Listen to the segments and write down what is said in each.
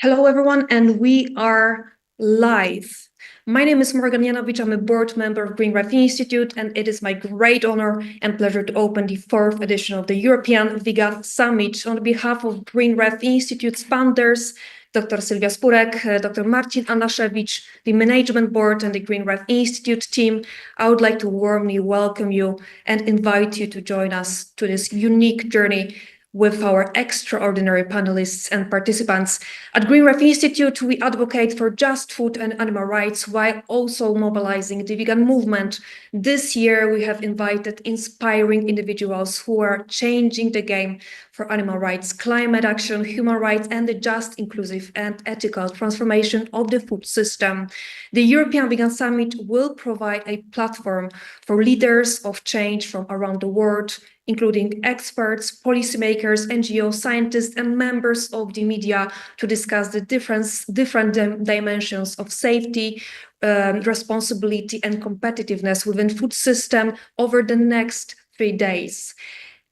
Hello, everyone, and we are live. My name is Morgan Janovic. I'm a board member of Green Ref Institute, and it is my great honor and pleasure to open the fourth edition of the European Vegan Summit. On behalf of Green Ref Institute's founders, Dr. Sylwia Spurek, Dr. Marcin Anaszewicz, the management board, and the Green Ref Institute team, I would like to warmly welcome you and invite you to join us to this unique journey with our extraordinary panelists and participants. At Green Ref Institute, we advocate for just food and animal rights while also mobilizing the vegan movement. This year, we have invited inspiring individuals who are changing the game for animal rights, climate action, human rights, and the just, inclusive, and ethical transformation of the food system. The European Vegan Summit will provide a platform for leaders of change from around the world, including experts, policymakers, NGOs, scientists, and members of the media to discuss the different dimensions of safety, responsibility, and competitiveness within food system over the next 3 days.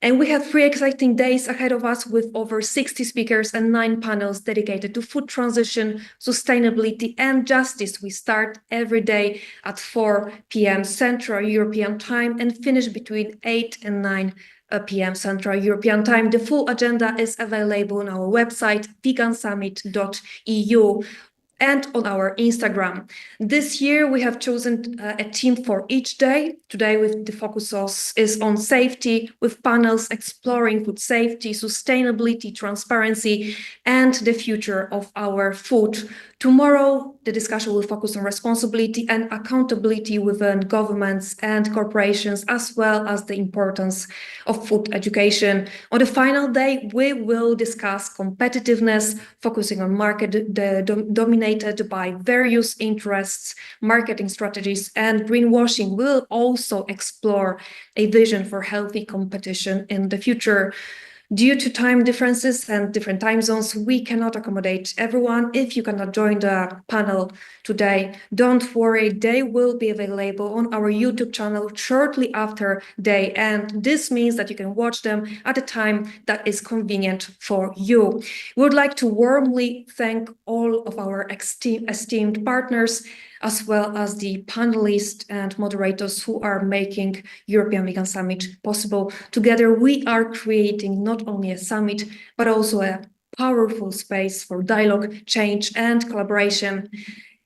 And we have 3 exciting days ahead of us with over 60 speakers and 9 panels dedicated to food transition, sustainability, and justice. We start every day at 4 p.m. Central European Time and finish between 8 and 9 p.m. Central European Time. The full agenda is available on our website, vegansummit.eu, and on our Instagram. This year, we have chosen a theme for each day. Today, the focus is on safety, with panels exploring food safety, sustainability, transparency, and the future of our food. Tomorrow, the discussion will focus on responsibility and accountability within governments and corporations, as well as the importance of food education. On the final day, we will discuss competitiveness, focusing on market dominated by various interests, marketing strategies, and greenwashing. We'll also explore a vision for healthy competition in the future. Due to time differences and different time zones, we cannot accommodate everyone. If you cannot join the panel today, don't worry, they will be available on our YouTube channel shortly after they end. This means that you can watch them at a time that is convenient for you. We would like to warmly thank all of our esteemed partners, as well as the panelists and moderators who are making European Vegan Summit possible. Together, we are creating not only a summit, but also a powerful space for dialogue, change, and collaboration.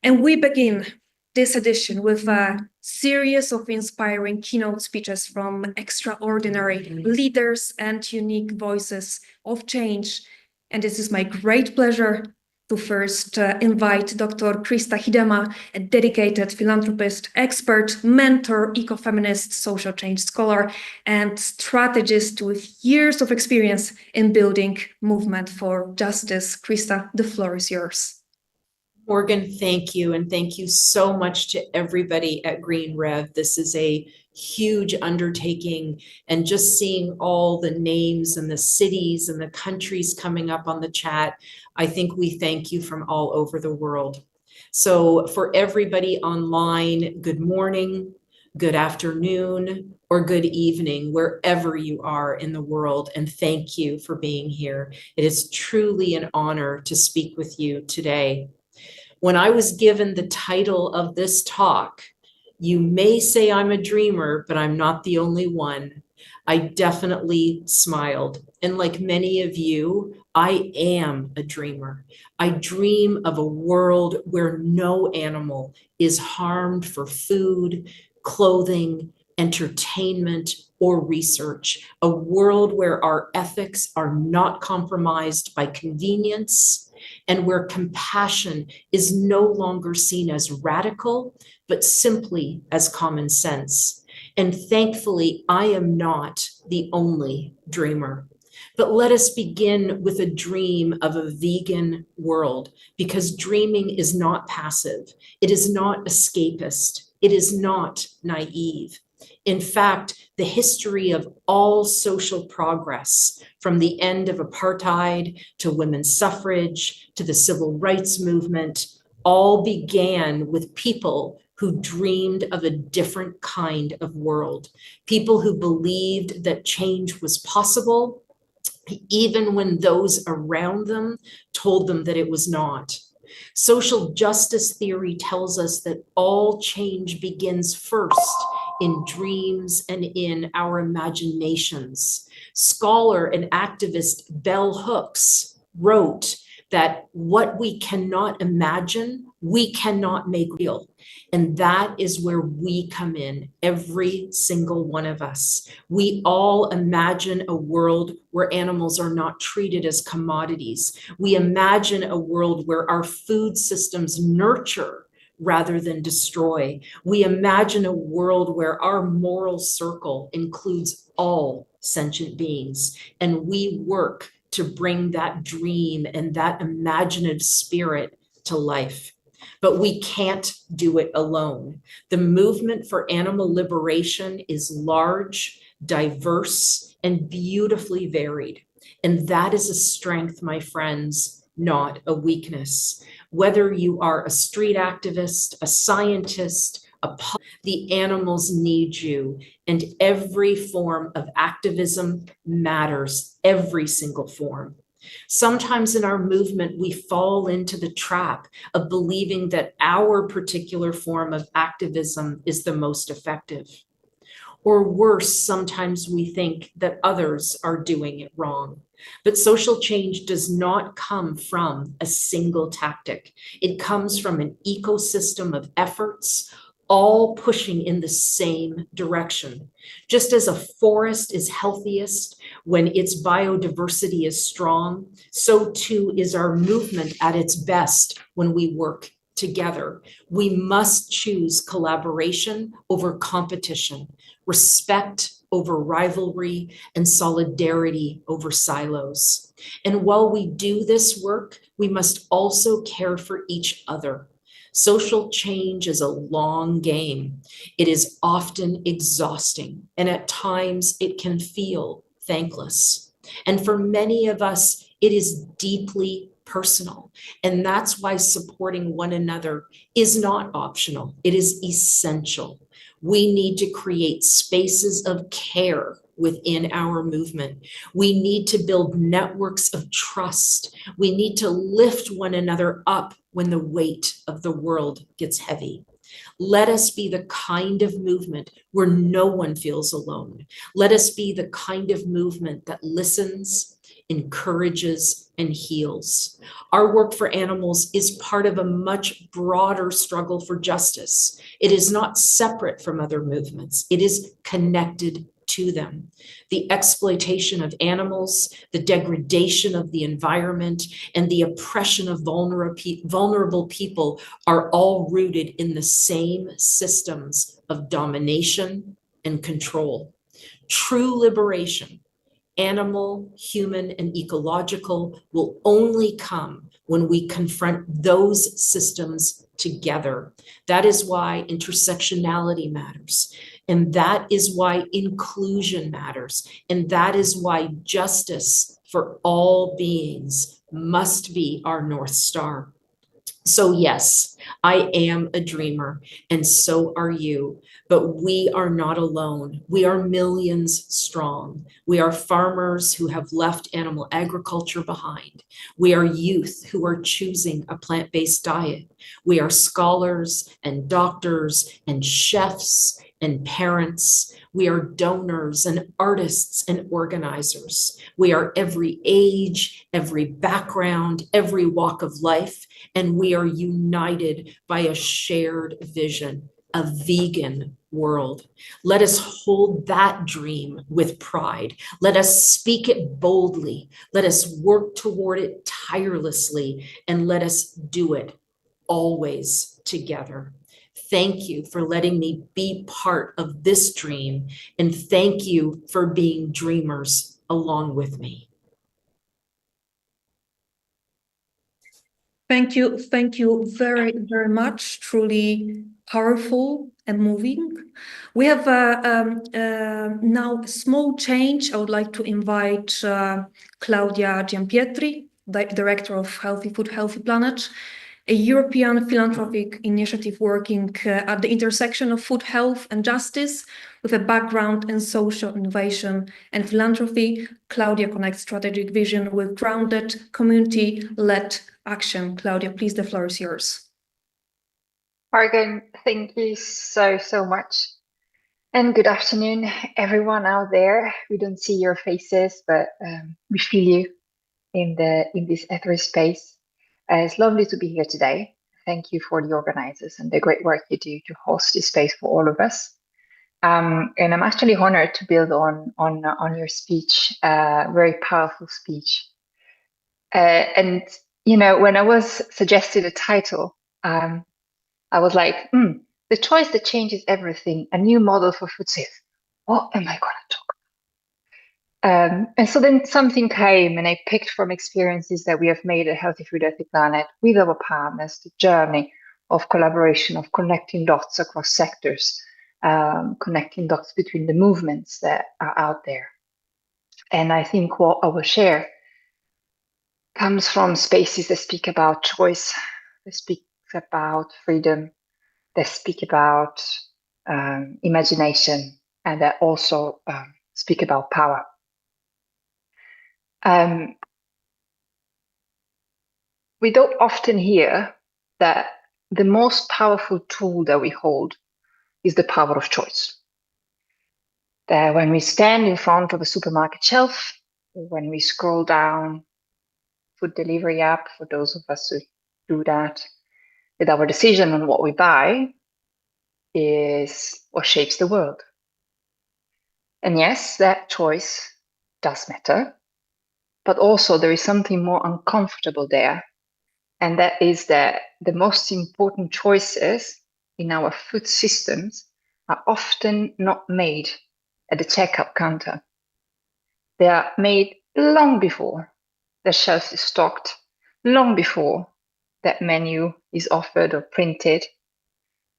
And we begin this edition with a series of inspiring keynote speeches from extraordinary leaders and unique voices of change. And this is my great pleasure to first invite Dr. Krista Hiddema, a dedicated philanthropist, expert, mentor, ecofeminist, social change scholar, and strategist with years of experience in building movement for justice. Krista, the floor is yours. Morgan, thank you. And thank you so much to everybody at Green Rev. This is a huge undertaking, and just seeing all the names and the cities and the countries coming up on the chat, I think we thank you from all over the world. So for everybody online, good morning, good afternoon, or good evening, wherever you are in the world, and thank you for being here. It is truly an honor to speak with you today. When I was given the title of this talk, you may say I'm a dreamer, but I'm not the only one. I definitely smiled. And like many of you, I am a dreamer. I dream of a world where no animal is harmed for food, clothing, entertainment, or research. A world where our ethics are not compromised by convenience, and where compassion is no longer seen as radical, but simply as common sense. And thankfully, I am not the only dreamer. But let us begin with a dream of a vegan world, because dreaming is not passive. It is not escapist. It is not naive. In fact, the history of all social progress, from the end of apartheid to women's suffrage to the civil rights movement, all began with people who dreamed of a different kind of world, people who believed that change was possible, even when those around them told them that it was not. Social justice theory tells us that all change begins first in dreams and in our imaginations. Scholar and activist Bell Hooks wrote that what we cannot imagine, we cannot make real. And that is where we come in, every single one of us. We all imagine a world where animals are not treated as commodities. We imagine a world where our food systems nurture rather than destroy. We imagine a world where our moral circle includes all sentient beings, and we work to bring that dream and that imaginative spirit to life. But we can't do it alone. The movement for animal liberation is large, diverse, and beautifully varied. And that is a strength, my friends, not a weakness. Whether you are a street activist, a scientist, the animals need you, and every form of activism matters, every single form. Sometimes in our movement, we fall into the trap of believing that our particular form of activism is the most effective. Or worse, sometimes we think that others are doing it wrong. But social change does not come from a single tactic. It comes from an ecosystem of efforts, all pushing in the same direction. Just as a forest is healthiest when its biodiversity is strong, so too is our movement at its best when we work together. We must choose collaboration over competition, respect over rivalry, and solidarity over silos. And while we do this work, we must also care for each other. Social change is a long game. It is often exhausting, and at times it can feel thankless. And for many of us, it is deeply personal. And that's why supporting one another is not optional. It is essential. We need to create spaces of care within our movement. We need to build networks of trust. We need to lift one another up when the weight of the world gets heavy. Let us be the kind of movement where no one feels alone. Let us be the kind of movement that listens, encourages, and heals. Our work for animals is part of a much broader struggle for justice. It is not separate from other movements. It is connected to them. The exploitation of animals, the degradation of the environment, and the oppression of vulnerable people are all rooted in the same systems of domination and control. True liberation, animal, human, and ecological, will only come when we confront those systems together. That is why intersectionality matters. And that is why inclusion matters. And that is why justice for all beings must be our North Star. So yes, I am a dreamer, and so are you, but we are not alone. We are millions strong. We are farmers who have left animal agriculture behind. We are youth who are choosing a plant-based diet. We are scholars and doctors and chefs and parents. We are donors and artists and organizers. We are every age, every background, every walk of life, and we are united by a shared vision, a vegan world. Let us hold that dream with pride. Let us speak it boldly. Let us work toward it tirelessly, and let us do it always together. Thank you for letting me be part of this dream, and thank you for being dreamers along with me. Thank you very, very much. Truly powerful and moving. We have now a small change. I would like to invite Claudia Giampietri, Director of Healthy Food, Healthy Planet, a European philanthropic initiative working at the intersection of food health and justice with a background in social innovation and philanthropy. Claudia connects strategic vision with grounded, community-led action. Claudia, please, the floor is yours. Margan, thank you so much. And good afternoon, everyone out there. We don't see your faces, but we feel you in this ether space. It's lovely to be here today. Thank you for the organizers and the great work you do to host this space for all of us. And I'm actually honored to build on your speech, very powerful speech. And you know, when I was suggested a title, I was like, the choice that changes everything, a new model for food safety. What am I going to talk about? And so then something came, and I picked from experiences that we have made at Healthy Food, Healthy Planet with our partners, the journey of collaboration, of connecting dots across sectors, connecting dots between the movements that are out there. And I think what I will share comes from spaces that speak about choice, that speak about freedom, that speak about imagination, and that also speak about power. We don't often hear that the most powerful tool that we hold is the power of choice. That when we stand in front of a supermarket shelf, when we scroll down food delivery app, for those of us who do that, that our decision on what we buy is what shapes the world. And yes, that choice does matter, but also there is something more uncomfortable there. And that is that the most important choices in our food systems are often not made at the checkout counter. They are made long before the shelf is stocked, long before that menu is offered or printed.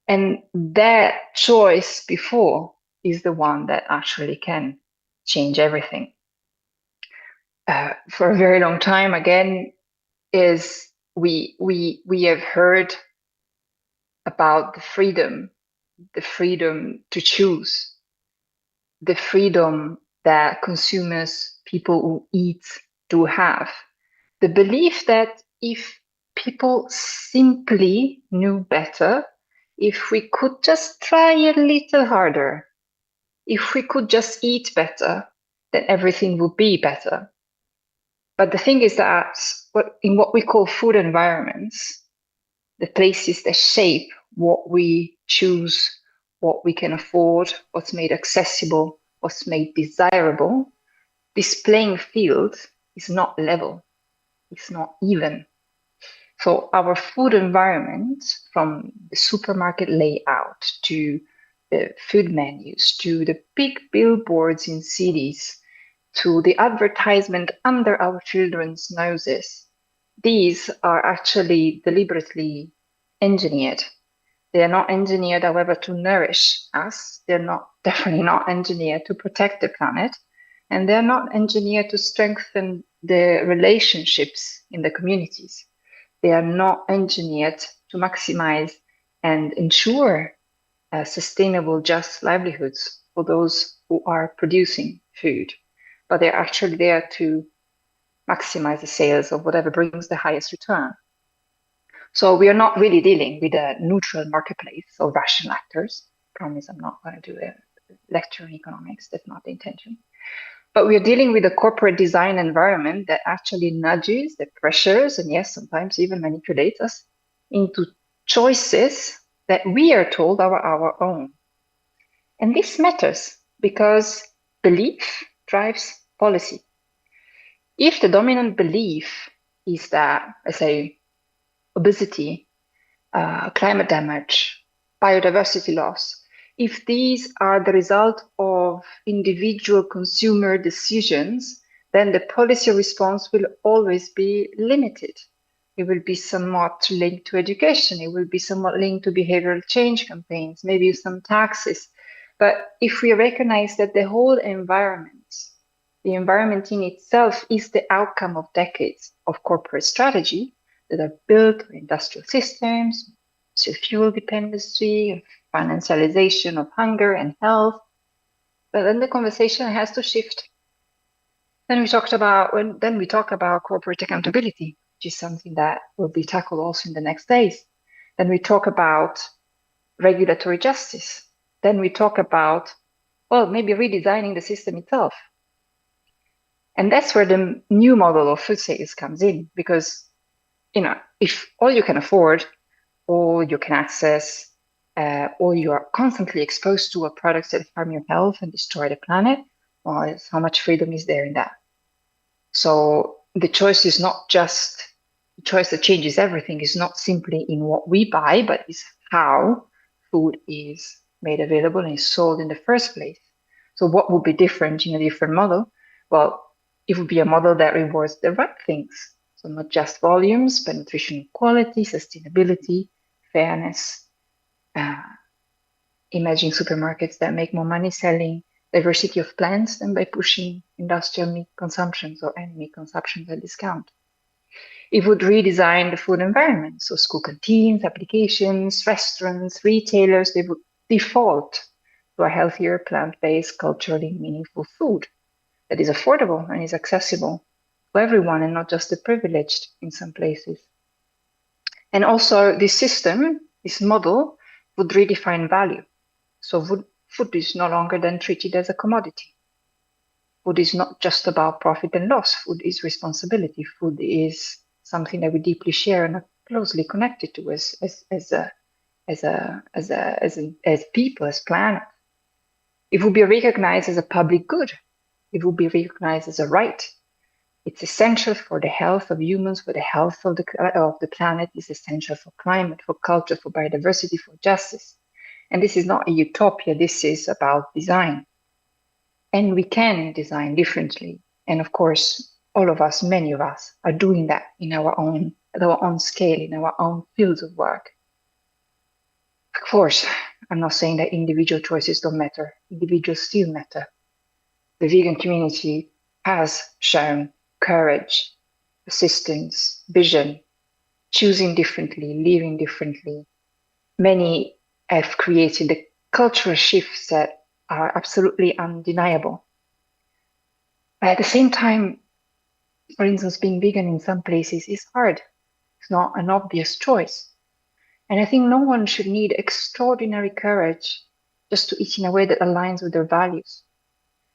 And that choice before is the one that actually can change everything. For a very long time, again, is we have heard about the freedom to choose, the freedom that consumers, people who eat, do have. The belief that if people simply knew better, if we could just try a little harder, if we could just eat better, then everything would be better. But the thing is that in what we call food environments, the places that shape what we choose, what we can afford, what's made accessible, what's made desirable, this playing field is not level, it's not even. So our food environment, from the supermarket layout to the food menus, to the big billboards in cities, to the advertisement under our children's noses, these are actually deliberately engineered. They are not engineered, however, to nourish us. They're definitely not engineered to protect the planet. And they're not engineered to strengthen the relationships in the communities. They are not engineered to maximize and ensure sustainable, just livelihoods for those who are producing food. But they're actually there to maximize the sales of whatever brings the highest return. So we are not really dealing with a neutral marketplace or rational actors. I promise I'm not going to do a lecture in economics. That's not the intention. But we are dealing with a corporate design environment that actually nudges, that pressures, and yes, sometimes even manipulates us into choices that we are told are our own. And this matters because belief drives policy. If the dominant belief is that, let's say, obesity, climate damage, biodiversity loss, if these are the result of individual consumer decisions, then the policy response will always be limited. It will be somewhat linked to education. It will be somewhat linked to behavioral change campaigns, maybe some taxes. But if we recognize that the whole environment, the environment in itself is the outcome of decades of corporate strategy, that are built on industrial systems, so fuel dependency, financialization of hunger and health. But then the conversation has to shift. Then we talk about corporate accountability, which is something that will be tackled also in the next days. Then we talk about regulatory justice. Then we talk about, well, maybe redesigning the system itself. And that's where the new model of food sales comes in, because, if all you can afford, all you can access, or you are constantly exposed to products that harm your health and destroy the planet, well, how much freedom is there in that? So the choice is not just the choice that changes everything, is not simply in what we buy, but is how food is made available and is sold in the first place. So what would be different in a different model? Well, it would be a model that rewards the right things. So not just volumes, but nutritional quality, sustainability, fairness. Imagine supermarkets that make more money selling diversity of plants than by pushing industrial meat consumptions or any meat consumptions at discount. It would redesign the food environment. So school canteens, applications, restaurants, retailers, they would default to a healthier, plant-based, culturally meaningful food that is affordable and is accessible to everyone and not just the privileged in some places. And also this system, this model, would redefine value. So food is no longer then treated as a commodity. Food is not just about profit and loss. Food is responsibility. Food is something that we deeply share and are closely connected to as people, as planet. It will be recognized as a public good. It will be recognized as a right. It's essential for the health of humans, for the health of the planet. It's essential for climate, for culture, for biodiversity, for justice. And this is not a utopia. This is about design. And we can design differently. And of course, all of us, many of us, are doing that at our own scale, in our own fields of work. Of course, I'm not saying that individual choices don't matter. Individuals still matter. The vegan community has shown courage, persistence, vision, choosing differently, living differently. Many have created the cultural shifts that are absolutely undeniable. But at the same time, for instance, being vegan in some places is hard. It's not an obvious choice. And I think no one should need extraordinary courage just to eat in a way that aligns with their values.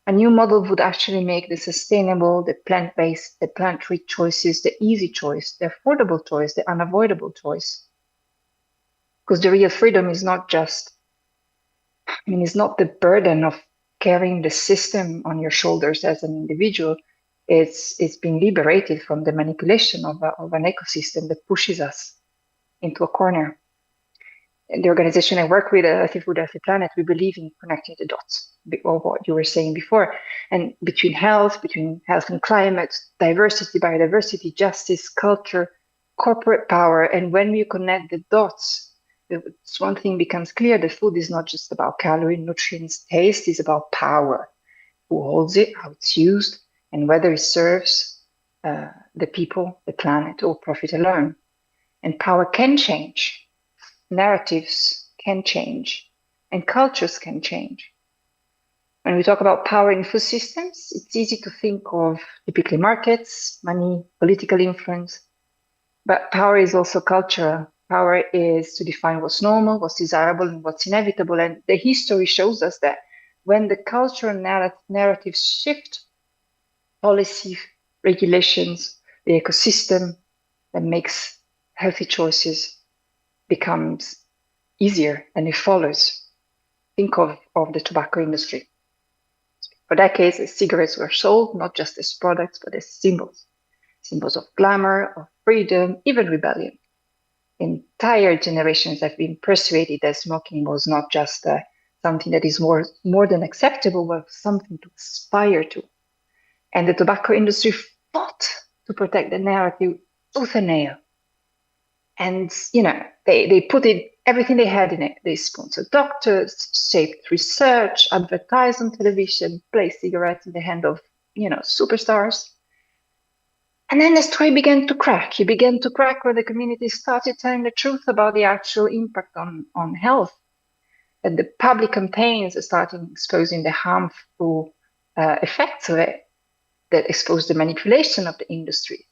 A new model would actually make the sustainable, the plant-based, the plant-rich choices, the easy choice, the affordable choice, the unavoidable choice. Because the real freedom is not just, it's not the burden of carrying the system on your shoulders as an individual. It's being liberated from the manipulation of an ecosystem that pushes us into a corner. In the organization I work with, Healthy Food, Healthy Planet, we believe in connecting the dots, of what you were saying before, and between health and climate, diversity, biodiversity, justice, culture, corporate power. And when we connect the dots, one thing becomes clear: the food is not just about calorie, nutrients, taste. It's about power. Who holds it, how it's used, and whether it serves the people, the planet, or profit alone. And power can change. Narratives can change, and cultures can change. When we talk about power in food systems, it's easy to think of typically markets, money, political influence, but power is also cultural. Power is to define what's normal, what's desirable, and what's inevitable. And the history shows us that when the cultural narratives shift, policy, regulations, the ecosystem that makes healthy choices becomes easier, and it follows. Think of the tobacco industry. For decades, cigarettes were sold not just as products, but as symbols of glamour, of freedom, even rebellion. Entire generations have been persuaded that smoking was not just something that is more than acceptable, but something to aspire to. And the tobacco industry fought to protect the narrative tooth and nail. And, they put everything they had in it. They sponsored doctors, shaped research, advertised on television, placed cigarettes in the hand of, superstars. And then the story began to crack. It began to crack where the community started telling the truth about the actual impact on health. And the public campaigns started exposing the harmful effects of it, that exposed the manipulation of the industries.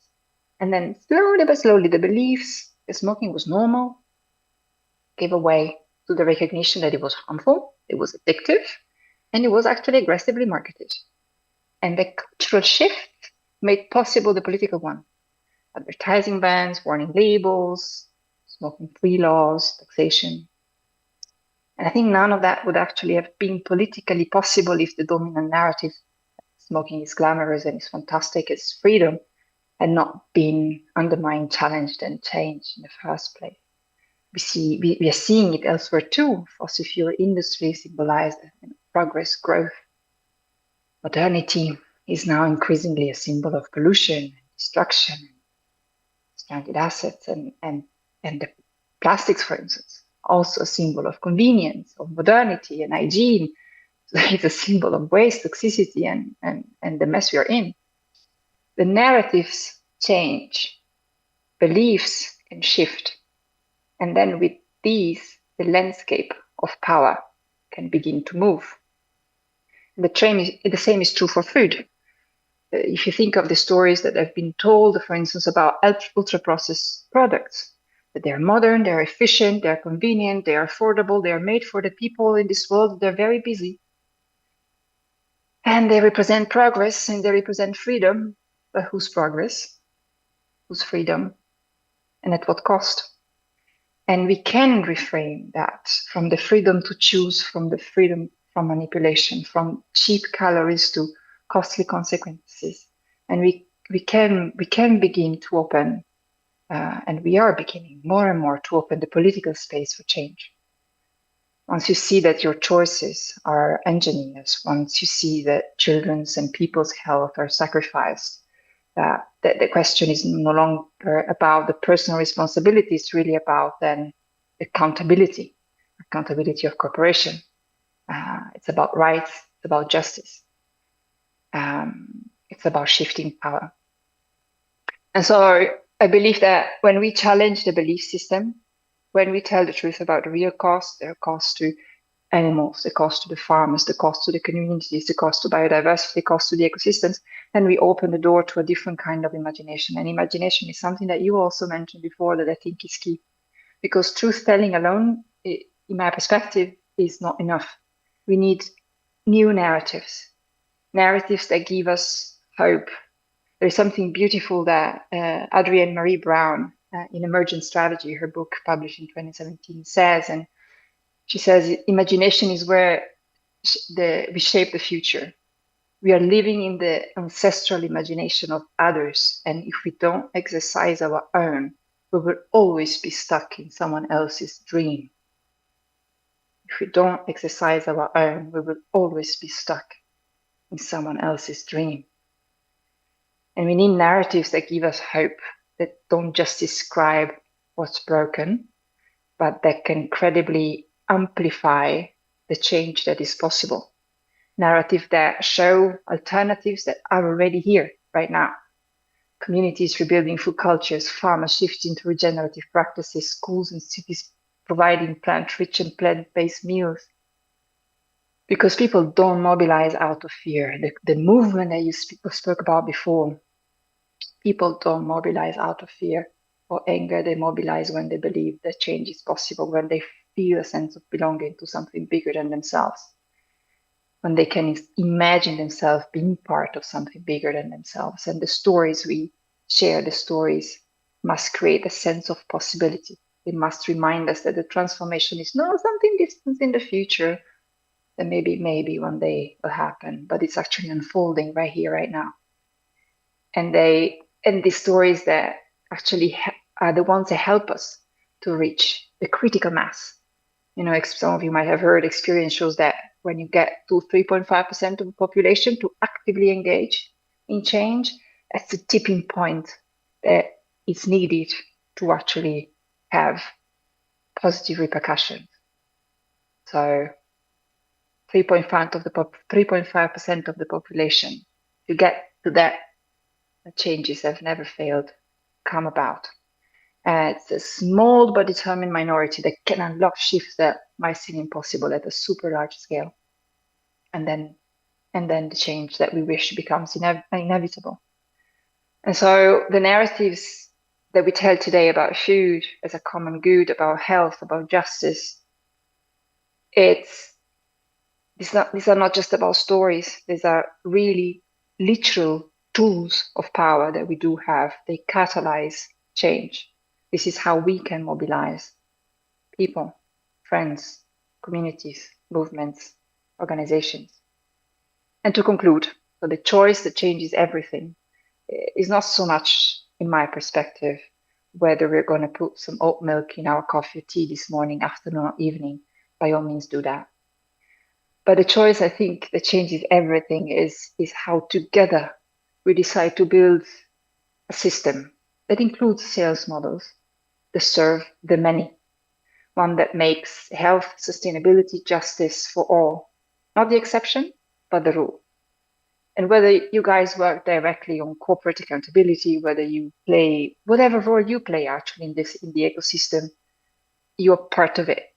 And then slowly but slowly, the beliefs that smoking was normal gave way to the recognition that it was harmful, it was addictive, and it was actually aggressively marketed. And the cultural shift made possible the political one. Advertising bans, warning labels, smoking-free laws, taxation. And I think none of that would actually have been politically possible if the dominant narrative, smoking is glamorous and is fantastic, it's freedom, had not been undermined, challenged, and changed in the first place. We are seeing it elsewhere too. Fossil fuel industry symbolized progress, growth. Modernity is now increasingly a symbol of pollution, destruction, stranded assets, and the plastics, for instance, also a symbol of convenience, of modernity and hygiene. So it's a symbol of waste, toxicity, and the mess we are in. The narratives change, beliefs can shift, and then with these, the landscape of power can begin to move. The same is true for food. If you think of the stories that have been told, for instance, about ultra-processed products, that they're modern, they're efficient, they're convenient, they're affordable, they're made for the people in this world, they're very busy. And they represent progress and they represent freedom, but whose progress? Whose freedom? And at what cost? And we can reframe that from the freedom to choose, from the freedom from manipulation, from cheap calories to costly consequences. And we can begin to open, and we are beginning more and more to open the political space for change. Once you see that your choices are engineers, once you see that children's and people's health are sacrificed, that the question is no longer about the personal responsibility, it's really about then accountability of corporation. It's about rights, it's about justice. It's about shifting power. And so I believe that when we challenge the belief system, when we tell the truth about the real cost, the cost to animals, the cost to the farmers, the cost to the communities, the cost to biodiversity, the cost to the ecosystems, then we open the door to a different kind of imagination. And imagination is something that you also mentioned before that I think is key. Because truth-telling alone, in my perspective, is not enough. We need new narratives that give us hope. There's something beautiful that Adrienne Marie Brown in Emergent Strategy, her book published in 2017, says, and she says, imagination is where we shape the future. We are living in the ancestral imagination of others, and if we don't exercise our own, we will always be stuck in someone else's dream. If we don't exercise our own, we will always be stuck in someone else's dream. And we need narratives that give us hope, that don't just describe what's broken, but that can credibly amplify the change that is possible. Narratives that show alternatives that are already here right now. Communities rebuilding food cultures, farmers shifting to regenerative practices, schools and cities providing plant-rich and plant-based meals. Because people don't mobilize out of fear. The movement that you spoke about before, people don't mobilize out of fear or anger. They mobilize when they believe that change is possible, when they feel a sense of belonging to something bigger than themselves, when they can imagine themselves being part of something bigger than themselves. And the stories we share, the stories must create a sense of possibility. They must remind us that the transformation is not something distant in the future, that maybe one day will happen, but it's actually unfolding right here, right now. And the stories that actually are the ones that help us to reach the critical mass. You know, some of you might have heard, experience shows that when you get to 3.5% of the population to actively engage in change, that's the tipping point that is needed to actually have positive repercussions. So 3.5% of the population, to get to that changes have never failed come about. It's a small but determined minority that can unlock shifts that might seem impossible at a super large scale. And then the change that we wish becomes inevitable. And so the narratives that we tell today about food as a common good, about health, about justice, these are not just about stories. These are really literal tools of power that we do have. They catalyze change. This is how we can mobilize people, friends, communities, movements, organizations. And to conclude, so the choice that changes everything is not so much, in my perspective, whether we're going to put some oat milk in our coffee or tea this morning, afternoon, or evening. By all means, do that. But the choice, I think, that changes everything is how together we decide to build a system that includes sales models that serve the many, one that makes health, sustainability, justice for all, not the exception, but the rule. And whether you guys work directly on corporate accountability, whether you play whatever role you play actually in the ecosystem, you're part of it.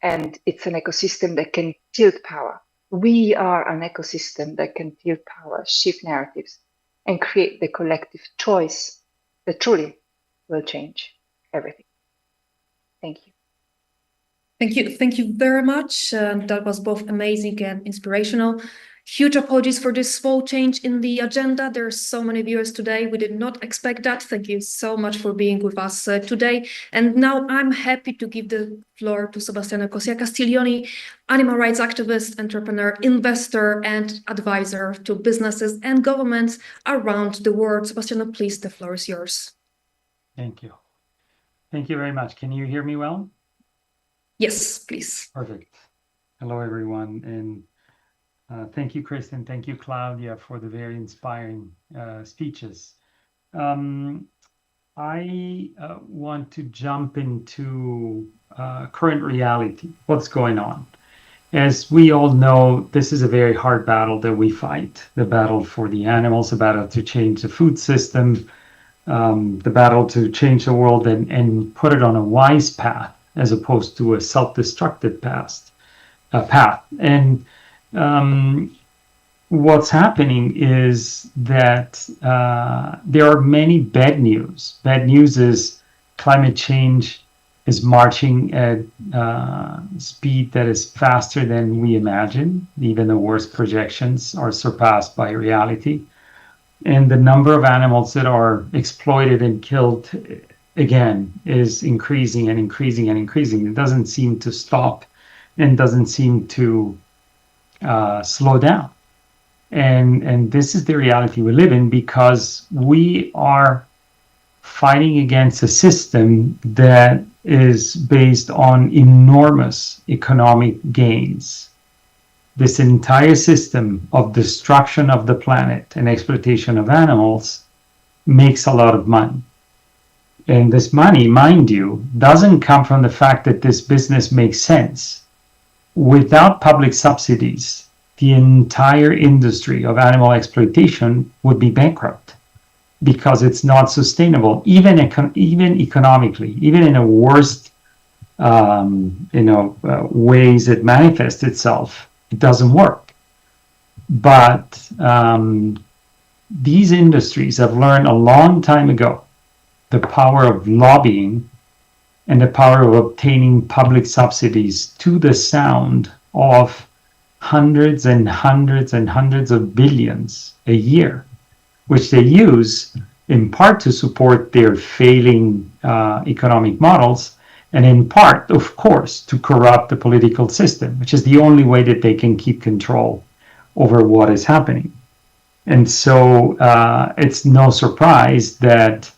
And it's an ecosystem that can tilt power. We are an ecosystem that can tilt power, shift narratives, and create the collective choice that truly will change everything. Thank you. Thank you very much. That was both amazing and inspirational. Huge apologies for this small change in the agenda. There are so many viewers today. We did not expect that. Thank you so much for being with us today. And now I'm happy to give the floor to Sebastiano Cossia Castiglioni, animal rights activist, entrepreneur, investor, and advisor to businesses and governments around the world. Sebastiano, please, the floor is yours. Thank you. Thank you very much. Can you hear me well? Yes, please. Perfect. Hello, everyone. And thank you, Krista, thank you, Claudia, for the very inspiring speeches. I want to jump into current reality, what's going on. As we all know, this is a very hard battle that we fight, the battle for the animals, the battle to change the food system, the battle to change the world and put it on a wise path as opposed to a self-destructive path. And what's happening is that there are many bad news. Bad news is climate change is marching at speed that is faster than we imagine. Even the worst projections are surpassed by reality. And the number of animals that are exploited and killed, again, is increasing and increasing and increasing. It doesn't seem to stop and doesn't seem to slow down. And this is the reality we live in because we are fighting against a system that is based on enormous economic gains. This entire system of destruction of the planet and exploitation of animals makes a lot of money. And this money, mind you, doesn't come from the fact that this business makes sense. Without public subsidies, the entire industry of animal exploitation would be bankrupt because it's not sustainable, even economically, even in the worst ways it manifests itself. It doesn't work. But these industries have learned a long time ago the power of lobbying and the power of obtaining public subsidies to the sound of hundreds and hundreds and hundreds of billions a year, which they use in part to support their failing economic models, and in part, of course, to corrupt the political system, which is the only way that they can keep control over what is happening. And so it's no surprise that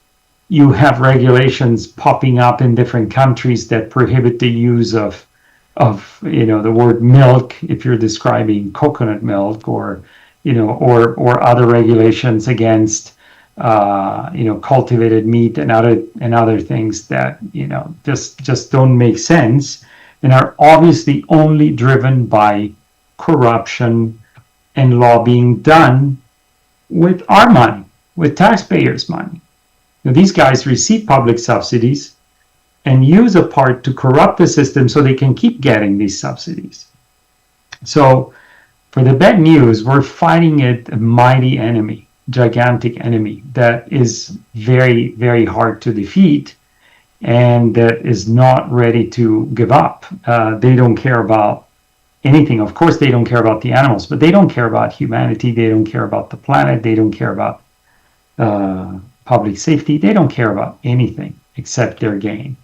you have regulations popping up in different countries that prohibit the use of the word milk if you're describing coconut milk, or other regulations against cultivated meat and other things that just don't make sense and are obviously only driven by corruption and lobbying done with our money, with taxpayers' money. Now, these guys receive public subsidies and use a part to corrupt the system so they can keep getting these subsidies. So for the bad news, we're fighting a mighty enemy, gigantic enemy that is very, very hard to defeat and that is not ready to give up. They don't care about anything. Of course, they don't care about the animals, but they don't care about humanity. They don't care about the planet. They don't care about public safety. They don't care about anything except their gain.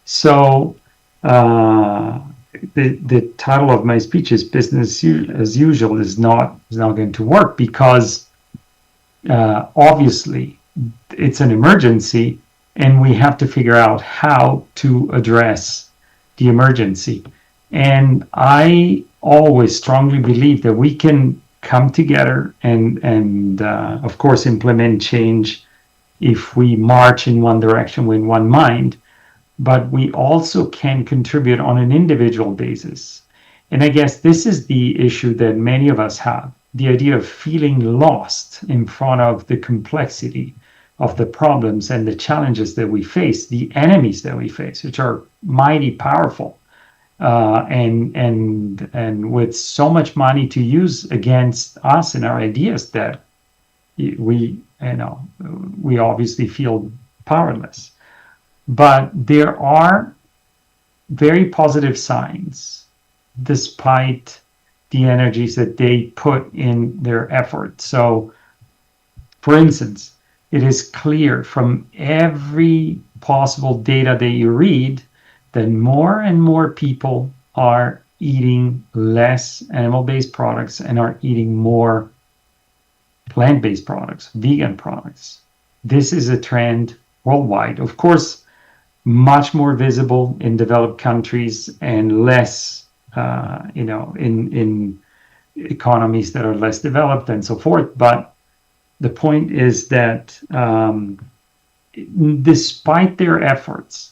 So the title of my speech is "Business as Usual" is not going to work because obviously it's an emergency, and we have to figure out how to address the emergency. And I always strongly believe that we can come together and of course implement change if we march in one direction with one mind, but we also can contribute on an individual basis. And I guess this is the issue that many of us have, the idea of feeling lost in front of the complexity of the problems and the challenges that we face, the enemies that we face, which are mighty powerful, and with so much money to use against us and our ideas that we obviously feel powerless. But there are very positive signs, despite the energies that they put in their effort. So, for instance, it is clear from every possible data that you read that more and more people are eating less animal-based products and are eating more plant-based products, vegan products. This is a trend worldwide. Of course, much more visible in developed countries and less, in economies that are less developed and so forth. But the point is that despite their efforts,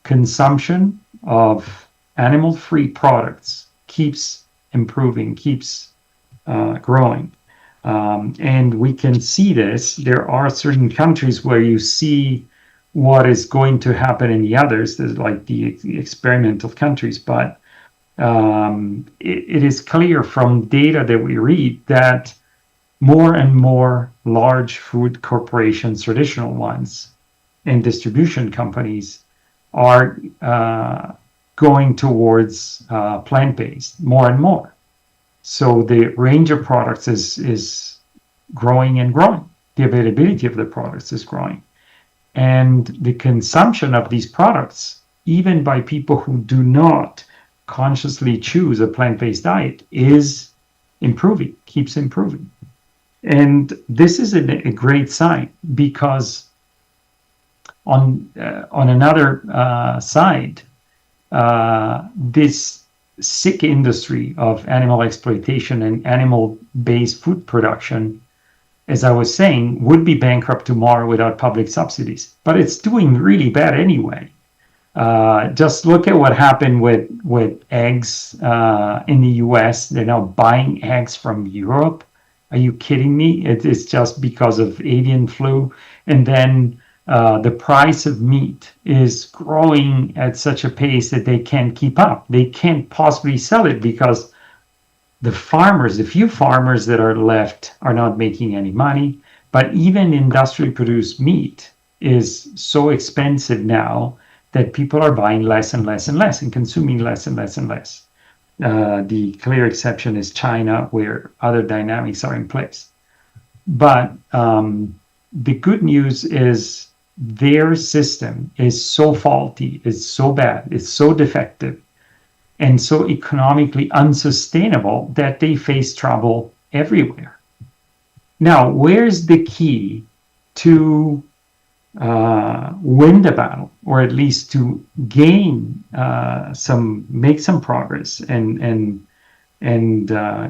consumption of animal-free products keeps improving, keeps growing. And we can see this. There are certain countries where you see what is going to happen in the others. There's like the experimental countries, but it is clear from data that we read that more and more large food corporations, traditional ones, and distribution companies are going towards plant-based more and more. So the range of products is growing and growing. The availability of the products is growing. And the consumption of these products, even by people who do not consciously choose a plant-based diet, is improving, keeps improving. And this is a great sign because on another side, this sick industry of animal exploitation and animal-based food production, as I was saying, would be bankrupt tomorrow without public subsidies. But it's doing really bad anyway. Just look at what happened with eggs in the US. They're now buying eggs from Europe. Are you kidding me? It's just because of avian flu. And then the price of meat is growing at such a pace that they can't keep up. They can't possibly sell it because the few farmers that are left are not making any money. But even industrially produced meat is so expensive now that people are buying less and less and less and consuming less and less and less. The clear exception is China, where other dynamics are in place. But the good news is their system is so faulty, it's so bad, it's so defective, and so economically unsustainable that they face trouble everywhere. Now, where's the key to win the battle, or at least to gain make some progress and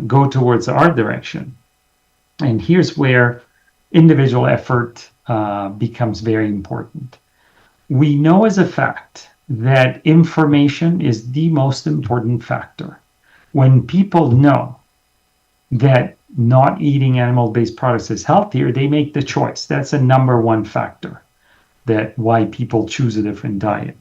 go towards our direction? And here's where individual effort becomes very important. We know as a fact that information is the most important factor. When people know that not eating animal-based products is healthier, they make the choice. That's a number one factor that why people choose a different diet.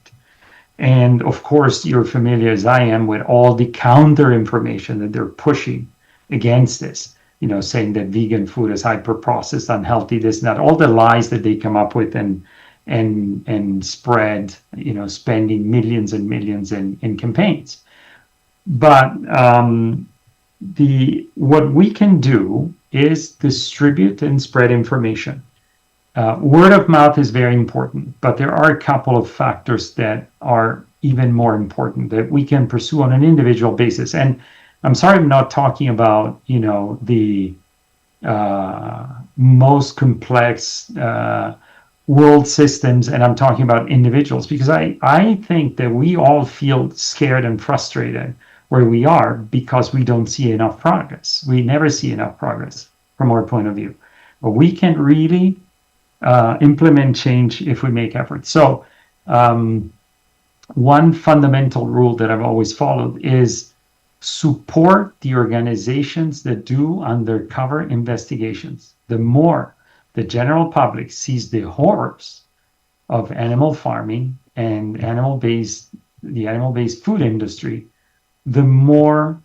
And of course, you're familiar as I am with all the counter information that they're pushing against this, saying that vegan food is hyper processed, unhealthy, this and that, all the lies that they come up with and spread, spending millions and millions in campaigns. But what we can do is distribute and spread information. Word of mouth is very important, but there are a couple of factors that are even more important that we can pursue on an individual basis. And I'm sorry I'm not talking about, the most complex world systems, and I'm talking about individuals, because I think that we all feel scared and frustrated where we are because we don't see enough progress. We never see enough progress from our point of view. But we can really implement change if we make efforts. So one fundamental rule that I've always followed is support the organizations that do undercover investigations. The more the general public sees the horrors of animal farming and the animal-based food industry, the more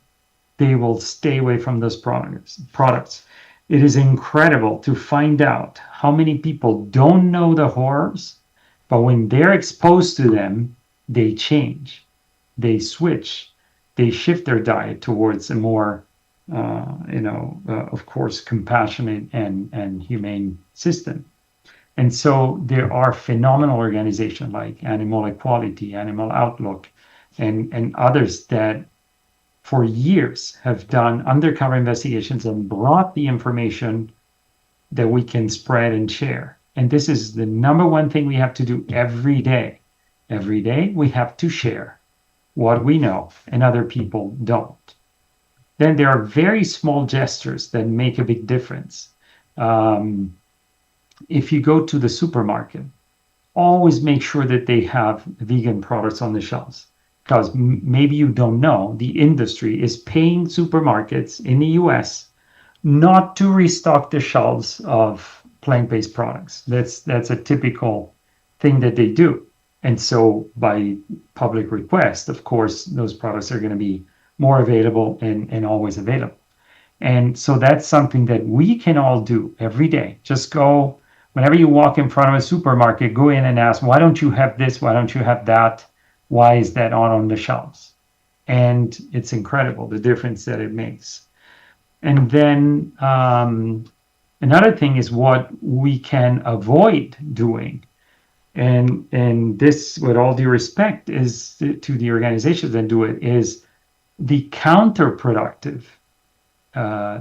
they will stay away from those products. It is incredible to find out how many people don't know the horrors, but when they're exposed to them, they change, they switch, they shift their diet towards a more, of course, compassionate and humane system. And so there are phenomenal organizations like Animal Equality, Animal Outlook, and others that for years have done undercover investigations and brought the information that we can spread and share. And this is the number one thing we have to do every day. Every day we have to share what we know and other people don't. Then there are very small gestures that make a big difference. If you go to the supermarket, always make sure that they have vegan products on the shelves. Because maybe you don't know, the industry is paying supermarkets in the US not to restock the shelves of plant-based products. That's a typical thing that they do. And so by public request, of course, those products are going to be more available and always available. And so that's something that we can all do every day. Just go, whenever you walk in front of a supermarket, go in and ask, why don't you have this? Why don't you have that? Why is that not on the shelves? And it's incredible, the difference that it makes. And then another thing is what we can avoid doing. And this, with all due respect, is to the organizations that do it, is the counterproductive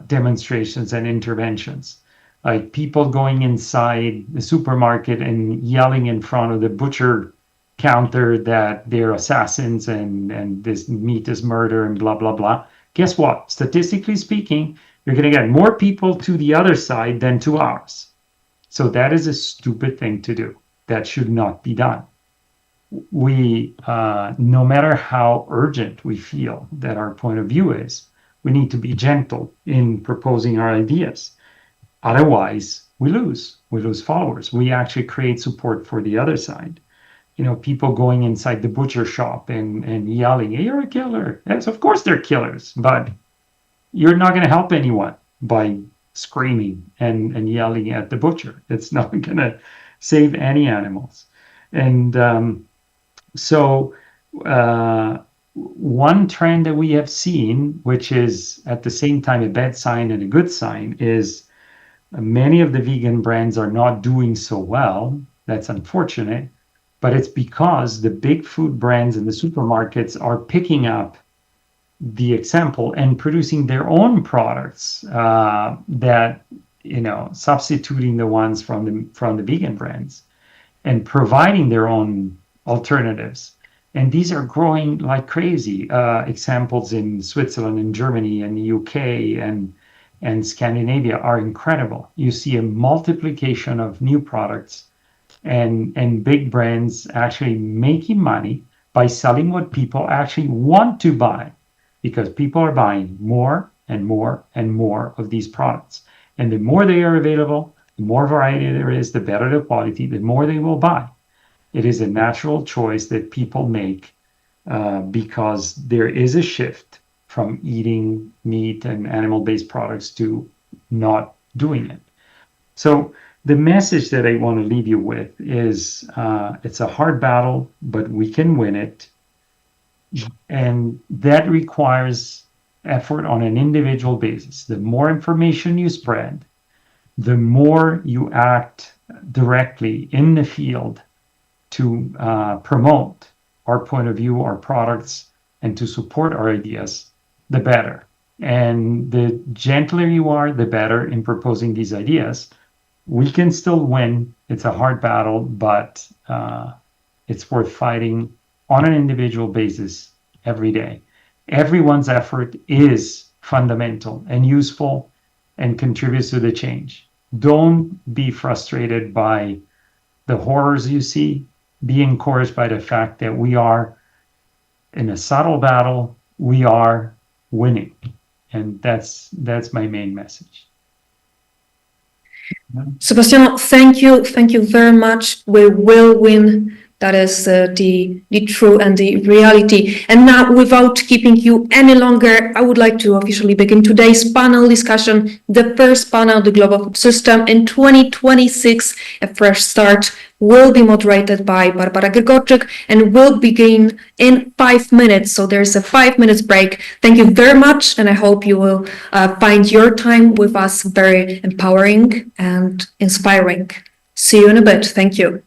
demonstrations and interventions. Like people going inside the supermarket and yelling in front of the butcher counter that they're assassins and this meat is murder and blah, blah, blah. Guess what? Statistically speaking, you're going to get more people to the other side than to ours. So that is a stupid thing to do. That should not be done. We, no matter how urgent we feel that our point of view is, we need to be gentle in proposing our ideas. Otherwise, we lose followers. We actually create support for the other side. People going inside the butcher shop and yelling, hey, you're a killer. Yes, of course they're killers, but you're not going to help anyone by screaming and yelling at the butcher. It's not going to save any animals. And so one trend that we have seen, which is at the same time a bad sign and a good sign, is many of the vegan brands are not doing so well. That's unfortunate. But it's because the big food brands in the supermarkets are picking up the example and producing their own products that, substituting the ones from the vegan brands and providing their own alternatives. And these are growing like crazy. Examples in Switzerland and Germany and the UK and Scandinavia are incredible. You see a multiplication of new products and big brands actually making money by selling what people actually want to buy, because people are buying more and more of these products. And the more they are available, the more variety there is, the better the quality, the more they will buy. It is a natural choice that people make because there is a shift from eating meat and animal-based products to not doing it. So the message that I want to leave you with is it's a hard battle, but we can win it. And that requires effort on an individual basis. The more information you spread, the more you act directly in the field to promote our point of view, our products, and to support our ideas, the better. And the gentler you are, the better in proposing these ideas. We can still win. It's a hard battle, but it's worth fighting on an individual basis every day. Everyone's effort is fundamental and useful and contributes to the change. Don't be frustrated by the horrors you see. Be encouraged by the fact that we are in a subtle battle. We are winning. And that's my main message. Sebastiano, thank you. Thank you very much. We will win. That is the true and the reality. And now, without keeping you any longer, I would like to officially begin today's panel discussion, the first panel, the Global Food System in 2026, a fresh start, will be moderated by Barbara Grigorczyk and will begin in 5 minutes. So there's a 5 minutes break. Thank you very much. And I hope you will find your time with us very empowering and inspiring. See you in a bit. Thank you.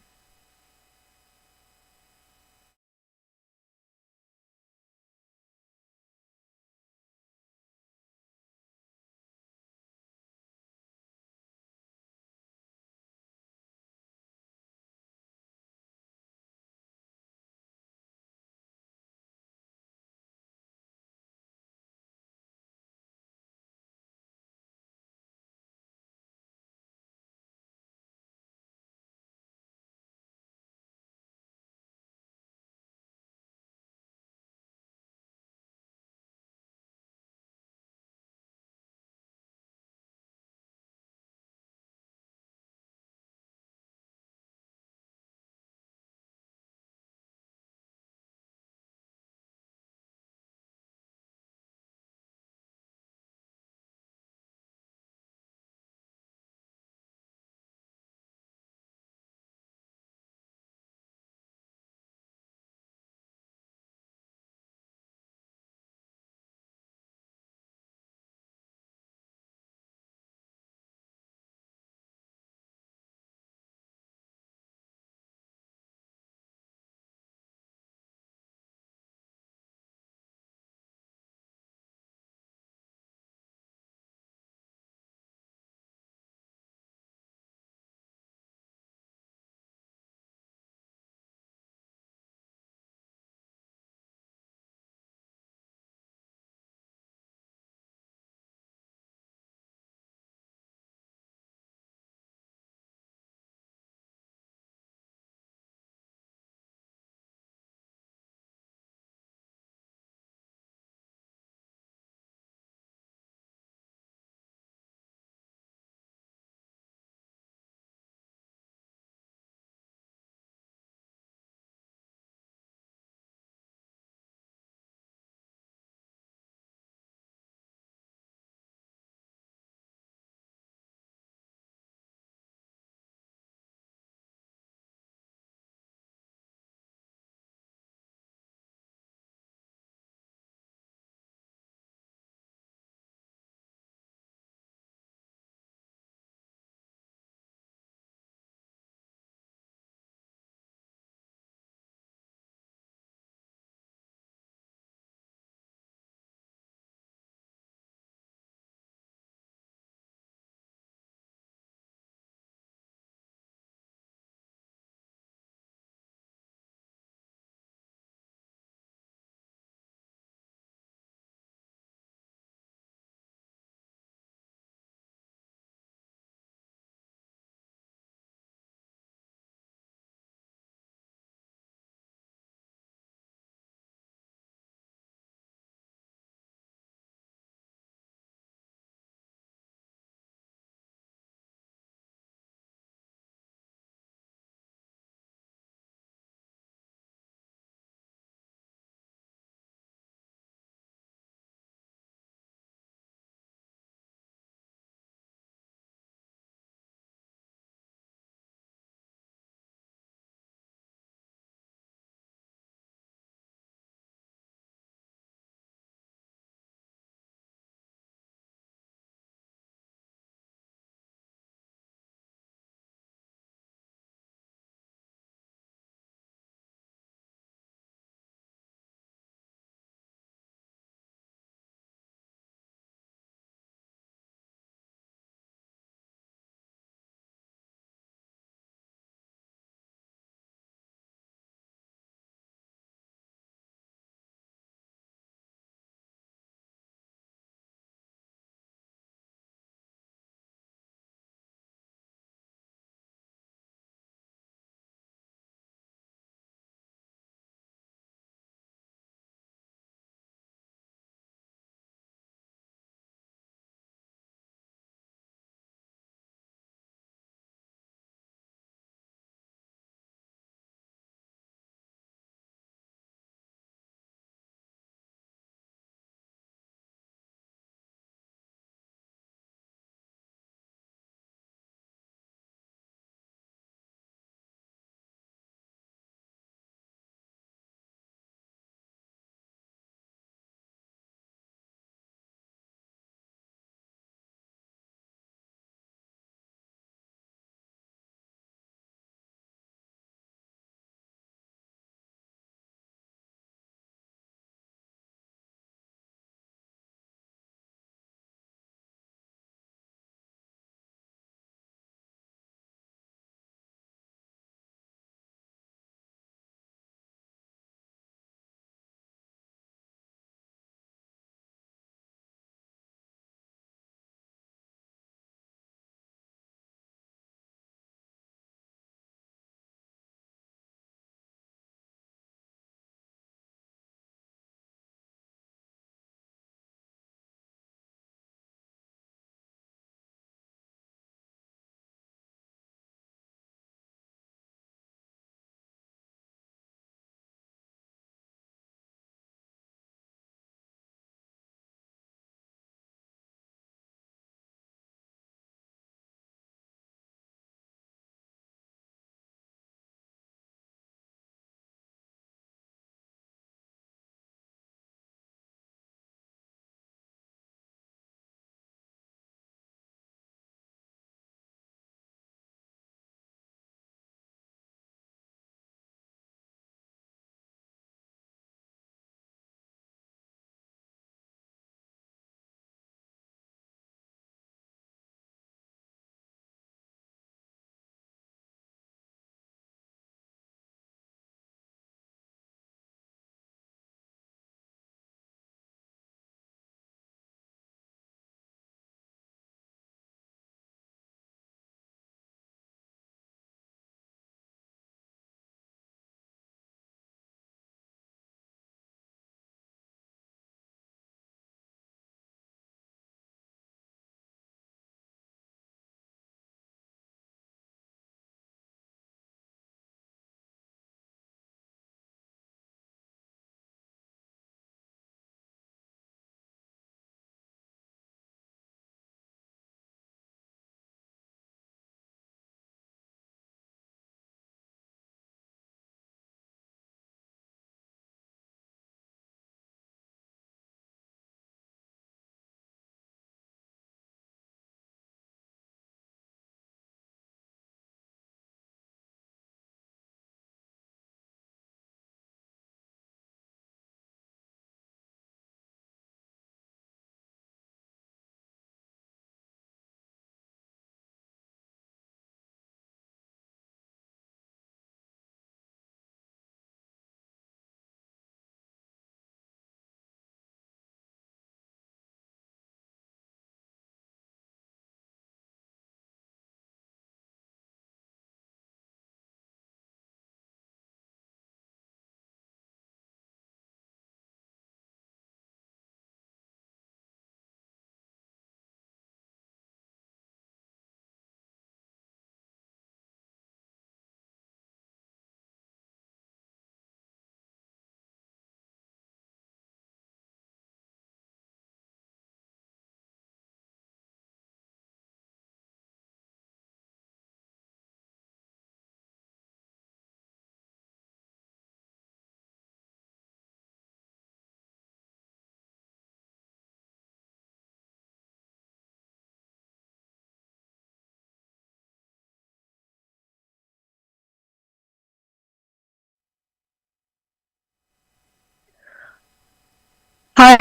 Hi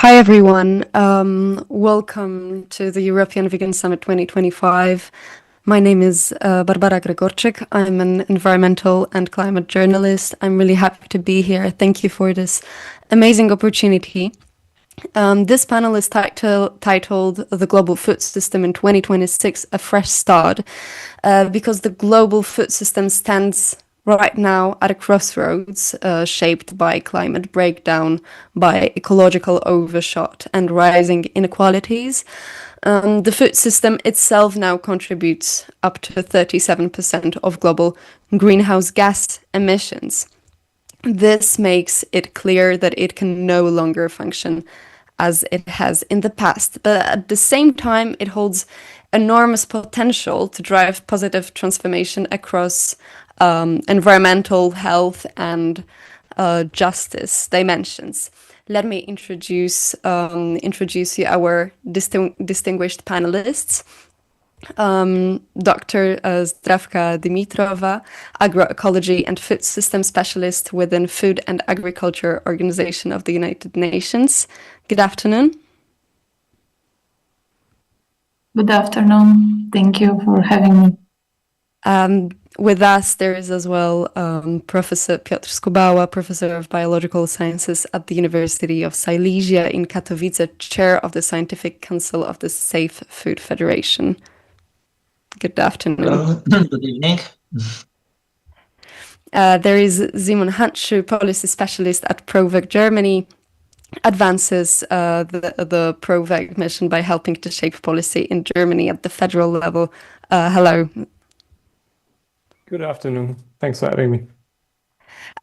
everyone. Welcome to the European Vegan Summit 2025. My name is Barbara Gregorczyk. I'm an environmental and climate journalist. I'm really happy to be here. Thank you for this amazing opportunity. This panel is titled The Global Food System in 2026, A Fresh Start, because the global food system stands right now at a crossroads shaped by climate breakdown, by ecological overshot and rising inequalities. The food system itself now contributes up to 37% of global greenhouse gas emissions. This makes it clear that it can no longer function as it has in the past, but at the same time, it holds enormous potential to drive positive transformation across environmental, health, and justice dimensions. Let me introduce you our distinguished panelists. Dr. Zdravka Dimitrova, agroecology and food system specialist within Food and Agriculture Organization of the United Nations. Good afternoon. Good afternoon. Thank you for having me. With us, there is as well Professor Piotr Skubała, Professor of Biological Sciences at the University of Silesia in Katowice, Chair of the Scientific Council of the Safe Food Federation. Good afternoon. Hello. Good evening. There is Simon Hantschuh, Policy Specialist at ProVeg Germany, advances the ProVeg mission by helping to shape policy in Germany at the federal level. Hello. Good afternoon. Thanks for having me.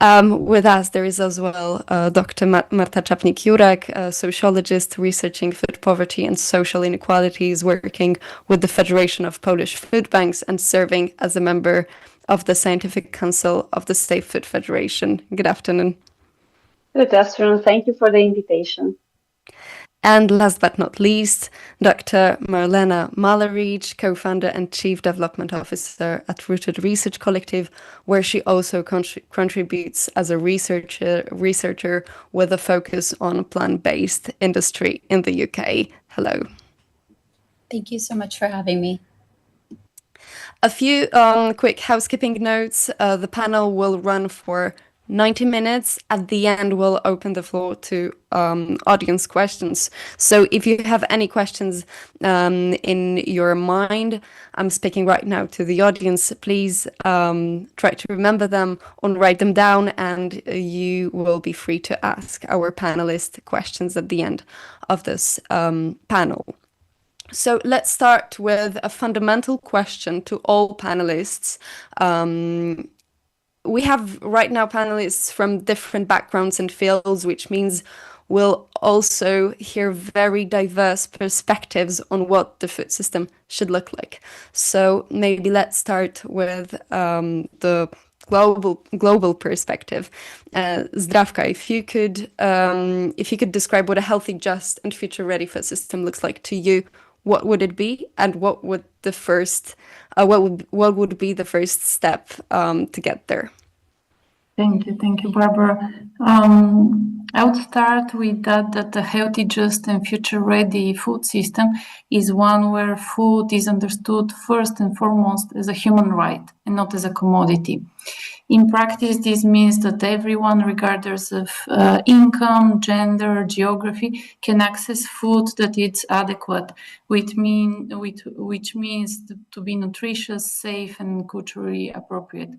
With us, there is as well Dr. Marta Czapnik-Jurek, a sociologist researching food poverty and social inequalities, working with the Federation of Polish Food Banks and serving as a member of the Scientific Council of the Safe Food Federation. Good afternoon. Good afternoon. Thank you for the invitation. And last but not least, Dr. Marlena Malerich, co-founder and chief development officer at Rooted Research Collective, where she also contributes as a researcher with a focus on plant-based industry in the UK. Hello. Thank you so much for having me. A few quick housekeeping notes. The panel will run for 90 minutes. At the end, we'll open the floor to audience questions. So if you have any questions in your mind, I'm speaking right now to the audience, please try to remember them or write them down, and you will be free to ask our panelists questions at the end of this panel. So let's start with a fundamental question to all panelists. We have right now panelists from different backgrounds and fields, which means we'll also hear very diverse perspectives on what the food system should look like. So maybe let's start with the global perspective. Zdravka, if you could describe what a healthy, just, and future-ready food system looks like to you, what would it be, and what would the first what would be the first step to get there? Thank you, Barbara. I would start with that a healthy, just, and future-ready food system is one where food is understood first and foremost as a human right and not as a commodity. In practice, this means that everyone, regardless of income, gender, geography, can access food that is adequate, which means to be nutritious, safe, and culturally appropriate.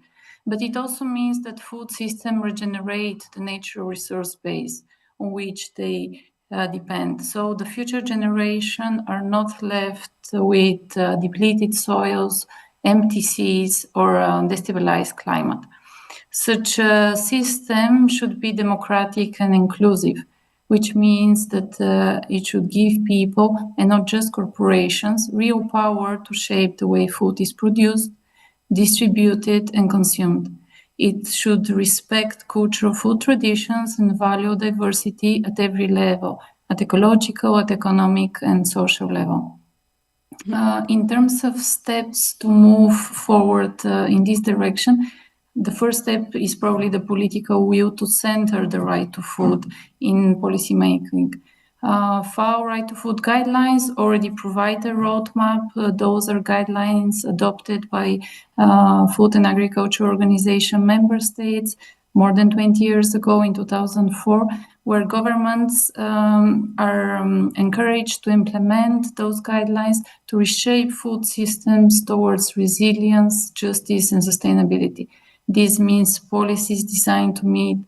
But it also means that food systems regenerate the natural resource base on which they depend. So the future generation are not left with depleted soils, empty seas, or destabilized climate. Such a system should be democratic and inclusive, which means that it should give people, and not just corporations, real power to shape the way food is produced, distributed, and consumed. It should respect cultural food traditions and value diversity at every level, at ecological, at economic, and social level. In terms of steps to move forward in this direction, the first step is probably the political will to center the right to food in policymaking. FAO Right to Food guidelines already provide a roadmap. Those are guidelines adopted by Food and Agriculture Organization member states more than 20 years ago in 2004, where governments are encouraged to implement those guidelines to reshape food systems towards resilience, justice, and sustainability. This means policies designed to meet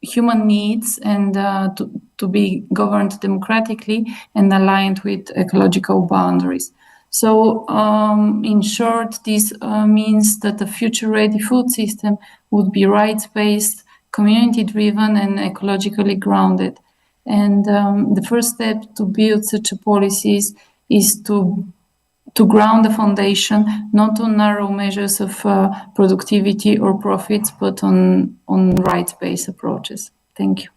human needs and to be governed democratically and aligned with ecological boundaries. So, in short, this means that the future-ready food system would be rights-based, community-driven, and ecologically grounded. And the first step to build such policies is to ground the foundation not on narrow measures of productivity or profits, but on rights-based approaches. Thank you.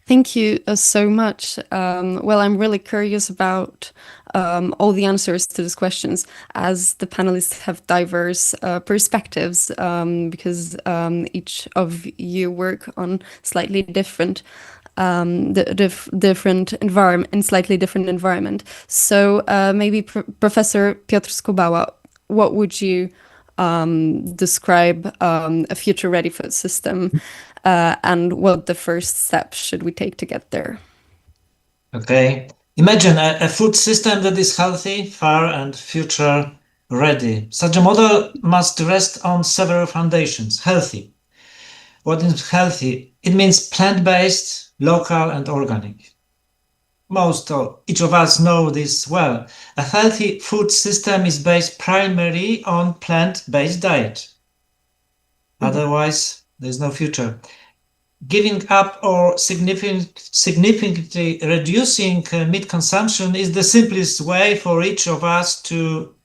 Thank you so much. Well, I'm really curious about all the answers to these questions, as the panelists have diverse perspectives, because each of you work on slightly different different environment, in slightly different environment. So maybe Professor Piotr Skubała, what would you describe a future-ready food system, and what the first steps should we take to get there? Okay. Imagine a food system that is healthy, fair, and future-ready. Such a model must rest on several foundations. Healthy. What is healthy? It means plant-based, local, and organic. Each of us know this well. A healthy food system is based primarily on plant-based diet. Otherwise, there's no future. Giving up or significantly reducing meat consumption is the simplest way for each of us to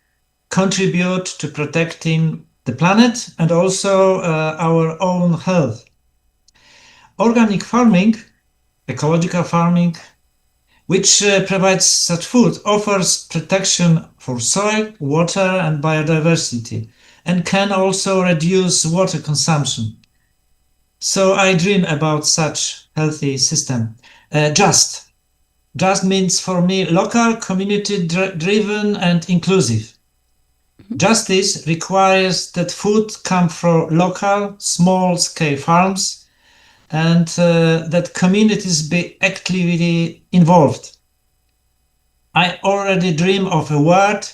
contribute to protecting the planet and also our own health. Organic farming, ecological farming, which provides such food, offers protection for soil, water, and biodiversity, and can also reduce water consumption. So I dream about such healthy system. Just means for me local, community-driven, and inclusive. Justice requires that food come from local, small-scale farms, and that communities be actively involved. I already dream of a world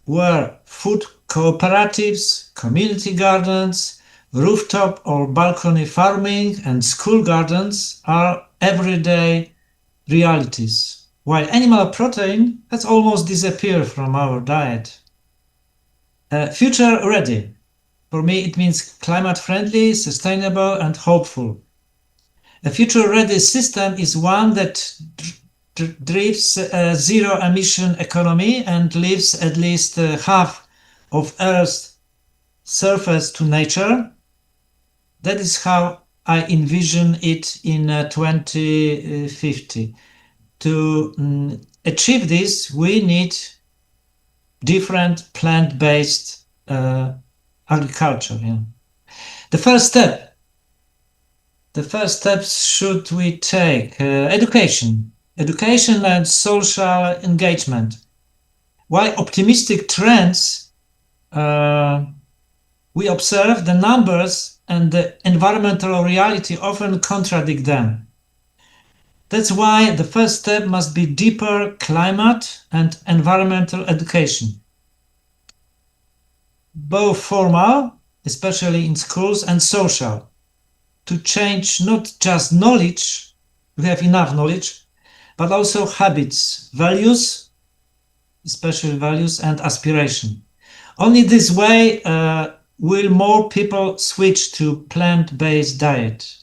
where food cooperatives, community gardens, rooftop or balcony farming, and school gardens are everyday realities, while animal protein has almost disappeared from our diet. Future ready. For me, it means climate-friendly, sustainable, and hopeful. A future-ready system is one that drives a zero-emission economy and leaves at least half of Earth's surface to nature. That is how I envision it in 2050. To achieve this, we need different plant-based agriculture. Yeah. The first steps should we take? Education and social engagement. While optimistic trends, we observe the numbers and the environmental reality often contradict them. That's why the first step must be deeper climate and environmental education. Both formal, especially in schools, and social, to change not just knowledge, we have enough knowledge, but also habits, values, especially values, and aspiration. Only this way will more people switch to plant-based diet.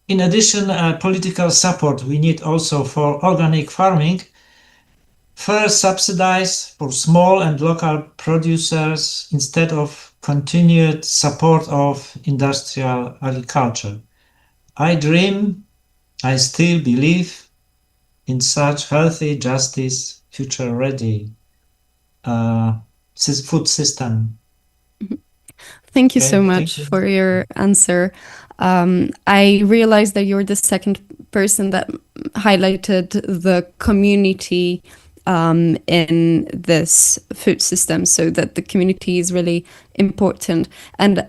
In addition, political support we need also for organic farming. First, subsidize for small and local producers instead of continued support of industrial agriculture. I still believe in such healthy, justice, future-ready food system. Thank you Okay, so thank much you. for your answer. I realized that you're the second person that highlighted the community in this food system, so that the community is really important. And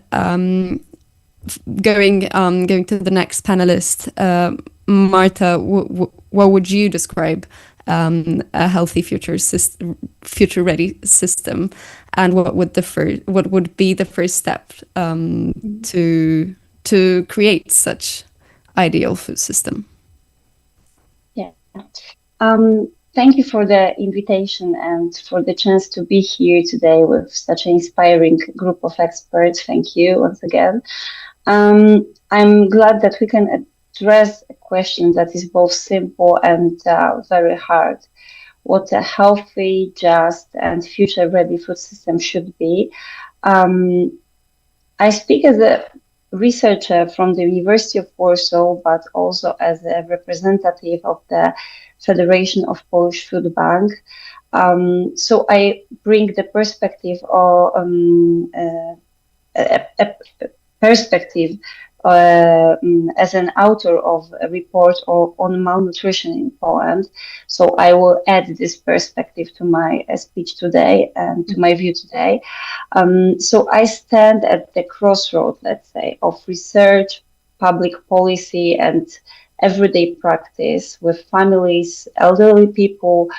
going to the next panelist, Marta, what would you describe a healthy future ready system, and what would be the first step to create such ideal food system? Yeah. Thank you for the invitation and for the chance to be here today with such an inspiring group of experts. Thank you once again. I'm glad that we can address a question that is both simple and very hard. What a healthy, just, and future-ready food system should be. I speak as a researcher from the University of Warsaw, but also as a representative of the Federation of Polish Food Bank. So I bring the perspective of a perspective as an author of a report on malnutrition in Poland. So I will add this perspective to my speech today and to my view today. So I stand at the crossroad, let's say, of research, public policy, and everyday practice with families, elderly people,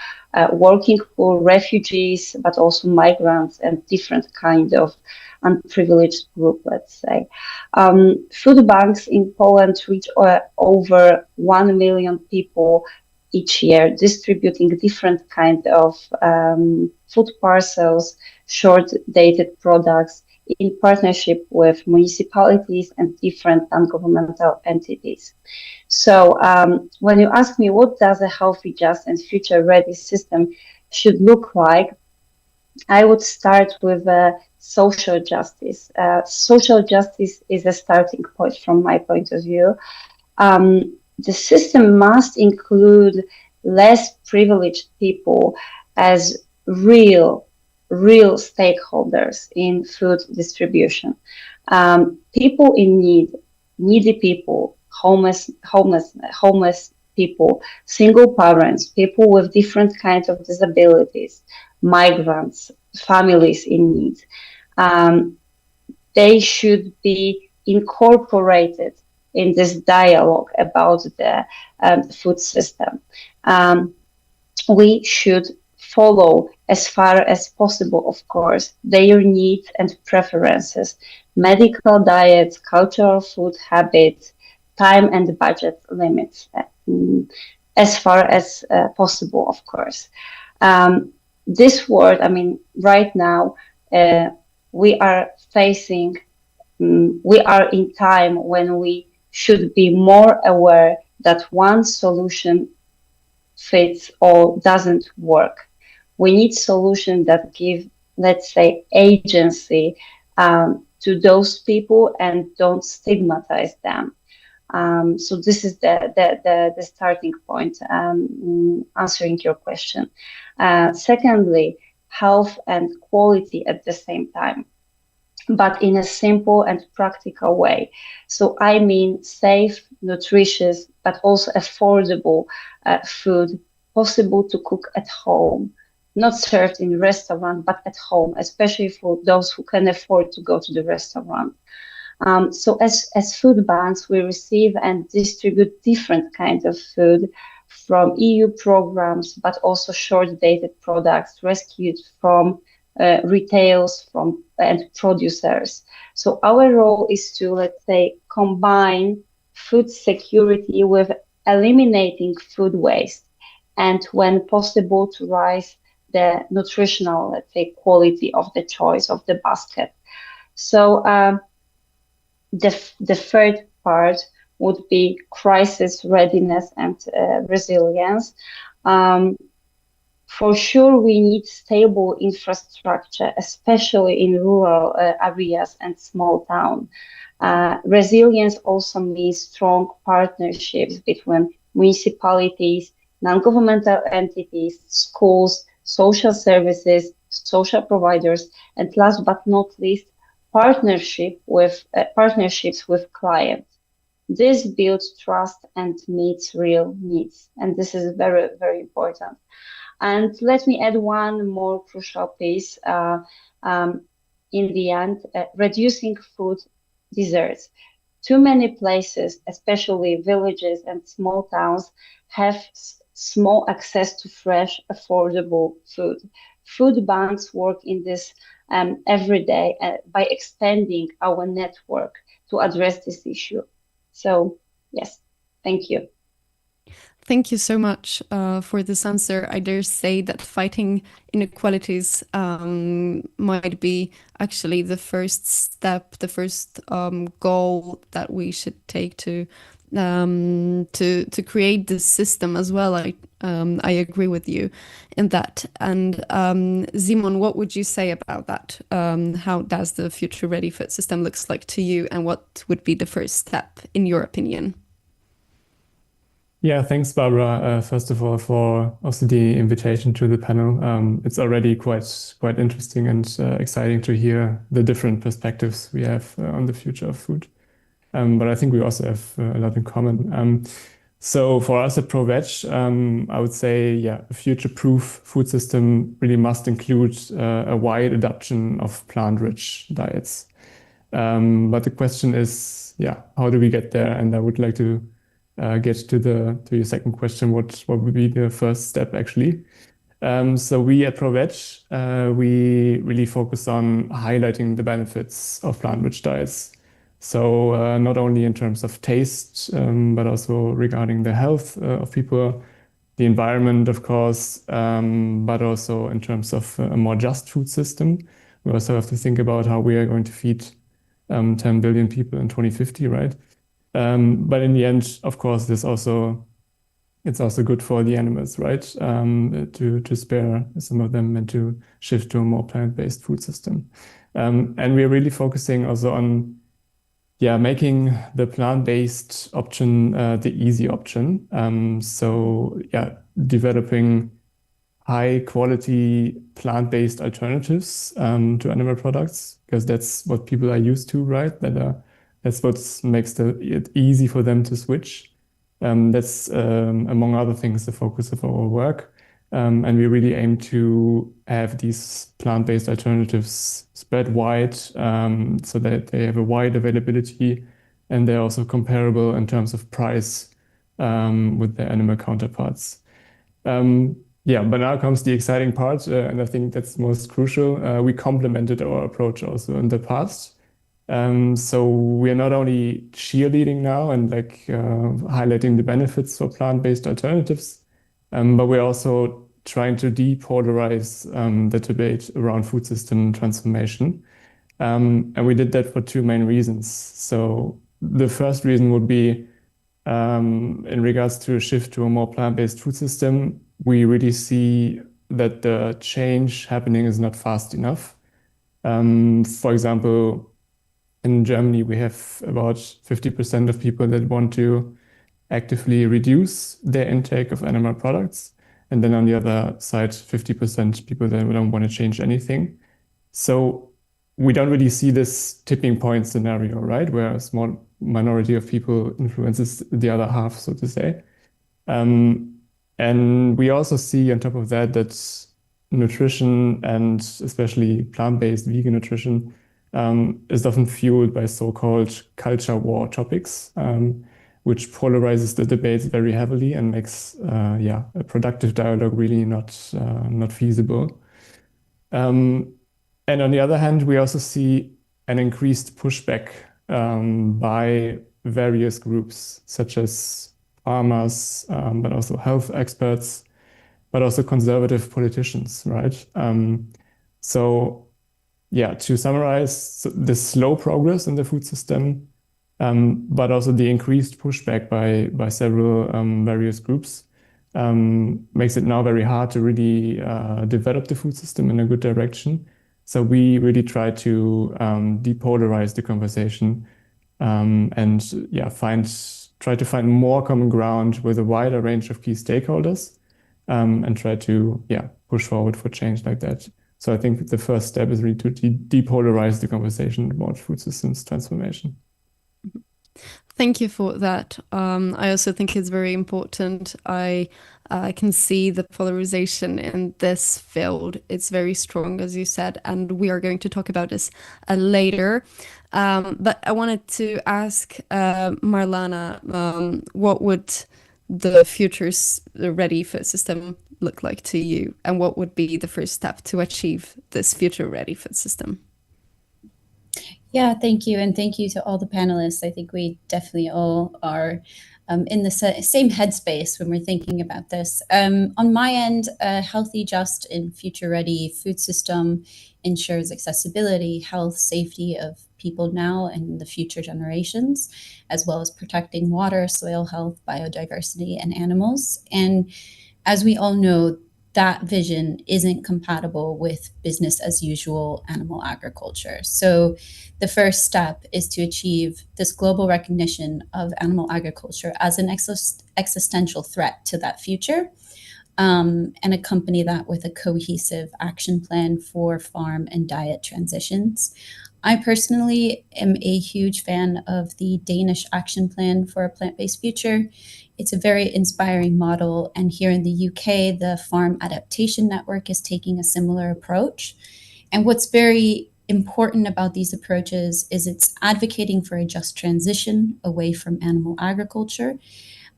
working poor, refugees, but also migrants and different kind of unprivileged group, let's say. Food banks in Poland reach over 1 million people each year, distributing different kind of food parcels, short-dated products in partnership with municipalities and different non-governmental entities. So when you ask me what does a healthy, just, and future-ready system should look like, I would start with social justice. Social justice is a starting point from my point of view. The system must include less privileged people as real stakeholders in food distribution. People in need, needy people, homeless people, single parents, people with different kinds of disabilities, migrants, families in need. They should be incorporated in this dialogue about the food system. We should follow as far as possible, of course, their needs and preferences, medical diets, cultural food habits, time and budget limits, as far as possible, of course. This world, I mean, right now, we are facing, we are in time when we should be more aware that one solution fits or doesn't work. We need solutions that give, let's say, agency to those people and don't stigmatize them. So this is the starting point, answering your question. Secondly, health and quality at the same time, but in a simple and practical way. So I mean safe, nutritious, but also affordable food, possible to cook at home, not served in restaurant, but at home, especially for those who can afford to go to the restaurant. So as food banks, we receive and distribute different kinds of food from EU programs, but also short-dated products rescued from retails and producers. So our role is to, let's say, combine food security with eliminating food waste, and when possible, to raise the nutritional, let's say, quality of the choice of the basket. So the third part would be crisis readiness and resilience. For sure, we need stable infrastructure, especially in rural areas and small towns. Resilience also means strong partnerships between municipalities, non-governmental entities, schools, social services, social providers, and last but not least, partnerships with clients. This builds trust and meets real needs. And this is very, very important. And let me add one more crucial piece in the end, reducing food deserts. Too many places, especially villages and small towns, have small access to fresh, affordable food. Food banks work in this every day by expanding our network to address this issue. So, yes, thank you. Thank you so much for this answer. I dare say that fighting inequalities might be actually the first step, the first goal that we should take to create this system as well. I agree with you in that. And Simon, what would you say about that? How does the future ready food system looks like to you, and what would be the first step in your opinion? Yeah, thanks, Barbara. First of all, for also the invitation to the panel. It's already quite interesting and exciting to hear the different perspectives we have on the future of food. But I think we also have a lot in common. So for us at ProVeg, I would say, yeah, a future-proof food system really must include a wide adoption of plant-rich diets. But the question is, yeah, how do we get there? And I would like to get to your second question, what would be the first step actually? So we at ProVeg, we really focus on highlighting the benefits of plant-rich diets. So not only in terms of taste, but also regarding the health of people, the environment, of course, but also in terms of a more just food system. We also have to think about how we are going to feed 10 billion people in 2050, right? But in the end, of course, it's also good for the animals, right? To spare some of them and to shift to a more plant-based food system. And we're really focusing also on, yeah, making the plant-based option the easy option. So yeah, developing high-quality plant-based alternatives to animal products, because that's what people are used to, right? That's what makes it easy for them to switch. That's, among other things, the focus of our work. And we really aim to have these plant-based alternatives spread wide so that they have a wide availability and they're also comparable in terms of price with their animal counterparts. Yeah, but now comes the exciting part, and I think that's most crucial. We complemented our approach also in the past. So we are not only cheerleading now and highlighting the benefits for plant-based alternatives, but we're also trying to depolarize the debate around food system transformation. And we did that for two main reasons. So the first reason would be in regards to a shift to a more plant-based food system, we really see that the change happening is not fast enough. For example, in Germany, we have about 50% of people that want to actively reduce their intake of animal products. And then on the other side, 50% people that don't want to change anything. So we don't really see this tipping point scenario, right? Where a small minority of people influences the other half, so to say. And we also see on top of that nutrition, and especially plant-based vegan nutrition, is often fueled by so-called culture war topics, which polarizes the debates very heavily and makes a productive dialogue really not feasible. And on the other hand, we also see an increased pushback by various groups, such as farmers, but also health experts, but also conservative politicians, right? So yeah, to summarize, the slow progress in the food system, but also the increased pushback by several various groups makes it now very hard to really develop the food system in a good direction. So we really try to depolarize the conversation and try to find more common ground with a wider range of key stakeholders and try to push forward for change like that. So I think the first step is really to depolarize the conversation about food systems transformation. Thank you for that. I also think it's very important. I can see the polarization in this field. It's very strong, as you said, and we are going to talk about this later. But I wanted to ask Marlana, what would the future's ready food system look like to you? And what would be the first step to achieve this future ready food system? Yeah, thank you. And thank you to all the panelists. I think we definitely all are in the same headspace when we're thinking about this. On my end, a healthy, just, and future-ready food system ensures accessibility, health, safety of people now and the future generations, as well as protecting water, soil health, biodiversity, and animals. And as we all know, that vision isn't compatible with business as usual animal agriculture. So the first step is to achieve this global recognition of animal agriculture as an existential threat to that future, and accompany that with a cohesive action plan for farm and diet transitions. I personally am a huge fan of the Danish action plan for a plant-based future. It's a very inspiring model, and here in the UK, the Farm Adaptation Network is taking a similar approach. And what's very important about these approaches is it's advocating for a just transition away from animal agriculture,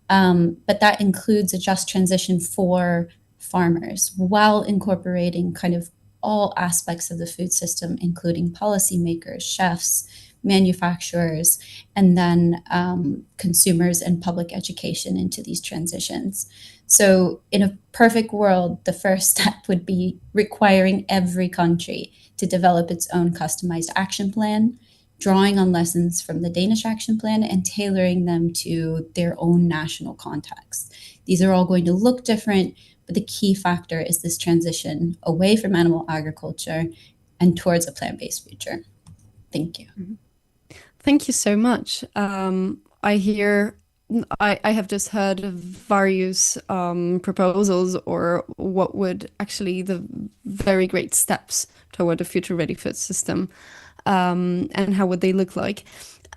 but that includes a just transition for farmers while incorporating kind of all aspects of the food system, including policymakers, chefs, manufacturers, and then consumers and public education into these transitions. So in a perfect world, the first step would be requiring every country to develop its own customized action plan, drawing on lessons from the Danish action plan and tailoring them to their own national context. These are all going to look different, but the key factor is this transition away from animal agriculture and towards a plant-based future. Thank you. Thank you so much. I have just heard of various proposals, or what would actually the very great steps toward a future ready food system, and how would they look like.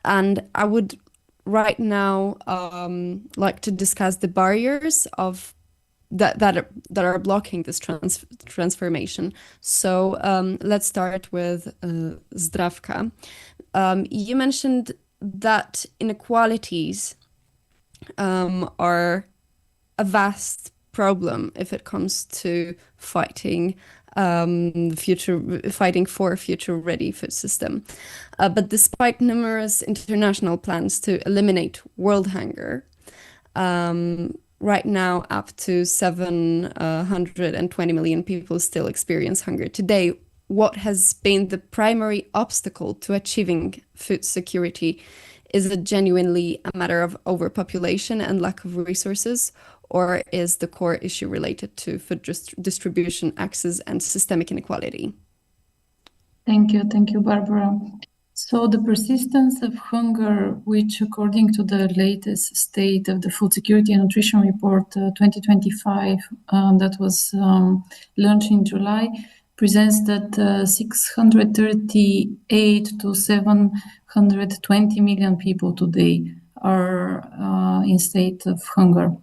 And I would right now like to discuss the barriers of that are blocking this transformation. So let's start with Zdravka. You mentioned that inequalities are a vast problem if it comes to fighting for a future-ready food system. But despite numerous international plans to eliminate world hunger, right now up to 720 million people still experience hunger today. What has been the primary obstacle to achieving food security? Is it genuinely a matter of overpopulation and lack of resources, or is the core issue related to food distribution, access, and systemic inequality? Thank you, Barbara. So the persistence of hunger, which according to the latest State of the Food Security and Nutrition Report 2025 that was launched in July, presents that 638 to 720 million people today are in state of hunger.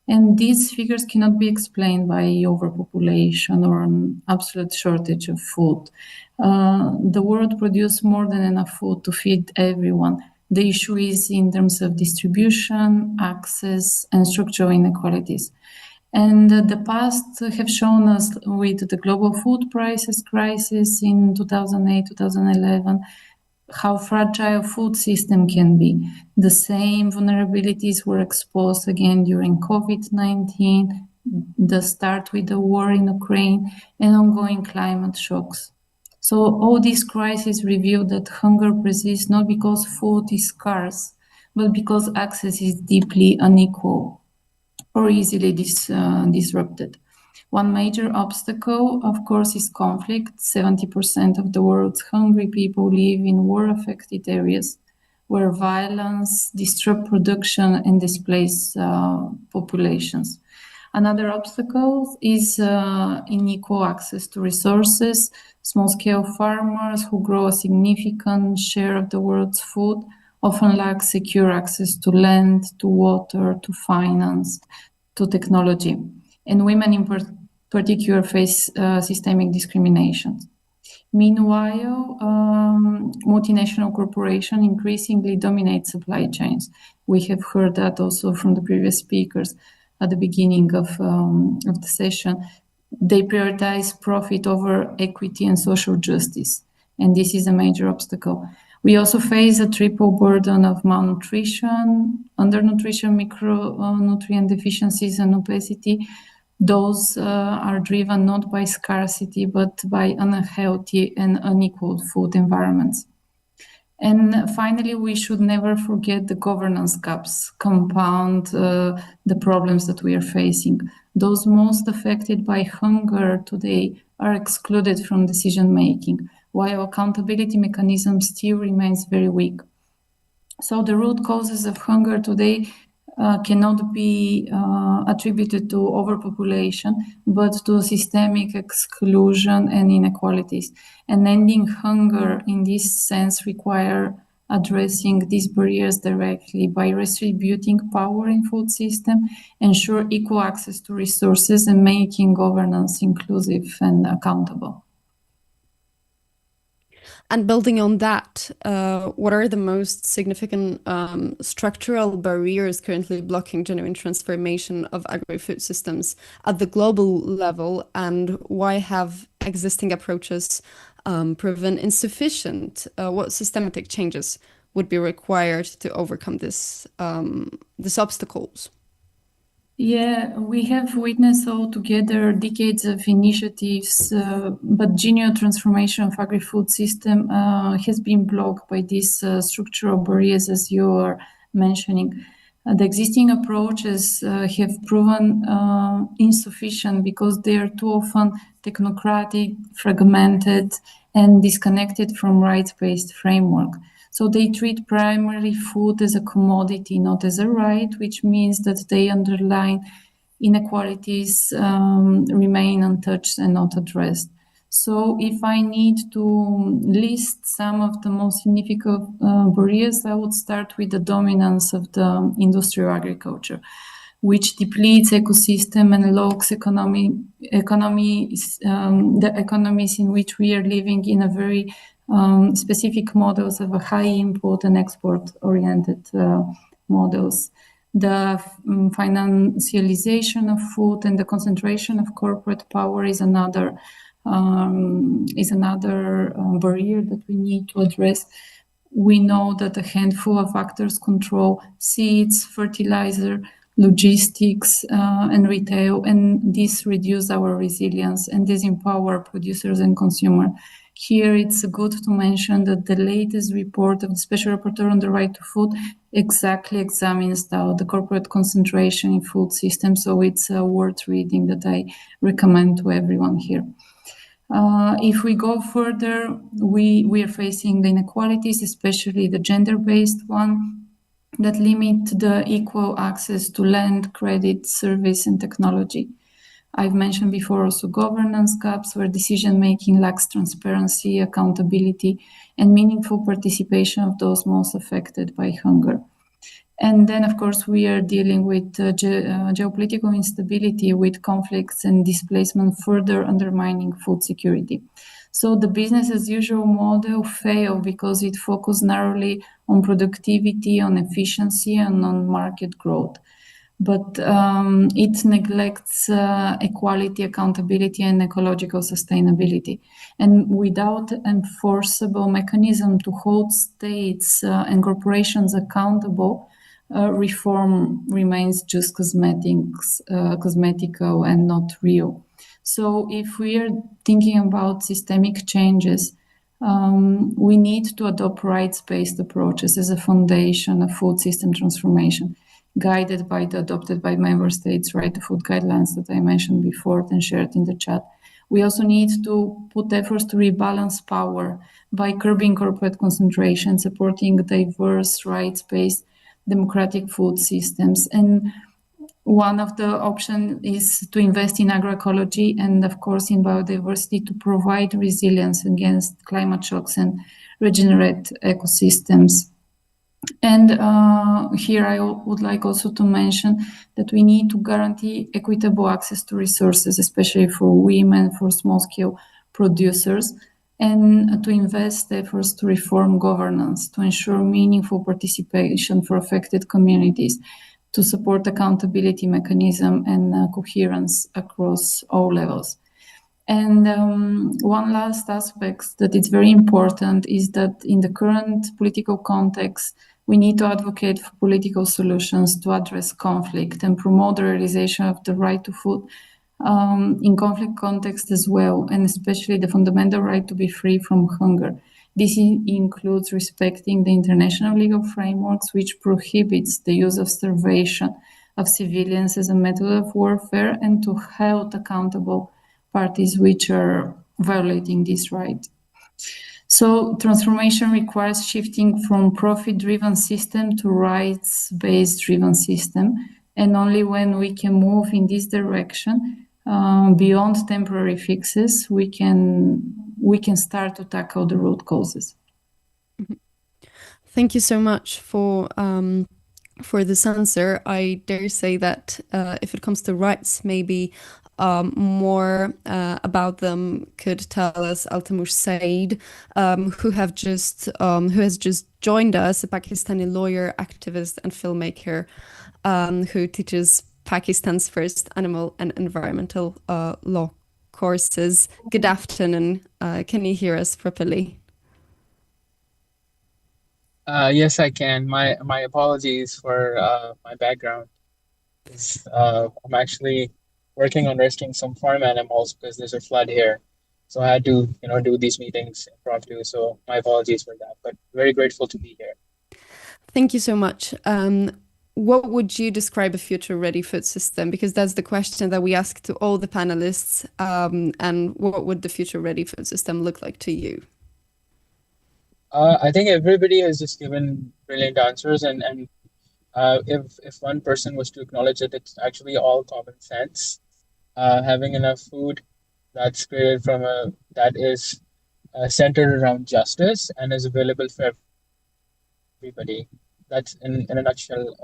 And these figures cannot be explained by overpopulation or an absolute shortage of food. The world produces more than enough food to feed everyone. The issue is in terms of distribution, access, and structural inequalities. And the past have shown us with the global food prices crisis in 2008, 2011, how fragile food system can be. The same vulnerabilities were exposed again during COVID-19, the start with the war in Ukraine, and ongoing climate shocks. So all these crises reveal that hunger persists not because food is scarce, but because access is deeply unequal or easily disrupted. One major obstacle, of course, is conflict. 70% of the world's hungry people live in war-affected areas where violence disrupts production and displaces populations. Another obstacle is unequal access to resources. Small-scale farmers who grow a significant share of the world's food often lack secure access to land, to water, to finance, to technology. And women in particular face systemic discrimination. Meanwhile, multinational corporations increasingly dominate supply chains. We have heard that also from the previous speakers at the beginning of the session. They prioritize profit over equity and social justice, and this is a major obstacle. We also face a triple burden of malnutrition, undernutrition, micronutrient deficiencies, and obesity. Those are driven not by scarcity, but by unhealthy and unequal food environments. And finally, we should never forget the governance gaps compound the problems that we are facing. Those most affected by hunger today are excluded from decision-making, while accountability mechanism still remains very weak. So the root causes of hunger today cannot be attributed to overpopulation, but to systemic exclusion and inequalities. And ending hunger in this sense require addressing these barriers directly by redistributing power in food system, ensure equal access to resources, and making governance inclusive and accountable. And building on that, what are the most significant structural barriers currently blocking genuine transformation of agri-food systems at the global level, and why have existing approaches proven insufficient? What systematic changes would be required to overcome these obstacles? Yeah, we have witnessed altogether decades of initiatives, but genuine transformation of agri-food system has been blocked by these structural barriers, as you are mentioning. The existing approaches have proven insufficient because they are too often technocratic, fragmented, and disconnected from rights-based framework. So they treat primary food as a commodity, not as a right, which means that they underline inequalities remain untouched and not addressed. So if I need to list some of the most significant barriers, I would start with the dominance of the industrial agriculture, which depletes ecosystem and locks the economies in which we are living in a very specific models of a high input and export oriented models. The financialization of food and the concentration of corporate power is another barrier that we need to address. We know that a handful of actors control seeds, fertilizer, logistics, and retail, and this reduces our resilience and disempower producers and consumers. Here, it's good to mention that the latest report of the Special Rapporteur on the Right to Food exactly examines the corporate concentration in food systems, so it's worth reading that I recommend to everyone here. If we go further, we are facing the inequalities, especially the gender-based one, that limit the equal access to land, credit, service, and technology. I've mentioned before also governance gaps where decision-making lacks transparency, accountability, and meaningful participation of those most affected by hunger. And then, of course, we are dealing with geopolitical instability, with conflicts and displacement further undermining food security. So the business as usual model failed because it focused narrowly on productivity, on efficiency, and on market growth. But it neglects equality, accountability, and ecological sustainability. And without enforceable mechanism to hold states and corporations accountable, reform remains just cosmetical and not real. So if we are thinking about systemic changes, we need to adopt rights-based approaches as a foundation of food system transformation, guided by the adopted by member states right to food guidelines that I mentioned before and shared in the chat. We also need to put efforts to rebalance power by curbing corporate concentration, supporting diverse rights-based democratic food systems. And one of the options is to invest in agroecology and, of course, in biodiversity to provide resilience against climate shocks and regenerate ecosystems. And here I would like also to mention that we need to guarantee equitable access to resources, especially for women, for small-scale producers, and to invest efforts to reform governance, to ensure meaningful participation for affected communities, to support accountability mechanism and coherence across all levels. And one last aspect that is very important is that in the current political context, we need to advocate for political solutions to address conflict and promote the realization of the right to food in conflict context as well, and especially the fundamental right to be free from hunger. This includes respecting the international legal frameworks, which prohibits the use of starvation of civilians as a method of warfare, and to hold accountable parties which are violating this right. So transformation requires shifting from profit-driven system to rights-based driven system. And only when we can move in this direction, beyond temporary fixes, we can start to tackle the root causes. Thank you so much for this answer. I dare say that if it comes to rights, maybe more about them could tell us Altamush Saeed, who has just joined us, a Pakistani lawyer, activist, and filmmaker, who teaches Pakistan's first animal and environmental law courses. Good afternoon. Can you hear us properly? Yes, I can. My apologies for my background. I'm actually working on rescuing some farm animals because there's a flood here. So I had to, do these meetings impromptu. So my apologies for that, but very grateful to be here. Thank you so much. What would you describe a future-ready food system? Because that's the question that we ask to all the panelists. And what would the future-ready food system look like to you? I think everybody has just given brilliant answers, and if one person was to acknowledge it, it's actually all common sense. Having enough food that's created that is centered around justice and is available for everybody. That's in a nutshell,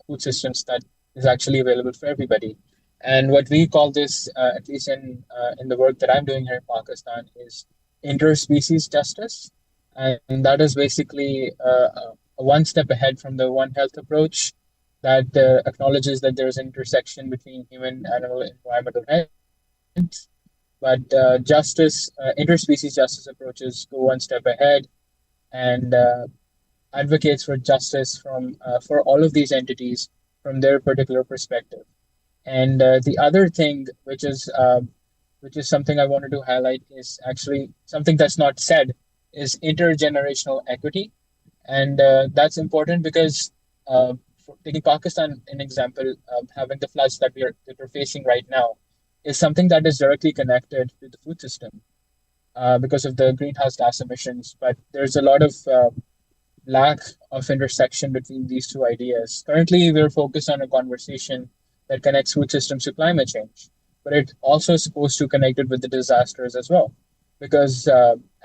food systems that is actually available for everybody. And what we call this, at least in the work that I'm doing here in Pakistan, is interspecies justice. And that is basically a one step ahead from the One Health approach that acknowledges that there's an intersection between human, animal, and environmental health. But interspecies justice approaches go one step ahead and advocates for justice for all of these entities from their particular perspective. And the other thing, which is something I wanted to highlight, is actually something that's not said, is intergenerational equity. And that's important because taking Pakistan an example, having the floods that we're facing right now is something that is directly connected to the food system because of the greenhouse gas emissions. But there's a lot of lack of intersection between these two ideas. Currently, we're focused on a conversation that connects food systems to climate change, but it also is supposed to connect it with the disasters as well. Because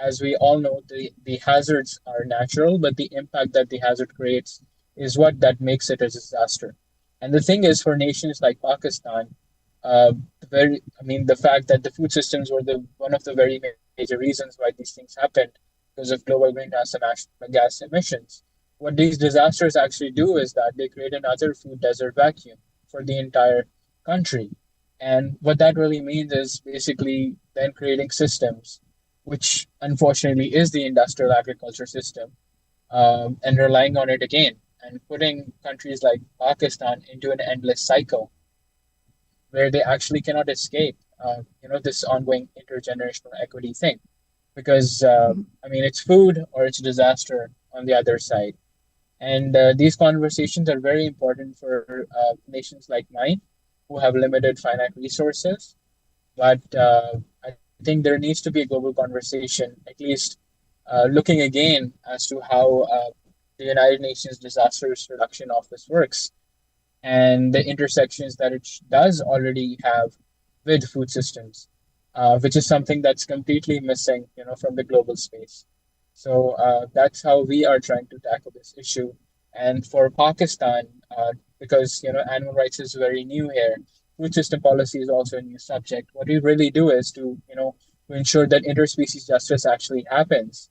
as we all know, the hazards are natural, but the impact that the hazard creates is what that makes it a disaster. And the thing is, for nations like Pakistan, the fact that the food systems were one of the very major reasons why these things happened because of global greenhouse gas emissions. What these disasters actually do is that they create another food desert vacuum for the entire country. And what that really means is basically then creating systems, which unfortunately is the industrial agriculture system, and relying on it again, and putting countries like Pakistan into an endless cycle where they actually cannot escape, this ongoing intergenerational equity thing. Because, it's food or it's disaster on the other side. And these conversations are very important for nations like mine, who have limited finite resources. But I think there needs to be a global conversation, at least looking again as to how the United Nations Disaster Reduction Office works. and the intersections that it does already have with food systems, which is something that's completely missing, from the global space. So that's how we are trying to tackle this issue. And for Pakistan, because animal rights is very new here, food system policy is also a new subject. What we really do is to ensure that interspecies justice actually happens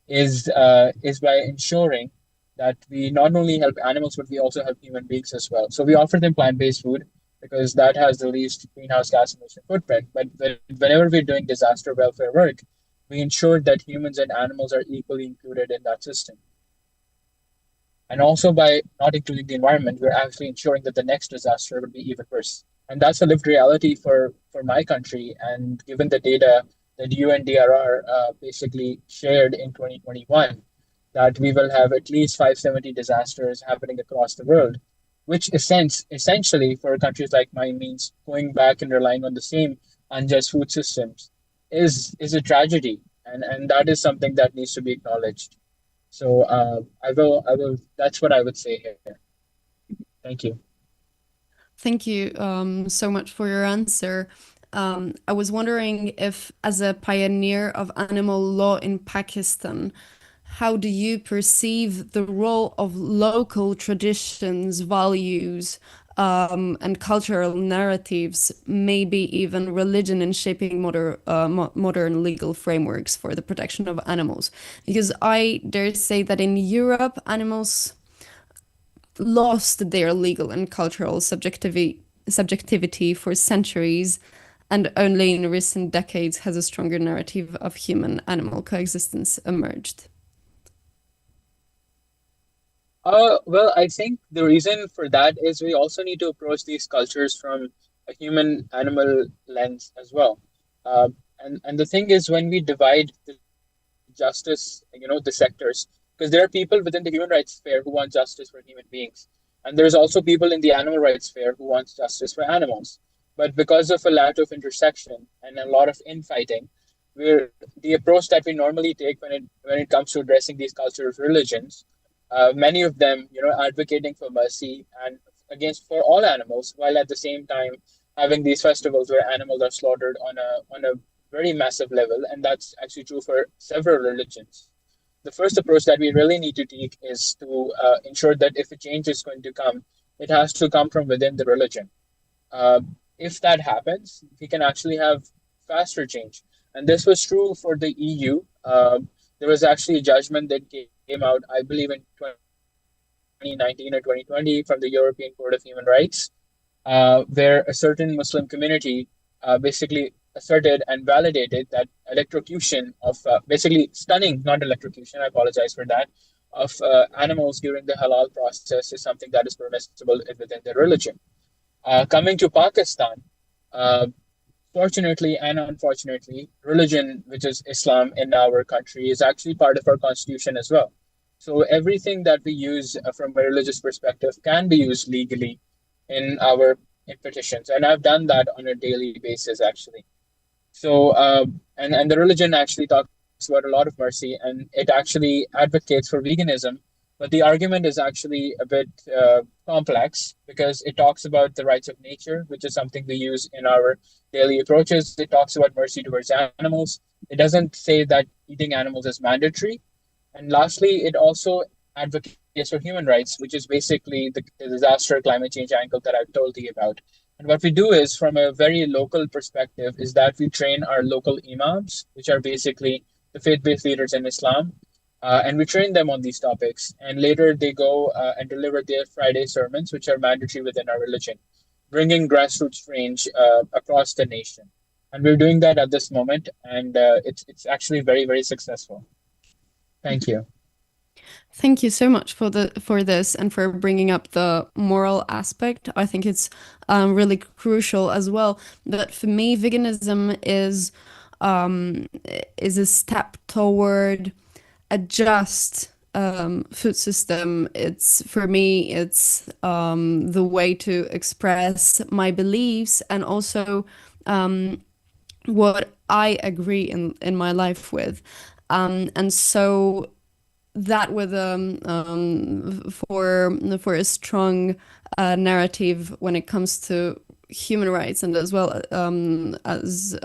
is by ensuring that we not only help animals, but we also help human beings as well. So we offer them plant-based food because that has the least greenhouse gas emission footprint. But whenever we're doing disaster welfare work, we ensure that humans and animals are equally included in that system. And also by not including the environment, we're actually ensuring that the next disaster will be even worse. And that's a lived reality for my country. And given the data that UNDRR basically shared in 2021, that we will have at least 570 disasters happening across the world, which essentially for countries like mine means going back and relying on the same unjust food systems is a tragedy. And that is something that needs to be acknowledged. So I will. That's what I would say here. Thank you. Thank you so much for your answer. I was wondering if, as a pioneer of animal law in Pakistan, how do you perceive the role of local traditions, values, and cultural narratives, maybe even religion, in shaping modern legal frameworks for the protection of animals? Because I dare say that in Europe, animals lost their legal and cultural subjectivity for centuries, and only in recent decades has a stronger narrative of human-animal coexistence emerged. Well, I think the reason for that is we also need to approach these cultures from a human-animal lens as well. And the thing is, when we divide the justice, the sectors, because there are people within the human rights sphere who want justice for human beings, and there's also people in the animal rights sphere who want justice for animals. But because of a lack of intersection and a lot of infighting, the approach that we normally take when it comes to addressing these cultural religions, many of them, advocating for mercy and for all animals, while at the same time having these festivals where animals are slaughtered on a very massive level, and that's actually true for several religions. The first approach that we really need to take is to ensure that if a change is going to come, it has to come from within the religion. If that happens, we can actually have faster change. And this was true for the EU. There was actually a judgment that came out, I believe, in 2019 or 2020 from the European Court of Human Rights, where a certain Muslim community basically asserted and validated that electrocution of, basically stunning, not electrocution, I apologize for that, of animals during the halal process is something that is permissible within their religion. Coming to Pakistan, fortunately and unfortunately, religion, which is Islam in our country, is actually part of our constitution as well. So everything that we use from a religious perspective can be used legally in petitions. And I've done that on a daily basis, actually. So, and the religion actually talks about a lot of mercy, and it actually advocates for veganism. But the argument is actually a bit complex because it talks about the rights of nature, which is something we use in our daily approaches. It talks about mercy towards animals. It doesn't say that eating animals is mandatory. And lastly, it also advocates for human rights, which is basically the disaster climate change angle that I've told you about. And what we do is, from a very local perspective, is that we train our local imams, which are basically the faith-based leaders in Islam, and we train them on these topics. And later they go and deliver their Friday sermons, which are mandatory within our religion, bringing grassroots change across the nation. And we're doing that at this moment, and it's actually very, very successful. Thank you. Thank you so much for this and for bringing up the moral aspect. I think it's really crucial as well. But for me, veganism is a step toward a just food system. For me, it's the way to express my beliefs and also what I agree in my life with. And so that with for a strong narrative when it comes to human rights and as well as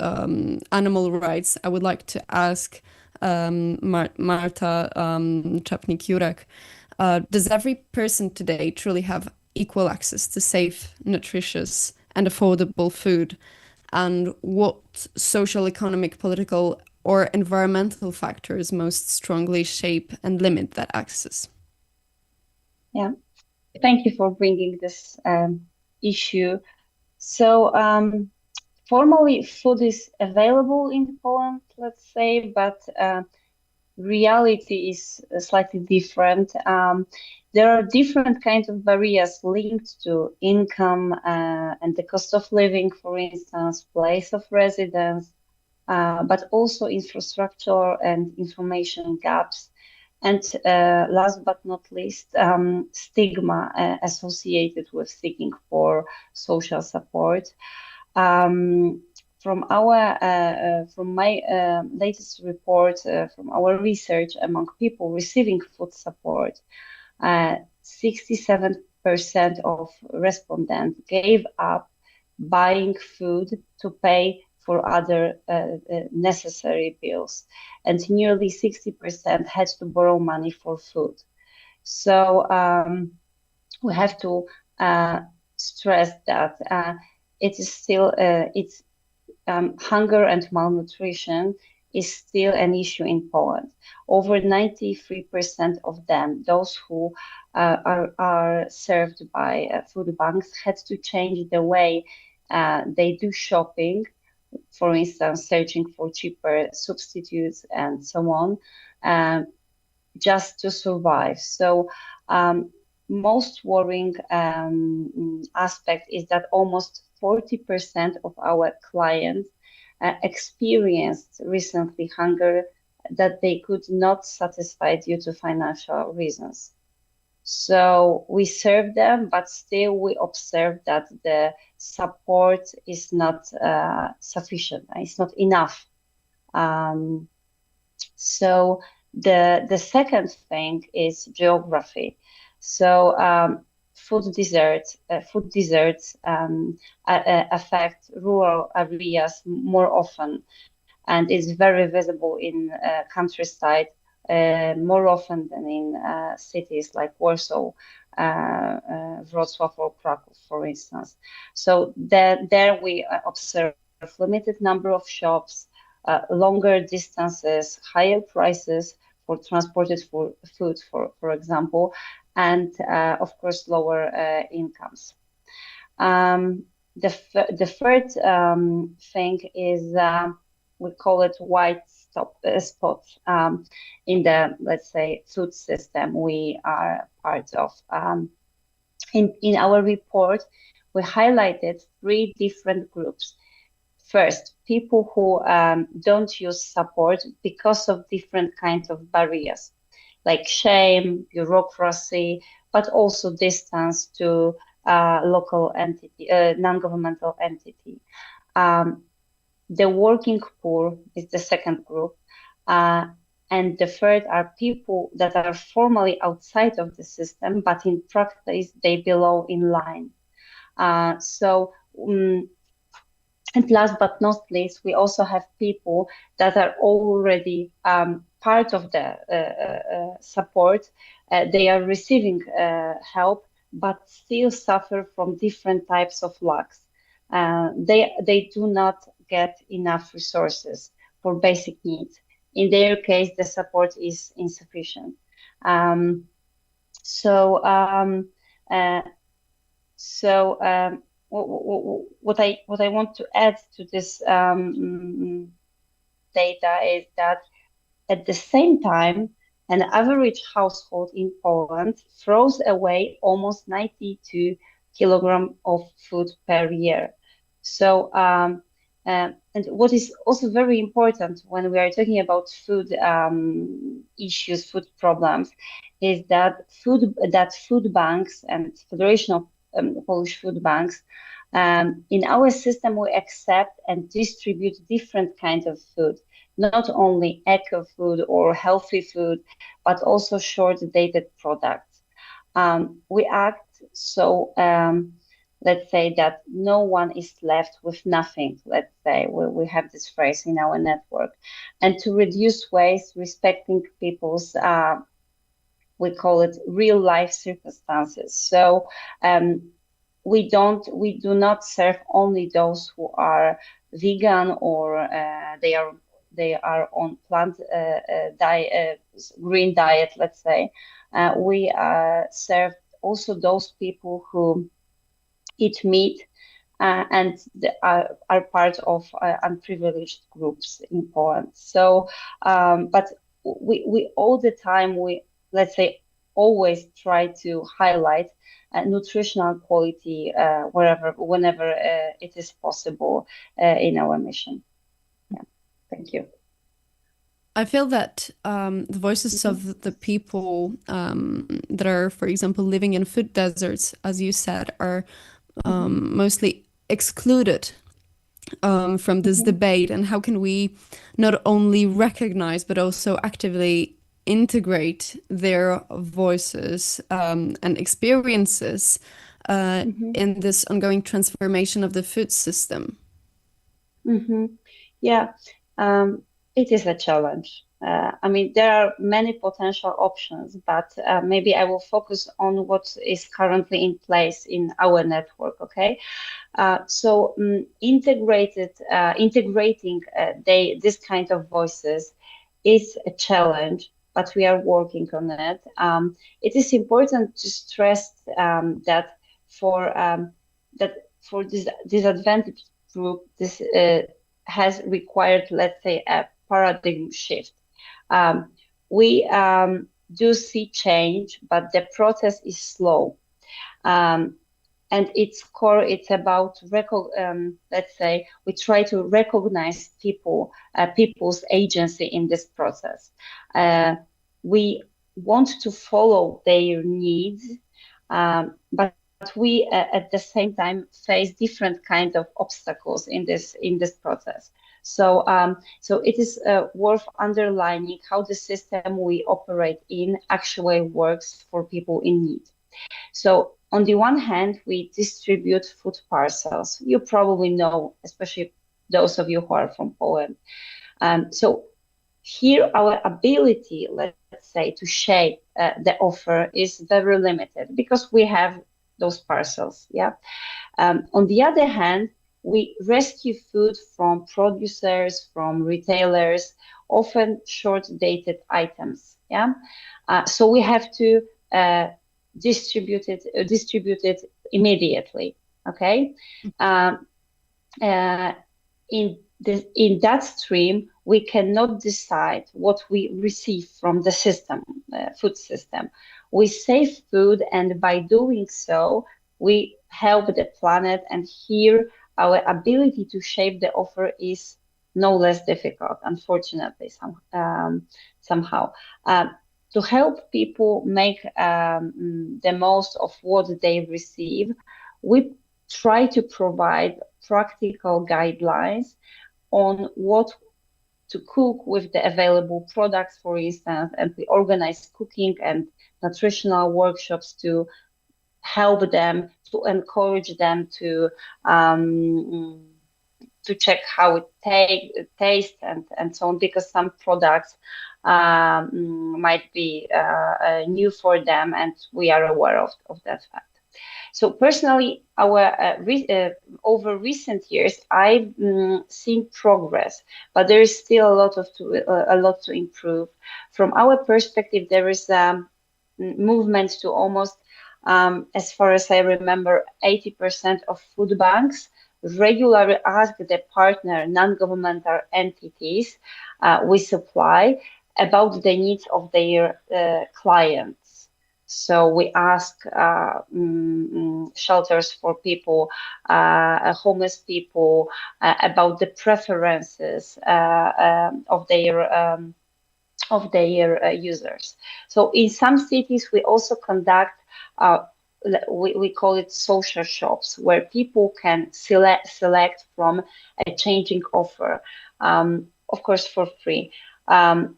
animal rights, I would like to ask Marta Czapnik-Jurek, does every person today truly have equal access to safe, nutritious, and affordable food? And what social, economic, political, or environmental factors most strongly shape and limit that access? Yeah, thank you for bringing this issue. So formally, food is available in Poland, let's say, but reality is slightly different. There are different kinds of barriers linked to income and the cost of living, for instance, place of residence, but also infrastructure and information gaps. And last but not least, stigma associated with seeking for social support. From my latest report, from our research among people receiving food support, 67% of respondents gave up buying food to pay for other necessary bills, and nearly 60% had to borrow money for food. So we have to stress that it is still hunger and malnutrition is still an issue in Poland. Over 93% of them, those who are served by food banks, had to change the way they do shopping, for instance, searching for cheaper substitutes and so on, just to survive. So most worrying aspect is that almost 40% of our clients experienced recently hunger that they could not satisfy due to financial reasons. So we serve them, but still we observe that the support is not sufficient. It's not enough. So the second thing is geography. So food deserts affect rural areas more often, and is very visible in countryside more often than in cities like Warsaw, Wrocław, or Kraków, for instance. So there we observe limited number of shops, longer distances, higher prices for transported food, for example, and of course lower incomes. The third thing is we call it white spots in the, let's say, food system we are part of. In our report, we highlighted 3 different groups. First, people who don't use support because of different kinds of barriers, like shame, bureaucracy, but also distance to local entity, non-governmental entity. The working poor is the second group. And the third are people that are formally outside of the system, but in practice, they belong in line. And last but not least, we also have people that are already part of the support. They are receiving help, but still suffer from different types of lacks. They do not get enough resources for basic needs. In their case, the support is insufficient. What I want to add to this data is that at the same time, an average household in Poland throws away almost 92 kilograms of food per year. So, and what is also very important when we are talking about food issues, food problems, is that food banks and Federation of Polish Food Banks, in our system, we accept and distribute different kinds of food. not only eco food or healthy food, but also short-dated products. We act so, let's say that no one is left with nothing. Let's say we have this phrase in our network, and to reduce waste, respecting people's we call it real life circumstances. So we do not serve only those who are vegan or they are on plant diet, green diet, let's say. We serve also those people who eat meat and are part of unprivileged groups in Poland. So, but we all the time, let's say, always try to highlight nutritional quality whenever it is possible in our mission. Yeah, thank you. I feel that the voices of the people that are, for example, living in food deserts, as you said, are mostly excluded from this debate. And how can we not only recognize, but also actively integrate their voices and experiences in this ongoing transformation of the food system? Yeah. It is a challenge. I mean, there are many potential options, but maybe I will focus on what is currently in place in our network, okay? So integrating this kind of voices is a challenge, but we are working on it. It is important to stress that for this disadvantaged group, this has required, let's say, a paradigm shift. We do see change, but the process is slow. And its core, it's about, let's say, we try to recognize people's agency in this process. We want to follow their needs, but we at the same time face different kinds of obstacles in this process. So it is worth underlining how the system we operate in actually works for people in need. So on the one hand, we distribute food parcels. You probably know, especially those of you who are from Poland. So here our ability, let's say, to shape the offer is very limited because we have those parcels. Yeah. On the other hand, we rescue food from producers, from retailers, often short-dated items. Yeah. So we have to distribute it immediately. Okay. In that stream, we cannot decide what we receive from the system, food system. We save food, and by doing so, we help the planet. And here, our ability to shape the offer is no less difficult, unfortunately, somehow. To help people make the most of what they receive, we try to provide practical guidelines on what to cook with the available products, for instance, and we organize cooking and nutritional workshops to help them, to encourage them to check how it tastes and so on, because some products might be new for them, and we are aware of that fact. So personally, over recent years, I've seen progress, but there is still a lot to improve. From our perspective, there is a movement to almost, as far as I remember, 80% of food banks regularly ask the partner non-governmental entities we supply about the needs of their clients. So we ask shelters for people, homeless people, about the preferences of their users. So in some cities, we also conduct we call it social shops, where people can select from a changing offer. of course, for free.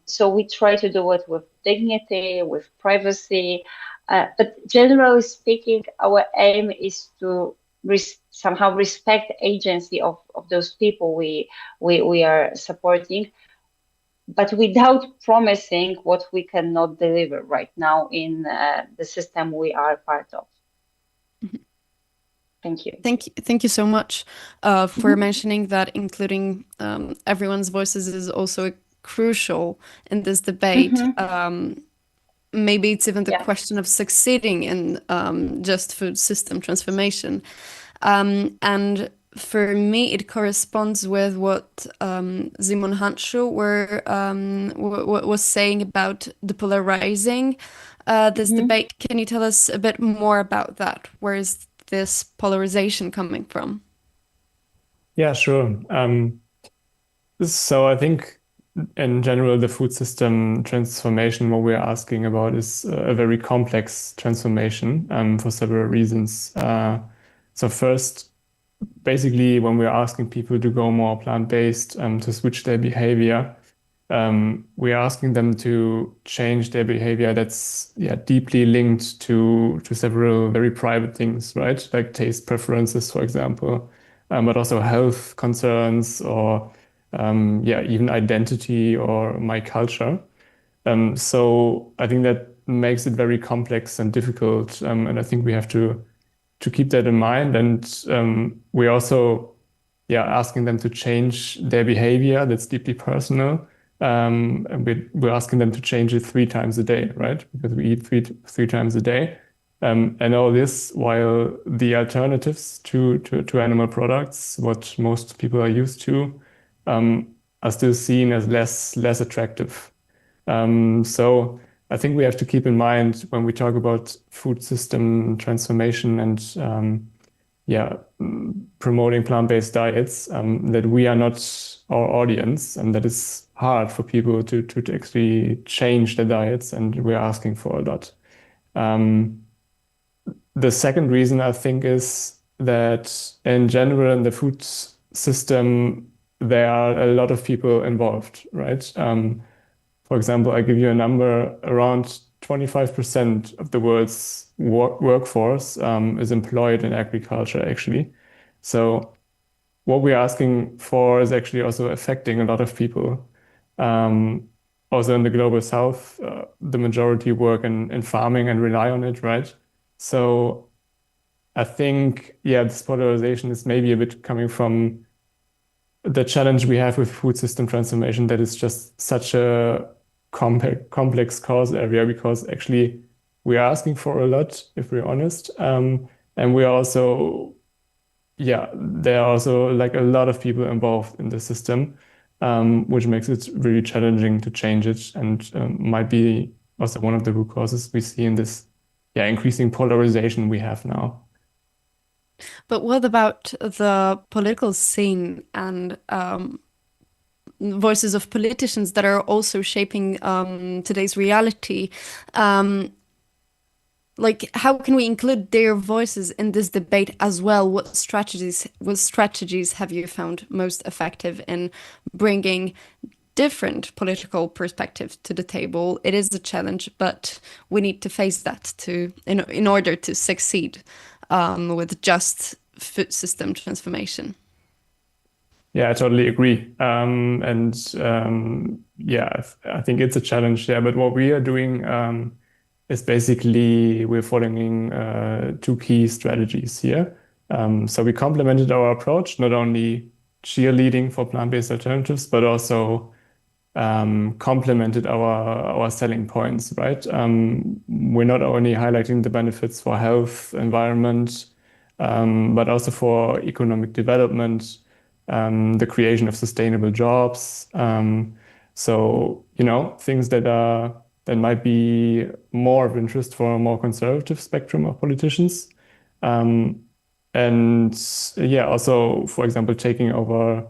So we try to do it with dignity, with privacy, but generally speaking, our aim is to somehow respect the agency of those people we are supporting, but without promising what we cannot deliver right now in the system we are part of. Thank you. Thank you so much for mentioning that including everyone's voices is also crucial in this debate. Maybe it's even the question of succeeding in just food system transformation. And for me, it corresponds with what Simon Handschuh was saying about depolarizing this debate. Can you tell us a bit more about that? Where is this polarization coming from? Yeah, sure. So I think in general, the food system transformation, what we're asking about is a very complex transformation for several reasons. So first, basically, when we're asking people to go more plant-based, to switch their behavior, we're asking them to change their behavior that's deeply linked to several very private things, right? Like taste preferences, for example, but also health concerns or even identity or my culture. So I think that makes it very complex and difficult, and I think we have to keep that in mind. And we're also asking them to change their behavior that's deeply personal. And we're asking them to change it 3 times a day, right? Because we eat three times a day. And all this while the alternatives to animal products, what most people are used to, are still seen as less attractive. So I think we have to keep in mind when we talk about food system transformation and promoting plant-based diets, that we are not our audience, and that it's hard for people to actually change their diets, and we're asking for a lot. The second reason I think is that in general in the food system, there are a lot of people involved, right? For example, I give you a number, around 25% of the world's workforce is employed in agriculture, actually. So what we're asking for is actually also affecting a lot of people. Also in the global south, the majority work in farming and rely on it, right? So I think, this polarization is maybe a bit coming from the challenge we have with food system transformation, that is just such a complex cause area, because actually we are asking for a lot, if we're honest. And we are also, there are also like a lot of people involved in the system, which makes it really challenging to change it, and might be also one of the root causes we see in this increasing polarization we have now. But what about the political scene and voices of politicians that are also shaping today's reality? Like, how can we include their voices in this debate as well? What strategies have you found most effective in bringing different political perspectives to the table? It is a challenge, but we need to face that in order to succeed with just food system transformation. Yeah, I totally agree. I think it's a challenge there. But what we are doing is basically we're following 2 key strategies here. So we complemented our approach, not only cheerleading for plant-based alternatives, but also complemented our selling points, right? We're not only highlighting the benefits for health, environment, but also for economic development, the creation of sustainable jobs. So, things that might be more of interest for a more conservative spectrum of politicians. Also, for example, taking over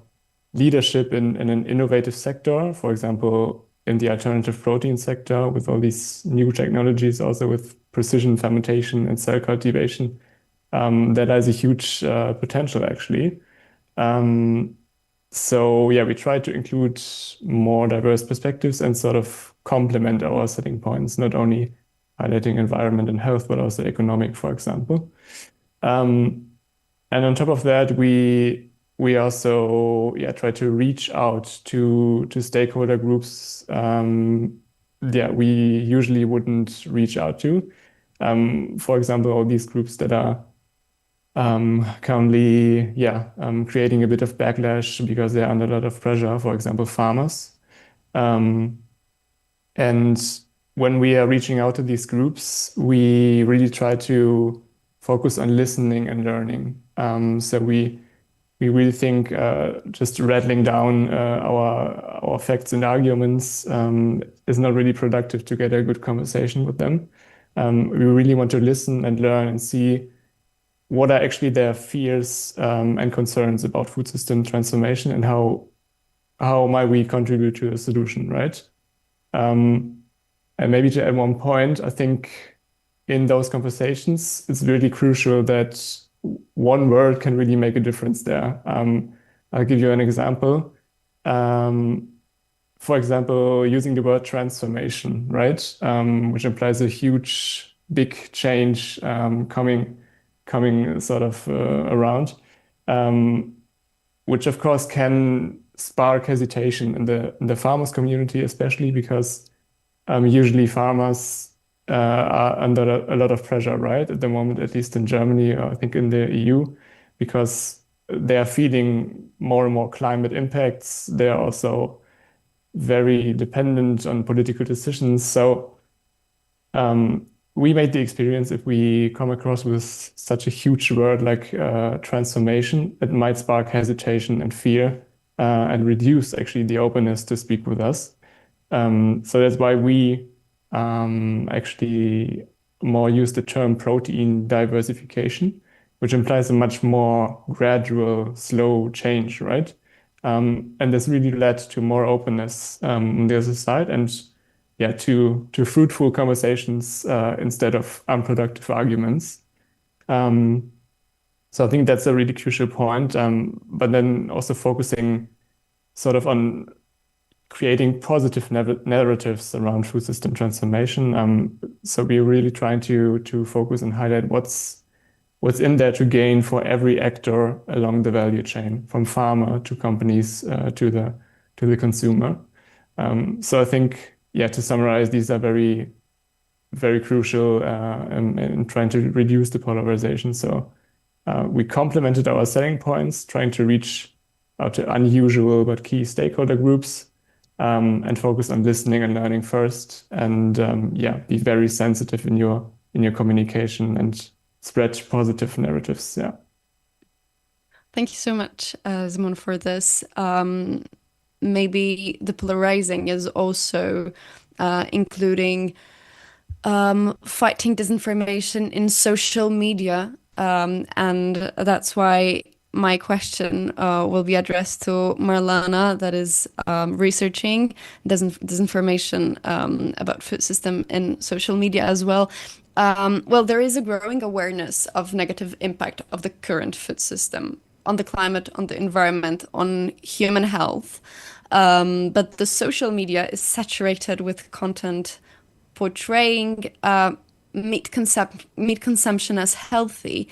leadership in an innovative sector, for example, in the alternative protein sector, with all these new technologies, also with precision fermentation and cell cultivation, that has a huge potential, actually. So yeah, we try to include more diverse perspectives and sort of complement our selling points, not only highlighting environment and health, but also economic, for example. And on top of that, we also try to reach out to stakeholder groups we usually wouldn't reach out to. For example, all these groups that are currently creating a bit of backlash because they're under a lot of pressure, for example, farmers. And when we are reaching out to these groups, we really try to focus on listening and learning. So we really think just rattling down our facts and arguments is not really productive to get a good conversation with them. We really want to listen and learn and see what are actually their fears and concerns about food system transformation, and how might we contribute to a solution, right? And maybe to add one point, I think in those conversations, it's really crucial that one word can really make a difference there. I'll give you an example. For example, using the word transformation, right? Which implies a huge, big change coming sort of around, which of course can spark hesitation in the farmers community, especially because usually farmers are under a lot of pressure, right? At the moment, at least in Germany, or I think in the EU, because they are feeling more and more climate impacts. They are also very dependent on political decisions. So we made the experience, if we come across with such a huge word like transformation, it might spark hesitation and fear and reduce actually the openness to speak with us. So that's why we actually more use the term protein diversification, which implies a much more gradual, slow change, right? And this really led to more openness on the other side, and to fruitful conversations instead of unproductive arguments. So I think that's a really crucial point. But then also focusing sort of on creating positive narratives around food system transformation. So we're really trying to focus and highlight what's in there to gain for every actor along the value chain, from farmer to companies to the consumer. So I think, to summarize, these are very, very crucial in trying to reduce the polarization. So we complemented our selling points, trying to reach out to unusual but key stakeholder groups, and focus on listening and learning first, and be very sensitive in your communication and spread positive narratives. Yeah. Thank you so much, Simon, for this. Maybe the polarizing is also including fighting disinformation in social media, and that's why my question will be addressed to Marlana, that is researching disinformation about food system in social media as well. Well, there is a growing awareness of negative impact of the current food system on the climate, on the environment, on human health. But the social media is saturated with content portraying meat consumption as healthy.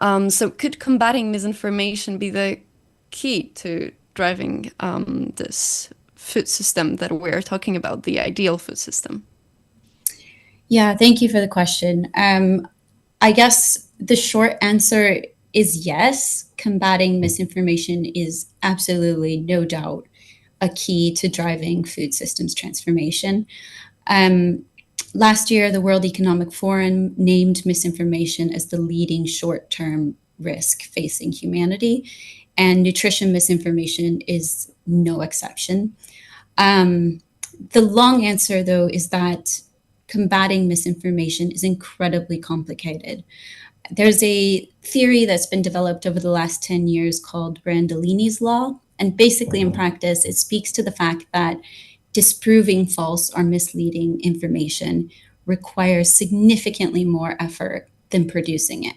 So could combating misinformation be the key to driving this food system that we're talking about, the ideal food system? Yeah, thank you for the question. I guess the short answer is yes. Combating misinformation is absolutely, no doubt, a key to driving food systems transformation. Last year, the World Economic Forum named misinformation as the leading short-term risk facing humanity, and nutrition misinformation is no exception. The long answer, though, is that combating misinformation is incredibly complicated. There's a theory that's been developed over the last 10 years called Brandolini's Law, and basically in practice, it speaks to the fact that disproving false or misleading information requires significantly more effort than producing it.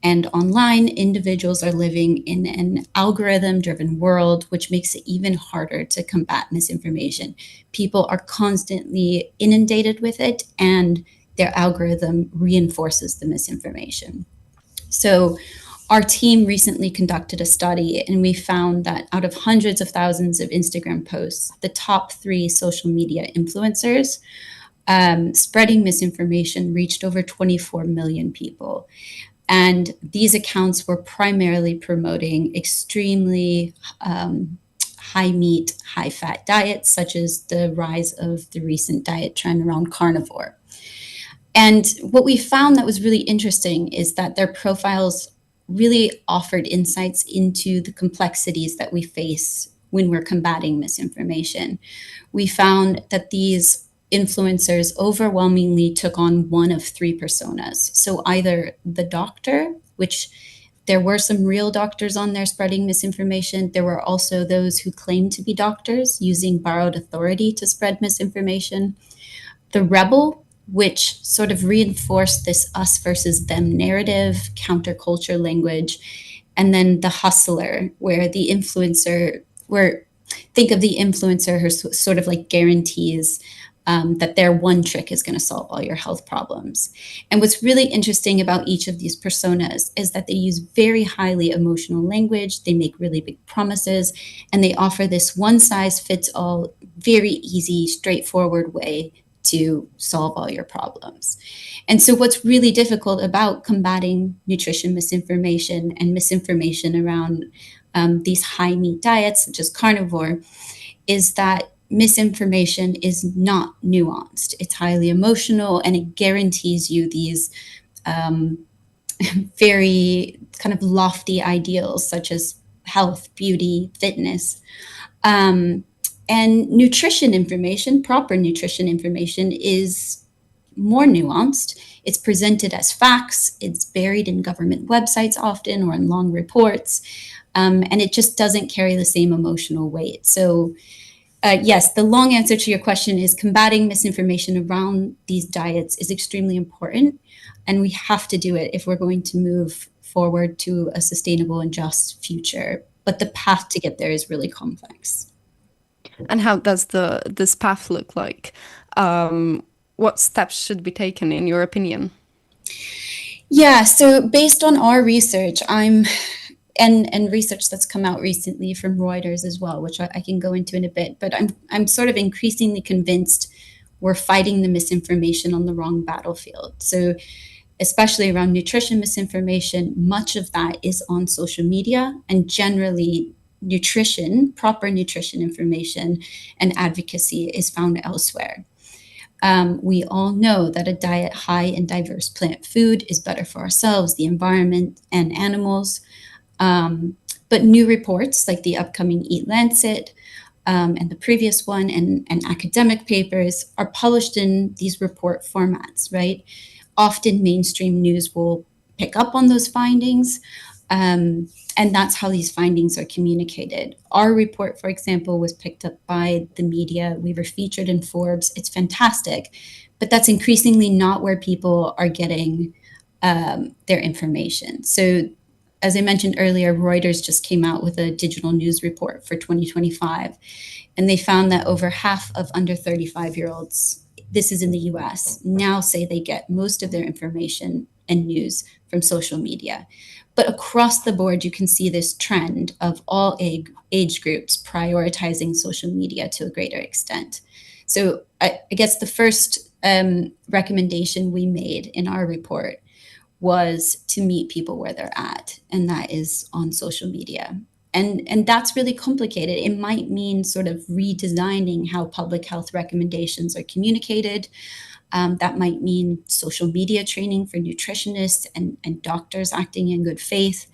And online, individuals are living in an algorithm-driven world, which makes it even harder to combat misinformation. People are constantly inundated with it, and their algorithm reinforces the misinformation. So our team recently conducted a study, and we found that out of hundreds of thousands of Instagram posts, the top 3 social media influencers spreading misinformation reached over 24 million people. And these accounts were primarily promoting extremely high meat, high fat diets, such as the rise of the recent diet trend around carnivore. And what we found that was really interesting is that their profiles really offered insights into the complexities that we face when we're combating misinformation. We found that these influencers overwhelmingly took on one of 3 personas. So either the doctor, which there were some real doctors on there spreading misinformation. There were also those who claimed to be doctors using borrowed authority to spread misinformation. The rebel, which sort of reinforced this us versus them narrative, counterculture language. And then the hustler, where the influencer, think of the influencer who sort of like guarantees that their one trick is going to solve all your health problems. And what's really interesting about each of these personas is that they use very highly emotional language, they make really big promises, and they offer this one-size-fits-all, very easy, straightforward way to solve all your problems. And so what's really difficult about combating nutrition misinformation and misinformation around these high meat diets, such as carnivore, is that misinformation is not nuanced. It's highly emotional, and it guarantees you these very kind of lofty ideals such as health, beauty, fitness. And nutrition information, proper nutrition information, is more nuanced. It's presented as facts. It's buried in government websites often or in long reports. And it just doesn't carry the same emotional weight. So yes, the long answer to your question is combating misinformation around these diets is extremely important, and we have to do it if we're going to move forward to a sustainable and just future. But the path to get there is really complex. And how does this path look like? What steps should be taken, in your opinion? Yeah, so based on our research, and research that's come out recently from Reuters as well, which I can go into in a bit, but I'm sort of increasingly convinced we're fighting the misinformation on the wrong battlefield. So especially around nutrition misinformation, much of that is on social media, and generally nutrition, proper nutrition information and advocacy is found elsewhere. We all know that a diet high in diverse plant food is better for ourselves, the environment, and animals. But new reports like the upcoming Eat Lancet and the previous one and academic papers are published in these report formats, right? Often mainstream news will pick up on those findings, and that's how these findings are communicated. Our report, for example, was picked up by the media. We were featured in Forbes. It's fantastic, but that's increasingly not where people are getting their information. So as I mentioned earlier, Reuters just came out with a digital news report for 2025, and they found that over half of under 35-year-olds, this is in the US, now say they get most of their information and news from social media. But across the board, you can see this trend of all age groups prioritizing social media to a greater extent. So I guess the first recommendation we made in our report was to meet people where they're at, and that is on social media. And that's really complicated. It might mean sort of redesigning how public health recommendations are communicated. That might mean social media training for nutritionists and doctors acting in good faith.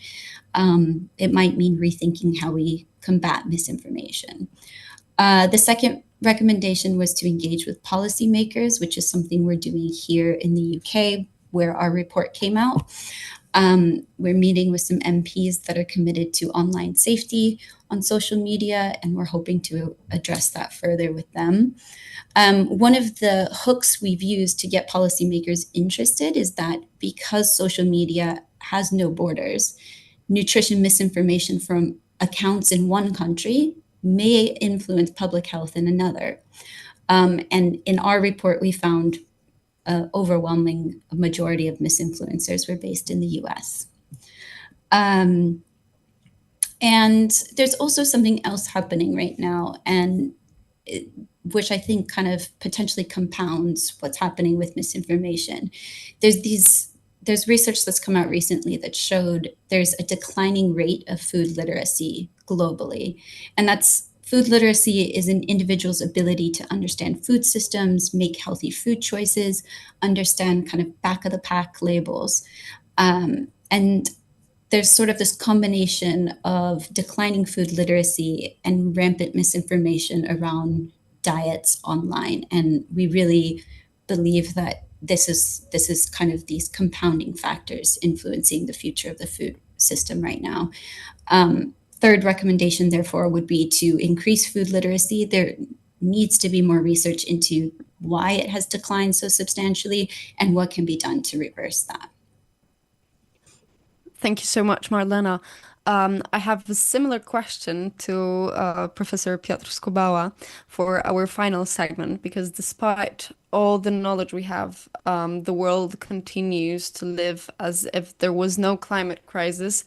It might mean rethinking how we combat misinformation. The second recommendation was to engage with policymakers, which is something we're doing here in the UK, where our report came out. We're meeting with some MPs that are committed to online safety on social media, and we're hoping to address that further with them. One of the hooks we've used to get policymakers interested is that because social media has no borders. Nutrition misinformation from accounts in one country may influence public health in another. And in our report, we found an overwhelming majority of misinfluencers were based in the US. And there's also something else happening right now, and which I think kind of potentially compounds what's happening with misinformation. There's research that's come out recently that showed there's a declining rate of food literacy globally. And that's food literacy is an individual's ability to understand food systems, make healthy food choices, understand kind of back of the pack labels. And there's sort of this combination of declining food literacy and rampant misinformation around diets online. And we really believe that this is kind of these compounding factors influencing the future of the food system right now. Third recommendation, therefore, would be to increase food literacy. There needs to be more research into why it has declined so substantially and what can be done to reverse that. Thank you so much, Marlena. I have a similar question to Professor Piotr Skubała for our final segment, because despite all the knowledge we have, the world continues to live as if there was no climate crisis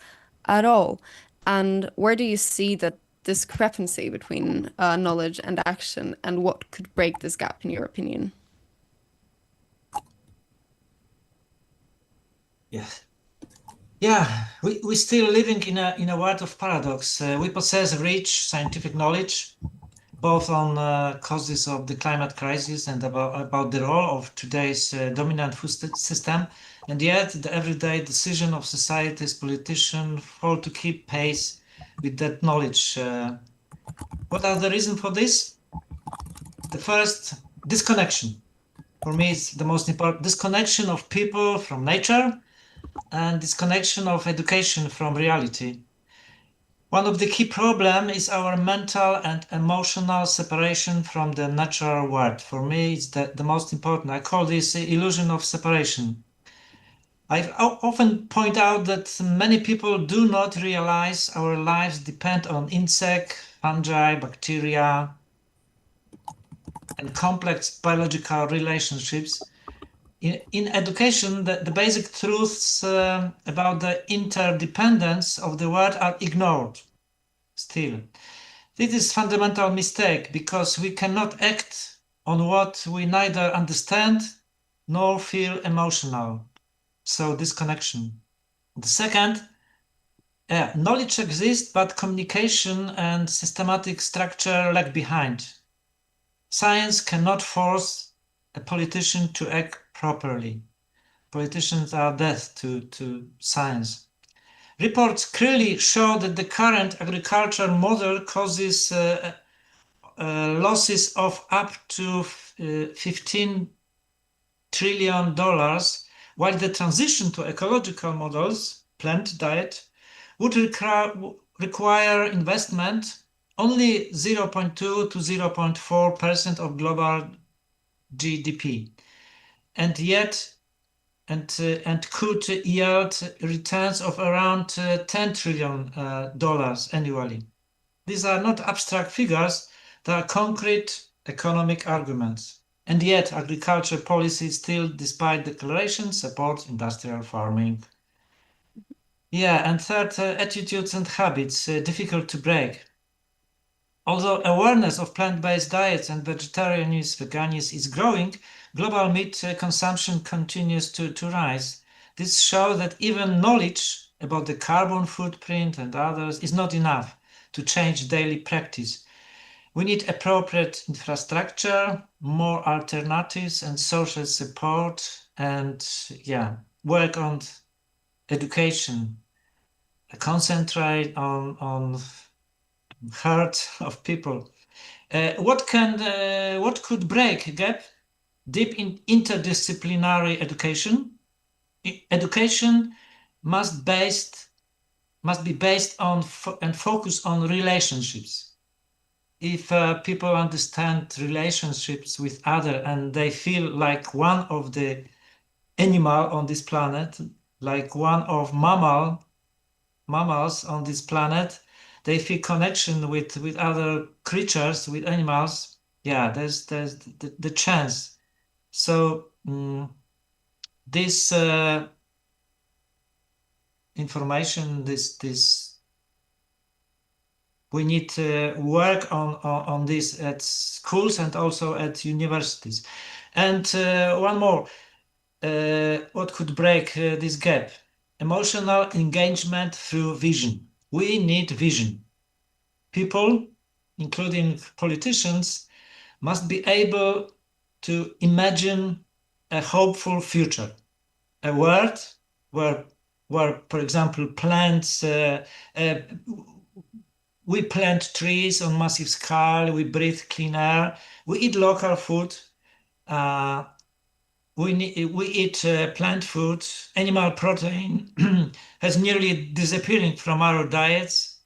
at all. And where do you see that discrepancy between knowledge and action, and what could break this gap, in your opinion? Yes. Yeah, we're still living in a world of paradox. We possess rich scientific knowledge, both on causes of the climate crisis and about the role of today's dominant food system, and yet the everyday decision of society's politicians fail to keep pace with that knowledge. What are the reasons for this? The first, disconnection. For me, it's the most important. Disconnection of people from nature, and disconnection of education from reality. One of the key problems is our mental and emotional separation from the natural world. For me, it's the most important. I call this the illusion of separation. I often point out that many people do not realize our lives depend on insects, fungi, bacteria, and complex biological relationships. In education, the basic truths about the interdependence of the world are ignored still. This is a fundamental mistake, because we cannot act on what we neither understand nor feel emotional. So disconnection. The second, knowledge exists, but communication and systematic structure lag behind. Science cannot force a politician to act properly. Politicians are deaf to science. Reports clearly show that the current agriculture model causes losses of up to $15 trillion, while the transition to ecological models, plant diet, would require investment only 0.2 to 0.4% of global GDP. And yet, and could yield returns of around $10 trillion annually. These are not abstract figures, they are concrete economic arguments. And yet, agriculture policy still, despite declarations, supports industrial farming. Yeah, and third, attitudes and habits, difficult to break. Although awareness of plant-based diets and vegetarianism, veganism is growing, global meat consumption continues to rise. This shows that even knowledge about the carbon footprint and others is not enough to change daily practice. We need appropriate infrastructure, more alternatives and social support, and work on education, concentrate on heart of people. What could break a gap? Deep in interdisciplinary education. Education must be based on and focus on relationships. If people understand relationships with others and they feel like one of the animal on this planet, like one of mammals on this planet. They feel connection with other creatures, with animals. Yeah, there's the chance. So this information, this we need to work on this at schools and also at universities. And one more, what could break this gap? Emotional engagement through vision. We need vision. People, including politicians, must be able to imagine a hopeful future, a world where, for example, plants, we plant trees on massive scale, we breathe clean air, we eat local food, we eat plant food. Animal protein has nearly disappearing from our diets,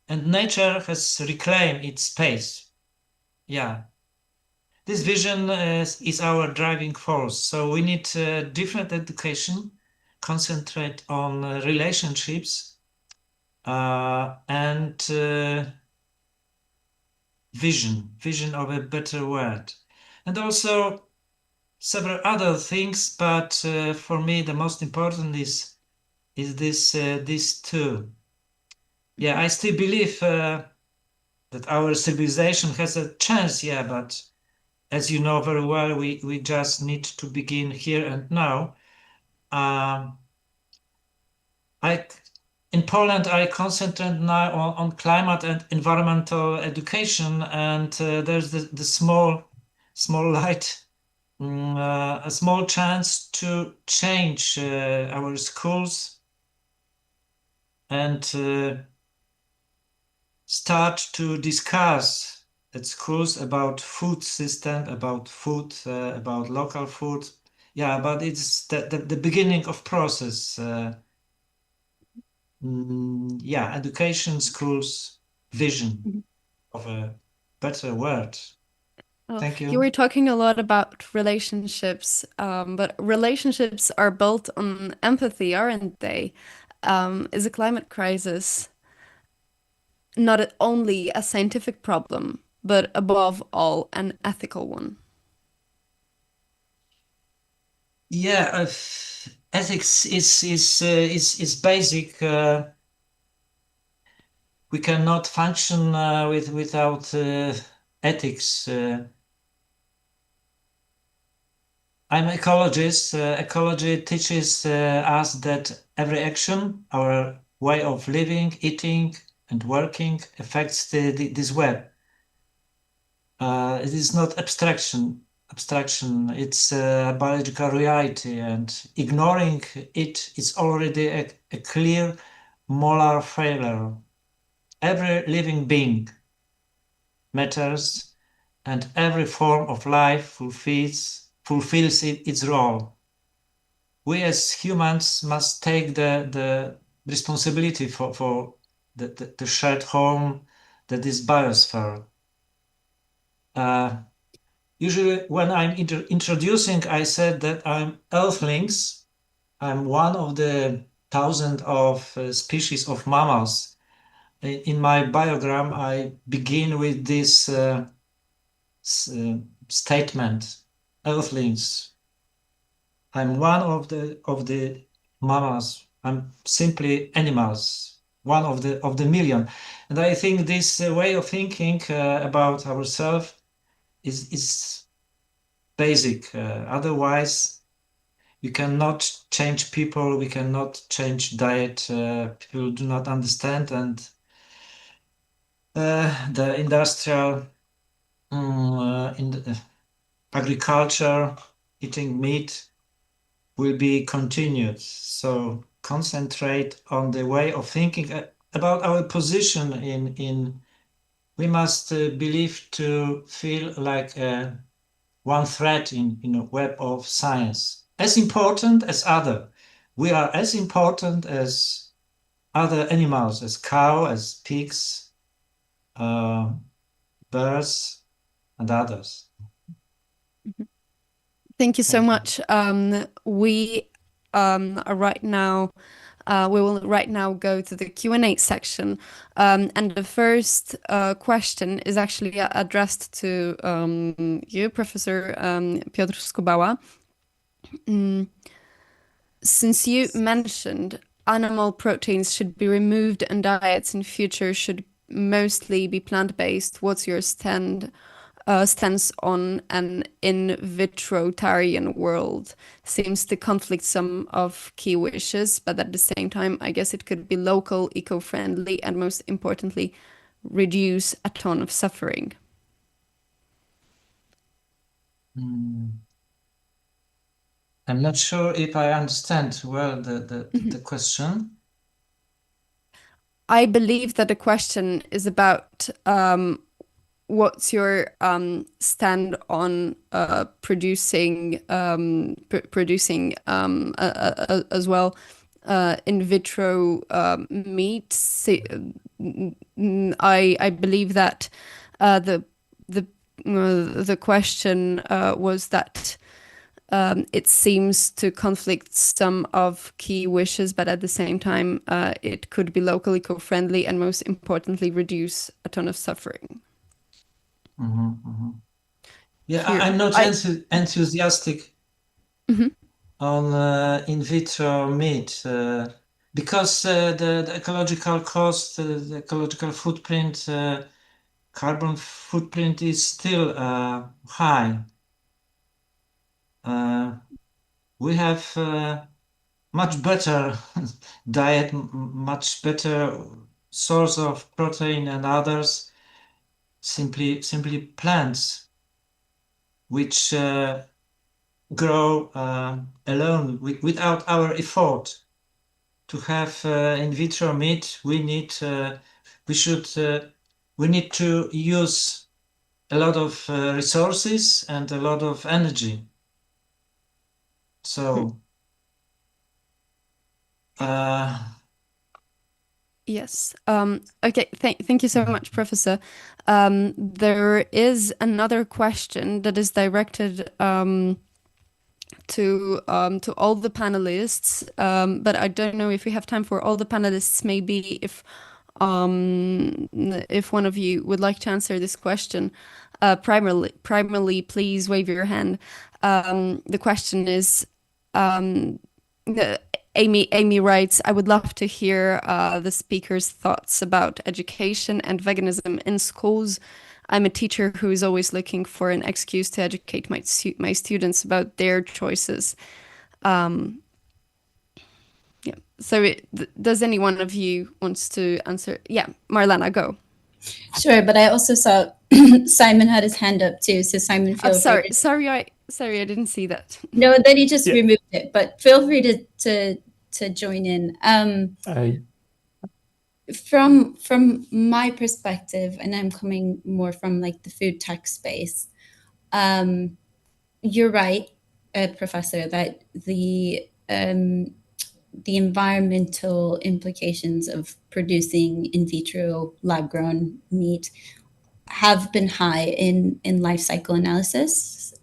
and nature has reclaimed its space. Yeah. This vision is our driving force. So we need different education, concentrate on relationships and vision of a better world. And also several other things, but for me the most important is this too. Yeah, I still believe that our civilization has a chance, yeah, but as you know very well, we just need to begin here and now. In Poland, I concentrate now on climate and environmental education, and there's the small light, a small chance to change our schools and start to discuss at schools about food system, about food, about local food. Yeah, but it's the beginning of process. Yeah, education, schools, vision of a better world. Thank you. You were talking a lot about relationships, but relationships are built on empathy, aren't they? Is a climate crisis not only a scientific problem, but above all, an ethical one? Yeah, ethics is basic. We cannot function without ethics. I'm an ecologist. Ecology teaches us that every action, our way of living, eating, and working affects this web. It is not abstraction. It's a biological reality, and ignoring it is already a clear moral failure. Every living being matters, and every form of life fulfills its role. We as humans must take the responsibility for the shared home that is biosphere. Usually when I'm introducing, I said that I'm earthlings. I'm one of the thousands of species of mammals. In my biogram, I begin with this statement, earthlings. I'm one of the mammals. I'm simply animals, one of the million. And I think this way of thinking about ourselves is basic. Otherwise, we cannot change people. We cannot change diet. People do not understand, and the industrial in the agriculture, eating meat will be continued. So concentrate on the way of thinking about our position in we must believe to feel like one thread in a web of science, as important as other. We are as important as other animals, as cow, as pigs, birds, and others. Thank you so much. We right now. We will right now go to the Q&A section. And the first question is actually addressed to you, Professor Piotr Skubała. Since you mentioned animal proteins should be removed and diets in future should mostly be plant-based, what's your stance on an in vitrotarian world? Seems to conflict some of key wishes, but at the same time, I guess it could be local, eco-friendly, and most importantly, reduce a ton of suffering. I'm not sure if I understand well the question. I believe that the question is about what's your stand on producing as well in vitro meat? I believe that the question was that it seems to conflict some of key wishes, but at the same time, it could be local, eco-friendly, and most importantly, reduce a ton of suffering. Yeah, Here, I'm not enthusiastic on in vitro meat because the ecological cost, the ecological footprint, carbon footprint is still high. We have much better diet, much better source of protein and others, simply plants, which grow alone without our effort. To have in vitro meat, we need to use a lot of resources and a lot of energy. So yes. Okay. Thank you so much, Professor. There is another question that is directed to all the panelists, but I don't know if we have time for all the panelists. Maybe if one of you would like to answer this question, primarily, please wave your hand. The question is, Amy writes, I would love to hear the speaker's thoughts about education and veganism in schools. I'm a teacher who is always looking for an excuse to educate my students about their choices. Yeah. So does any one of you wants to answer? Yeah, Marlena, go. Sure, but I also saw Simon had his hand up too. So Simon, feel free. Sorry, I didn't see that. No, then he just removed it. But feel free to join in. From my perspective, and I'm coming more from like the food tech space. You're right, Professor, that the environmental implications of producing in vitro lab-grown meat have been high in life cycle analysis,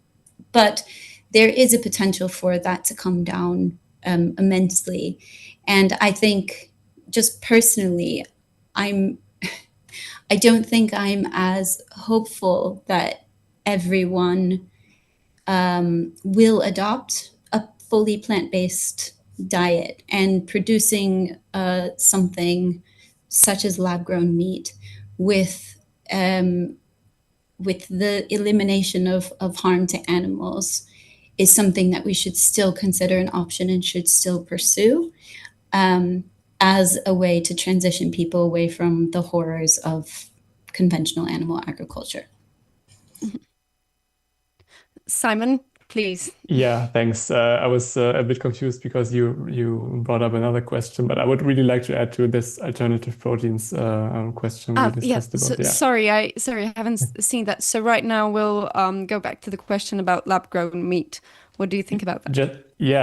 but there is a potential for that to come down immensely. And I think just personally, I don't think I'm as hopeful that everyone will adopt a fully plant-based diet, and producing something such as lab-grown meat with the elimination of harm to animals is something that we should still consider an option and should still pursue as a way to transition people away from the horrors of conventional animal agriculture. Simon, please. Yeah, thanks. I was a bit confused because you brought up another question, but I would really like to add to this alternative proteins question we discussed about. Sorry, I haven't seen that. So right now we'll go back to the question about lab-grown meat. What do you think about that?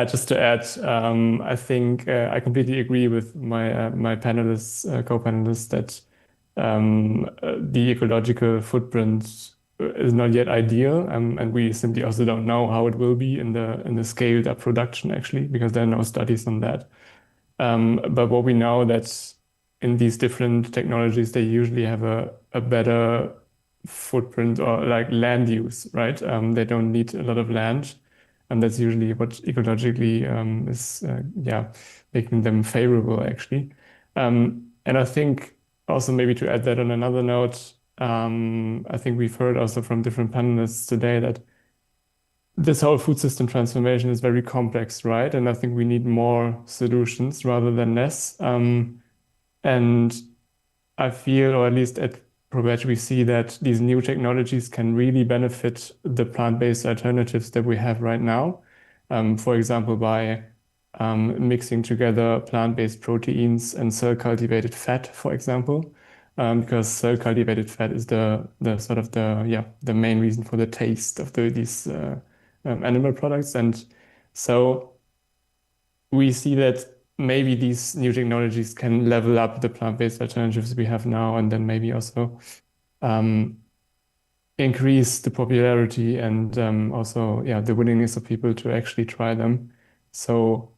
Just to add, I think I completely agree with my panelists, co-panelists, that the ecological footprint is not yet ideal, and we simply also don't know how it will be in the scaled up production actually, because there are no studies on that. But what we know that in these different technologies, they usually have a better footprint or like land use, right? They don't need a lot of land, and that's usually what ecologically is making them favorable actually. And I think also maybe to add that on another note, I think we've heard also from different panelists today that this whole food system transformation is very complex, right? And I think we need more solutions rather than less. And I feel, or at least at ProVeg, we see that these new technologies can really benefit the plant-based alternatives that we have right now. For example, by mixing together plant-based proteins and cell-cultivated fat, for example, because cell-cultivated fat is the sort of the main reason for the taste of these animal products. And so we see that maybe these new technologies can level up the plant-based alternatives we have now, and then maybe also increase the popularity and also the willingness of people to actually try them. So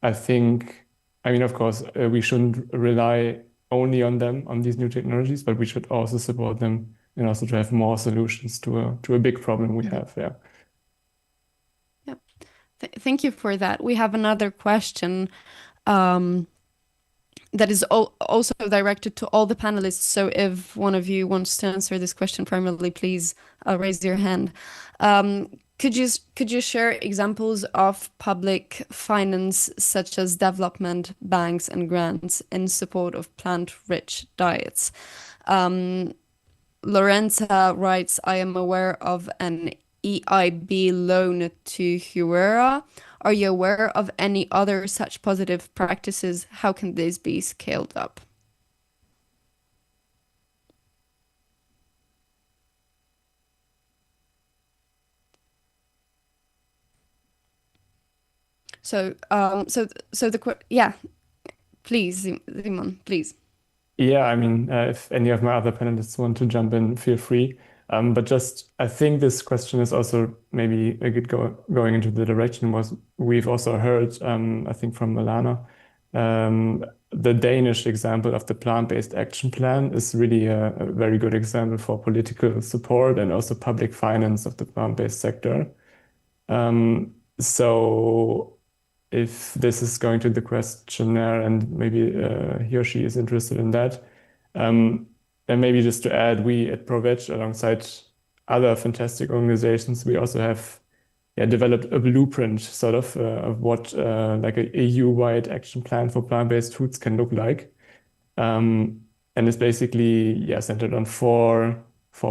I think, I mean, of course, we shouldn't rely only on them, on these new technologies, but we should also support them and also to have more solutions to a big problem we have. Yeah. Thank you for that. We have another question that is also directed to all the panelists. So if one of you wants to answer this question primarily, please raise your hand. Could you share examples of public finance, such as development banks and grants in support of plant-rich diets? Lorenza writes, I am aware of an EIB loan to Huera. Are you aware of any other such positive practices? How can this be scaled up? Please, Simon, please. Yeah, I mean, if any of my other panelists want to jump in, feel free. But just, I think this question is also maybe a good going into the direction was we've also heard, I think from Milana, the Danish example of the plant-based action plan is really a very good example for political support and also public finance of the plant-based sector. So if this is going to the questionnaire and maybe he or she is interested in that, and maybe just to add, we at ProVeg, alongside other fantastic organizations, we also have developed a blueprint sort of what like a EU-wide action plan for plant-based foods can look like. And it's basically centered on four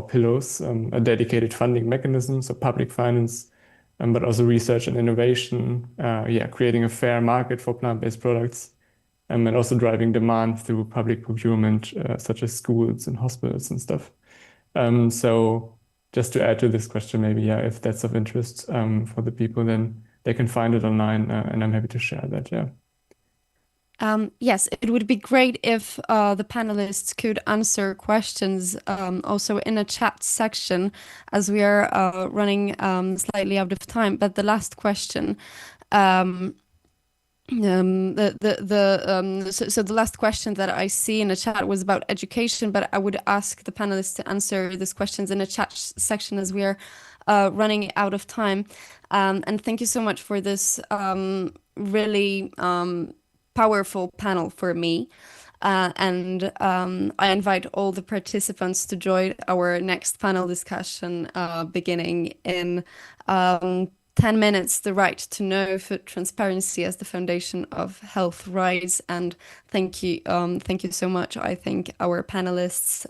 pillars, a dedicated funding mechanism, so public finance, but also research and innovation, creating a fair market for plant-based products, and also driving demand through public procurement, such as schools and hospitals and stuff. So just to add to this question, maybe, if that's of interest for the people, then they can find it online, and I'm happy to share that, Yes, it would be great if the panelists could answer questions also in a chat section, as we are running slightly out of time. But the last question, the last question that I see in the chat was about education, but I would ask the panelists to answer these questions in a chat section, as we are running out of time. And thank you so much for this really powerful panel for me. And I invite all the participants to join our next panel discussion beginning in 10 minutes, the right to know, food transparency as the foundation of health rights. And thank you so much. I thank our panelists,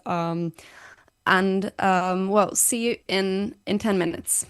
and see you in 10 minutes.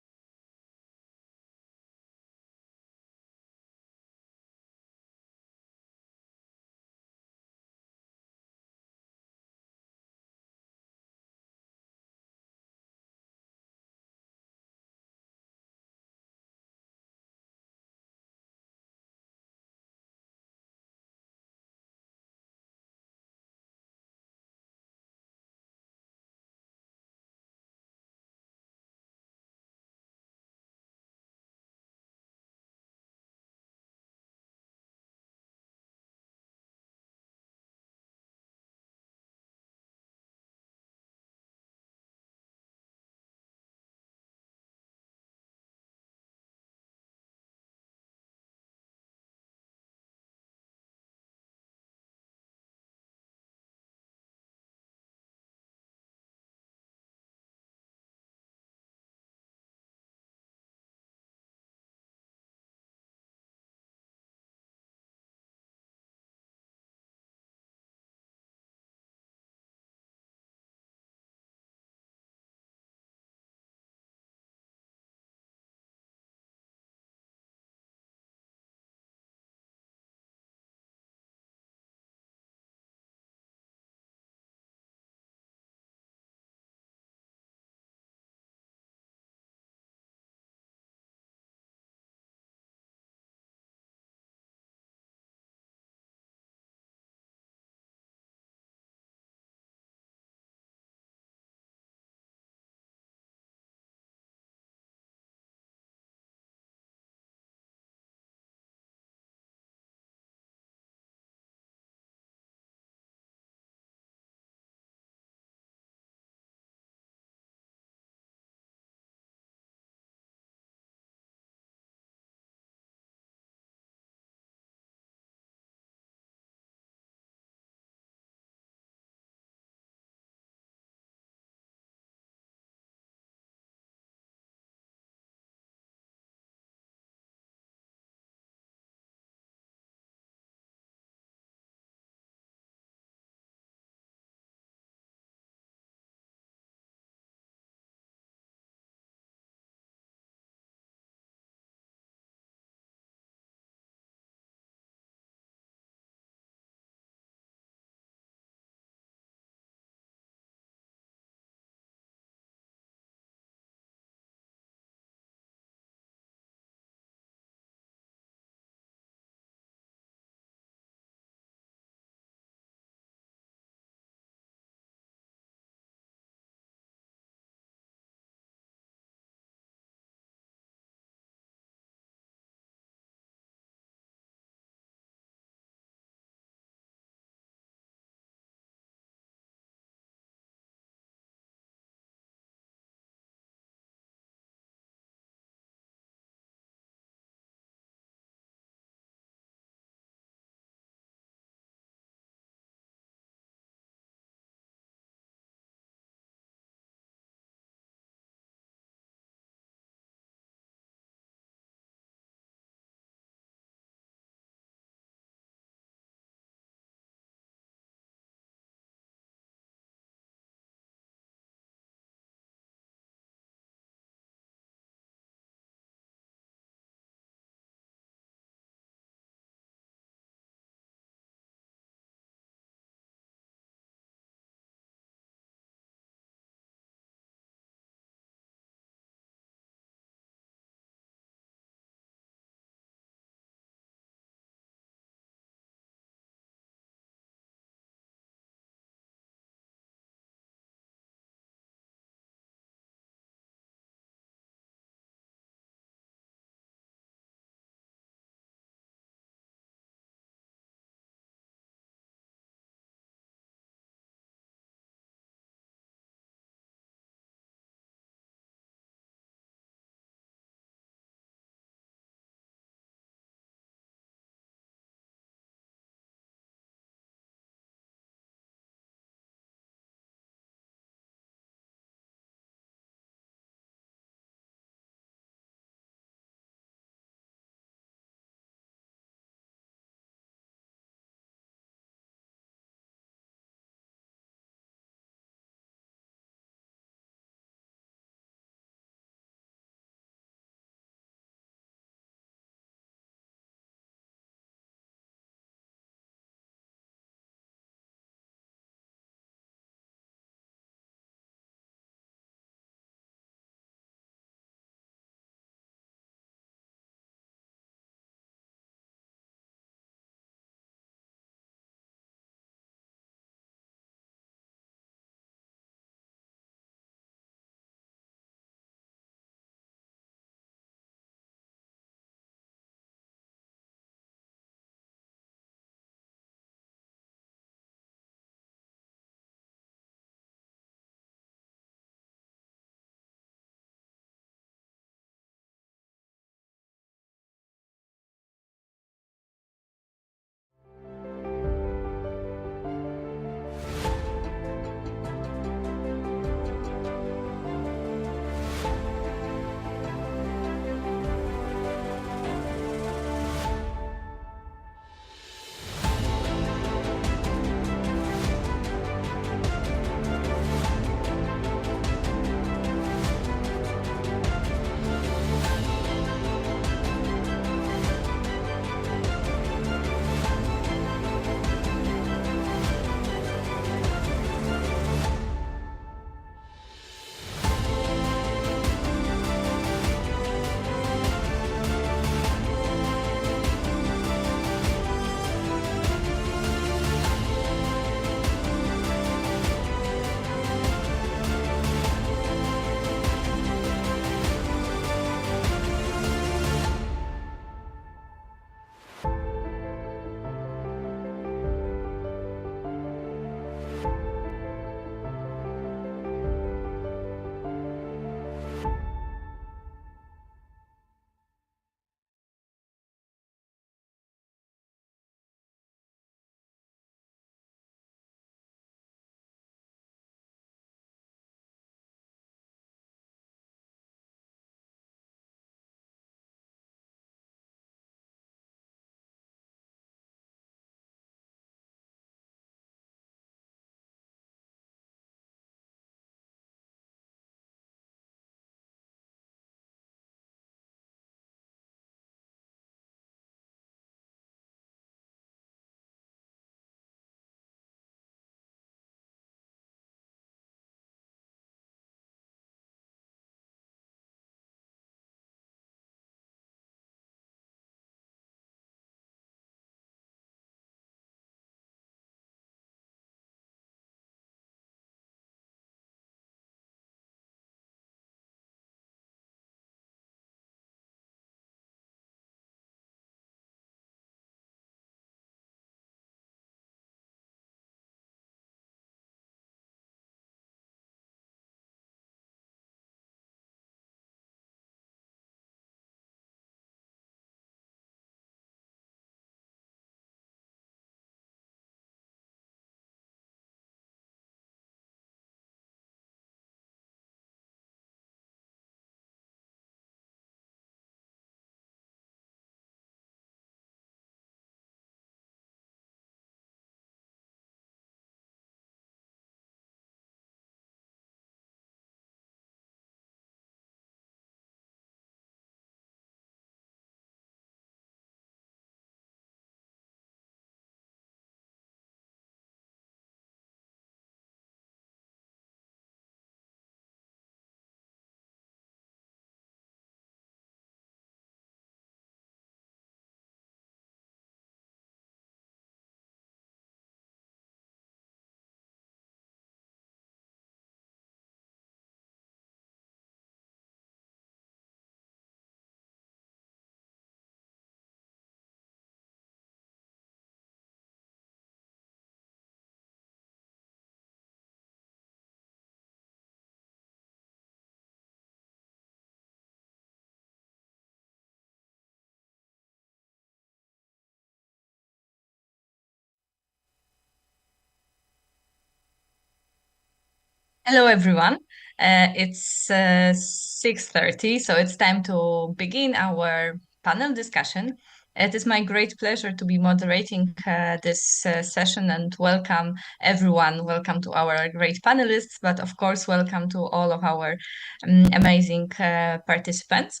Hello, everyone. It's 6:30, so it's time to begin our panel discussion. It is my great pleasure to be moderating this session and welcome everyone. Welcome to our great panelists, but of course, welcome to all of our amazing participants.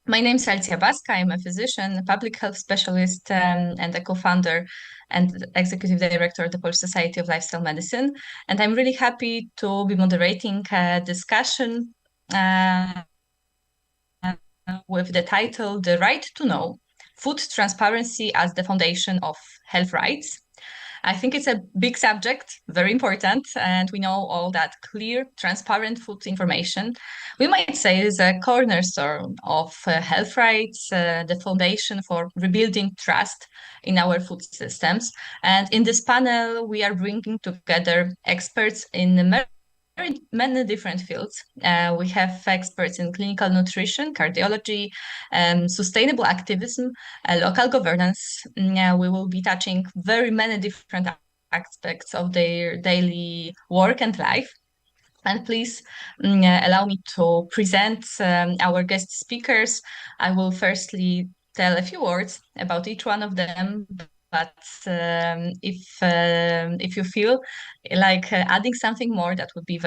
My name is Alicia Baska. I'm a physician, a public health specialist, and a co-founder and executive director of the Polish Society of Lifestyle Medicine. And I'm really happy to be moderating a discussion with the title, The Right to Know, Food Transparency as the Foundation of Health Rights. I think it's a big subject, very important, and we know all that clear, transparent food information, we might say, is a cornerstone of health rights, the foundation for rebuilding trust in our food systems. And in this panel, we are bringing together experts in many different fields. We have experts in clinical nutrition, cardiology, sustainable activism, local governance. We will be touching very many different aspects of their daily work and life. And please allow me to present our guest speakers. I will firstly tell a few words about each one of them. But if you feel like adding something more, that would be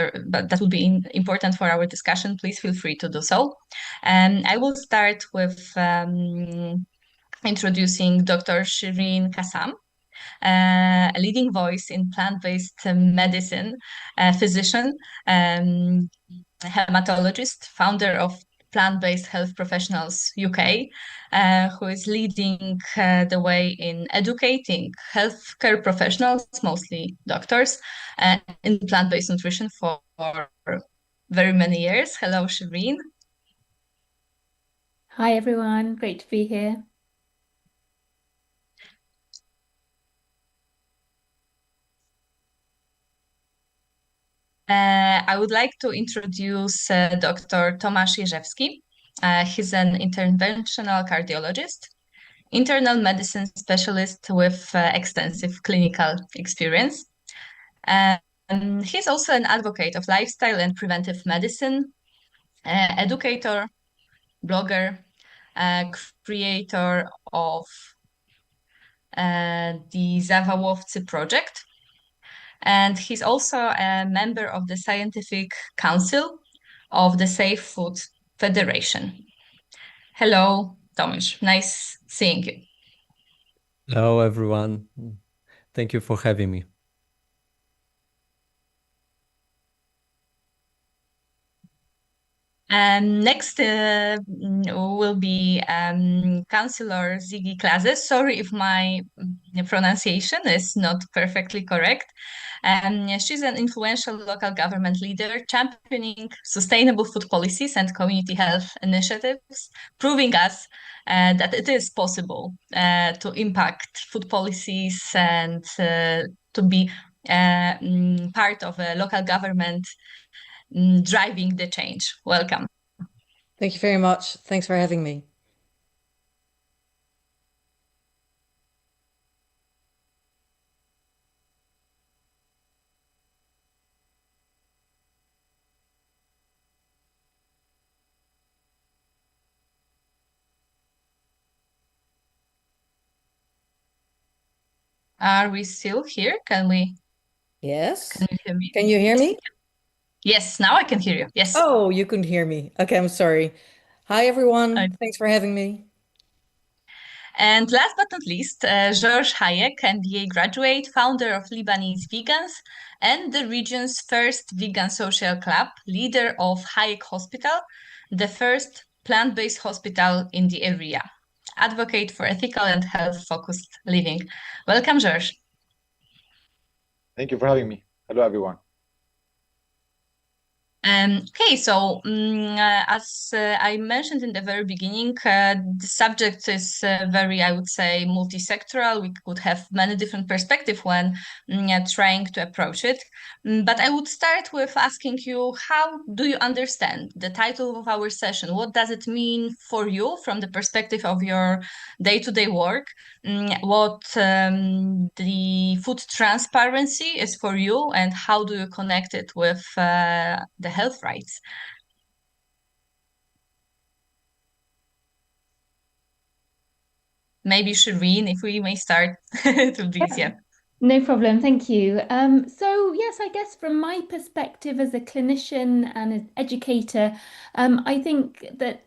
important for our discussion, please feel free to do so. And I will start with introducing Dr. Shireen Kassam, a leading voice in plant-based medicine, a physician, hematologist, founder of Plant-Based Health Professionals UK, who is leading the way in educating healthcare professionals, mostly doctors, in plant-based nutrition for very many years. Hello, Shireen. Hi, everyone. Great to be here. I would like to introduce Dr. Tomasz Jerzewski. He's an interventional cardiologist, internal medicine specialist with extensive clinical experience. He's also an advocate of lifestyle and preventive medicine, educator, blogger, creator of the Zawałowcy project. And he's also a member of the Scientific Council of the Safe Food Federation. Hello, Tomasz. Nice seeing you. Hello, everyone. Thank you for having me. Next will be Councillor Ziggy Klase. Sorry if my pronunciation is not perfectly correct. She's an influential local government leader championing sustainable food policies and community health initiatives, proving us that it is possible to impact food policies and to be part of a local government driving the change. Welcome. Thank you very much. Thanks for having me. Are we still here? Yes. Can you hear me? Can you hear me? Yes, now I can hear you. Yes. Oh, you couldn't hear me. Okay, I'm sorry. Hi, everyone. Thanks for having me. And last but not least, George Hayek, MBA graduate, founder of Lebanese Vegans and the region's first vegan social club, leader of Hayek Hospital, the first plant-based hospital in the area, advocate for ethical and health-focused living. Welcome, George. Thank you for having me. Hello, everyone. Okay, so as I mentioned in the very beginning, the subject is very, I would say, multi-sectoral. We could have many different perspectives when trying to approach it. But I would start with asking you, how do you understand the title of our session? What does it mean for you from the perspective of your day-to-day work? What the food transparency is for you, and how do you connect it with the health rights? Maybe Shireen, if we may start to this, yeah. No problem, thank you. So yes, I guess from my perspective as a clinician and an educator, I think that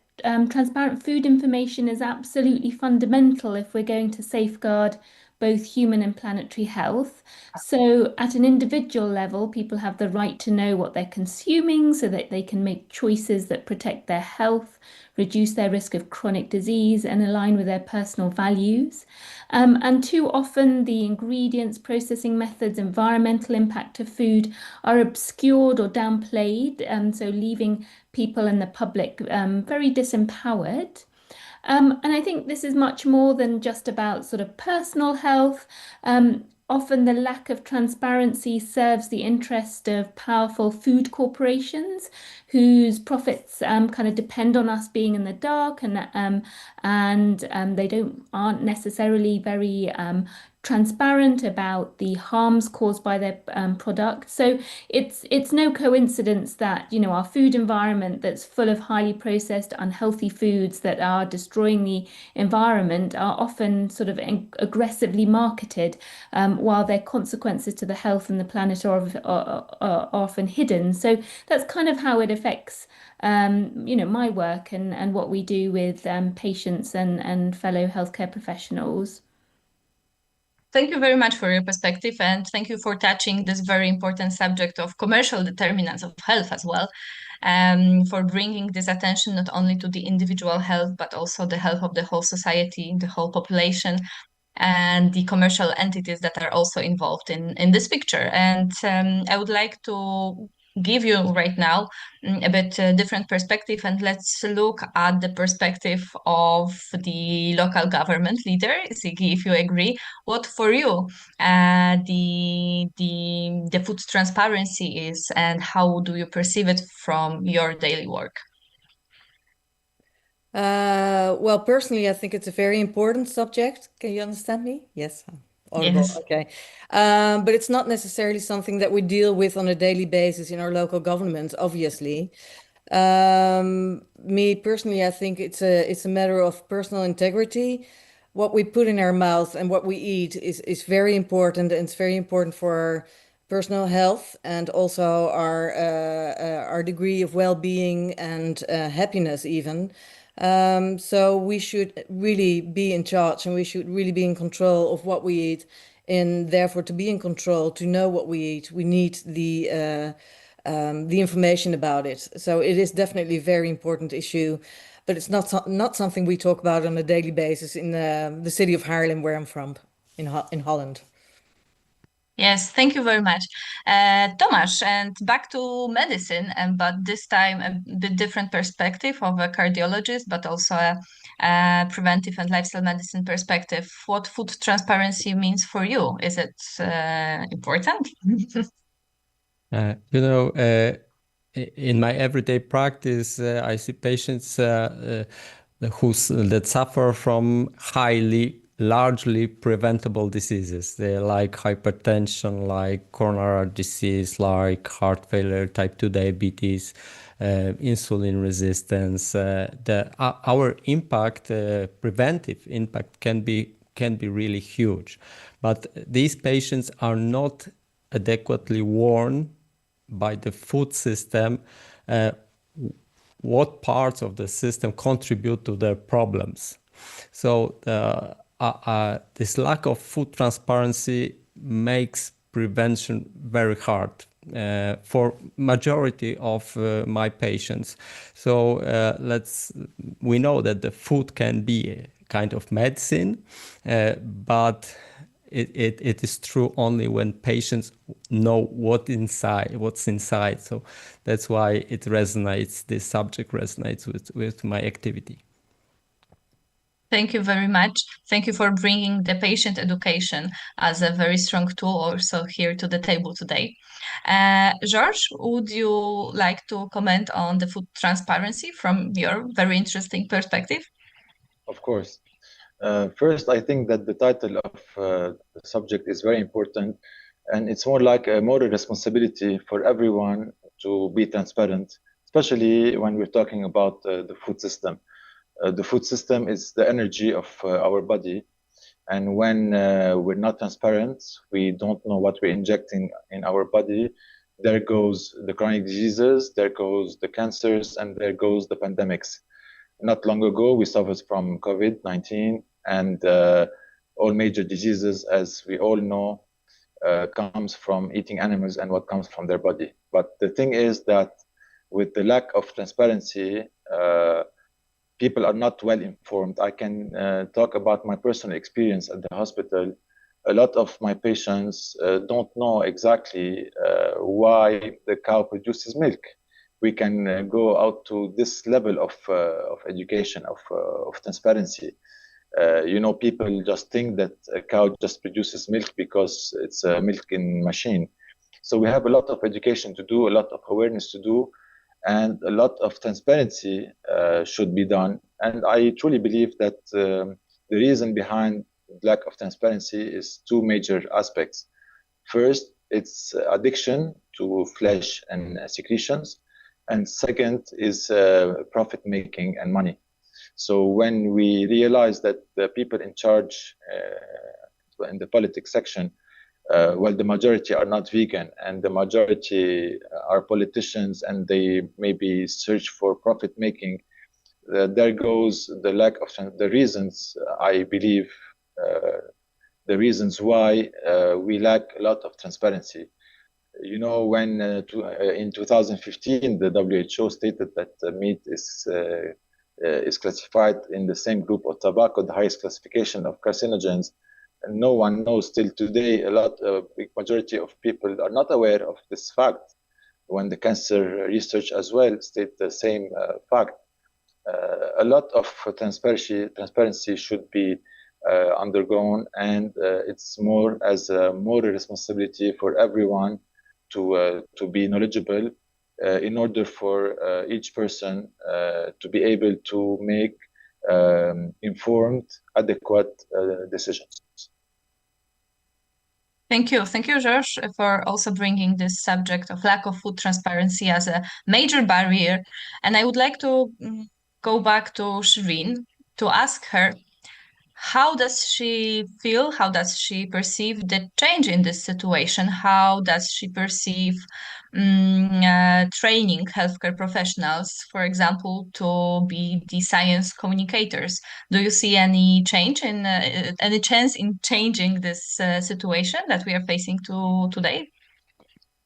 transparent food information is absolutely fundamental if we're going to safeguard both human and planetary health. So at an individual level, people have the right to know what they're consuming so that they can make choices that protect their health, reduce their risk of chronic disease, and align with their personal values. And too often the ingredients, processing methods, environmental impact of food are obscured or downplayed, so leaving people and the public very disempowered. And I think this is much more than just about sort of personal health. Often the lack of transparency serves the interest of powerful food corporations whose profits kind of depend on us being in the dark, and they aren't necessarily very transparent about the harms caused by their product. So it's no coincidence that, you know, our food environment that's full of highly processed, unhealthy foods that are destroying the environment are often sort of aggressively marketed, while their consequences to the health and the planet are often hidden. So that's kind of how it affects my work and what we do with patients and fellow healthcare professionals. Thank you very much for your perspective, and thank you for touching this very important subject of commercial determinants of health as well, for bringing this attention not only to the individual health, but also the health of the whole society, the whole population, and the commercial entities that are also involved in this picture. And I would like to give you right now a bit different perspective, and let's look at the perspective of the local government leader. Sigi, if you agree, what for you the food transparency is, and how do you perceive it from your daily work? Well, personally, I think it's a very important subject. Can you understand me? Yes. Audible. Yes. Okay. But it's not necessarily something that we deal with on a daily basis in our local government, obviously. Me personally, I think it's a matter of personal integrity. What we put in our mouth and what we eat is very important, and it's very important for our personal health and also our degree of well-being and happiness even. So we should really be in charge, and we should really be in control of what we eat. And therefore, to be in control, to know what we eat, we need the information about it. So it is definitely a very important issue, but it's not something we talk about on a daily basis in the city of Haarlem, where I'm from, in Holland. Yes, thank you very much. Tomasz, and back to medicine, but this time a bit different perspective of a cardiologist, but also a preventive and lifestyle medicine perspective. What food transparency means for you? Is it important? In my everyday practice, I see patients that suffer from largely preventable diseases. They like hypertension, like coronary disease, like heart failure, type 2 diabetes, insulin resistance. Our impact, preventive impact, can be really huge. But these patients are not adequately warned by the food system what parts of the system contribute to their problems. So this lack of food transparency makes prevention very hard for majority of my patients. So we know that the food can be a kind of medicine, but it is true only when patients know what's inside. So that's why it resonates, this subject resonates with my activity. Thank you very much. Thank you for bringing the patient education as a very strong tool also here to the table today. George, would you like to comment on the food transparency from your very interesting perspective? Of course. First, I think that the title of the subject is very important, and it's more like a moral responsibility for everyone to be transparent, especially when we're talking about the food system. The food system is the energy of our body, and when we're not transparent, we don't know what we're injecting in our body. There goes the chronic diseases, there goes the cancers, and there goes the pandemics. Not long ago, we suffered from COVID-19, and all major diseases, as we all know, comes from eating animals and what comes from their body. But the thing is that with the lack of transparency, people are not well informed. I can talk about my personal experience at the hospital. A lot of my patients don't know exactly why the cow produces milk. We can go out to this level of education, of transparency. People just think that a cow just produces milk because it's a milking machine. So we have a lot of education to do, a lot of awareness to do, and a lot of transparency should be done. And I truly believe that the reason behind lack of transparency is two major aspects. First, it's addiction to flesh and secretions. And second is profit making and money. So when we realize that the people in charge in the politics section, the majority are not vegan and the majority are politicians and they maybe search for profit making, there goes the lack of the reasons, I believe, the reasons why we lack a lot of transparency. When in 2015, the WHO stated that meat is classified in the same group of tobacco, the highest classification of carcinogens, and no one knows till today. A big majority of people are not aware of this fact. When the cancer research as well state the same fact, a lot of transparency should be undergone, and it's more as a moral responsibility for everyone to be knowledgeable in order for each person to be able to make informed, adequate decisions. Thank you, George, for also bringing this subject of lack of food transparency as a major barrier. And I would like to go back to Shireen to ask her, how does she feel? How does she perceive the change in this situation? How does she perceive training healthcare professionals, for example, to be the science communicators? Do you see any change in any chance in changing this situation that we are facing today?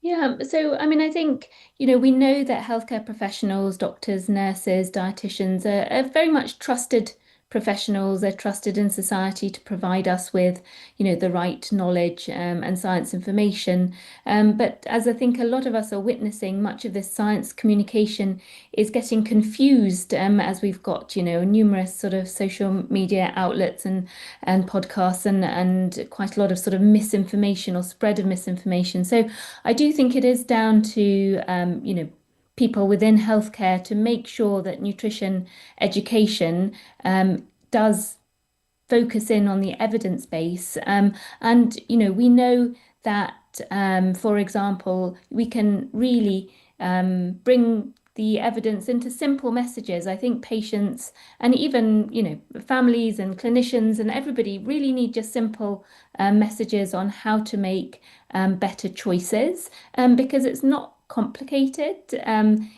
Yeah, so I mean, I think, we know that healthcare professionals, doctors, nurses, dietitians are very much trusted professionals. They're trusted in society to provide us with, the right knowledge and science information. But as I think a lot of us are witnessing, much of this science communication is getting confused as we've got, numerous sort of social media outlets and podcasts and quite a lot of sort of misinformation or spread of misinformation. So I do think it is down to, people within healthcare to make sure that nutrition education does focus in on the evidence base. And, we know that, for example, we can really bring the evidence into simple messages. I think patients and even, families and clinicians and everybody really need just simple messages on how to make better choices, because it's not complicated.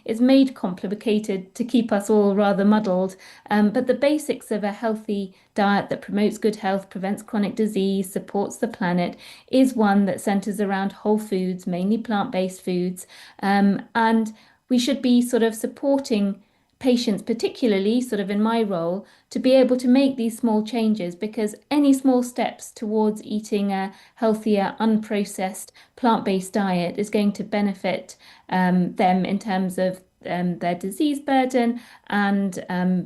It's made complicated to keep us all rather muddled. But the basics of a healthy diet that promotes good health, prevents chronic disease, supports the planet, is one that centers around whole foods, mainly plant-based foods. And we should be sort of supporting patients, particularly sort of in my role, to be able to make these small changes, because any small steps towards eating a healthier, unprocessed, plant-based diet is going to benefit them in terms of their disease burden and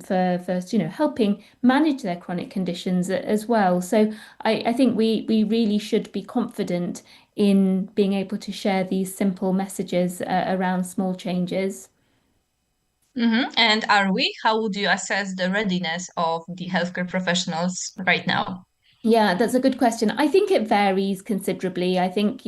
for helping manage their chronic conditions as well. So I think we really should be confident in being able to share these simple messages around small changes. And are we? How would you assess the readiness of the healthcare professionals right now? Yeah, that's a good question. I think it varies considerably. I think,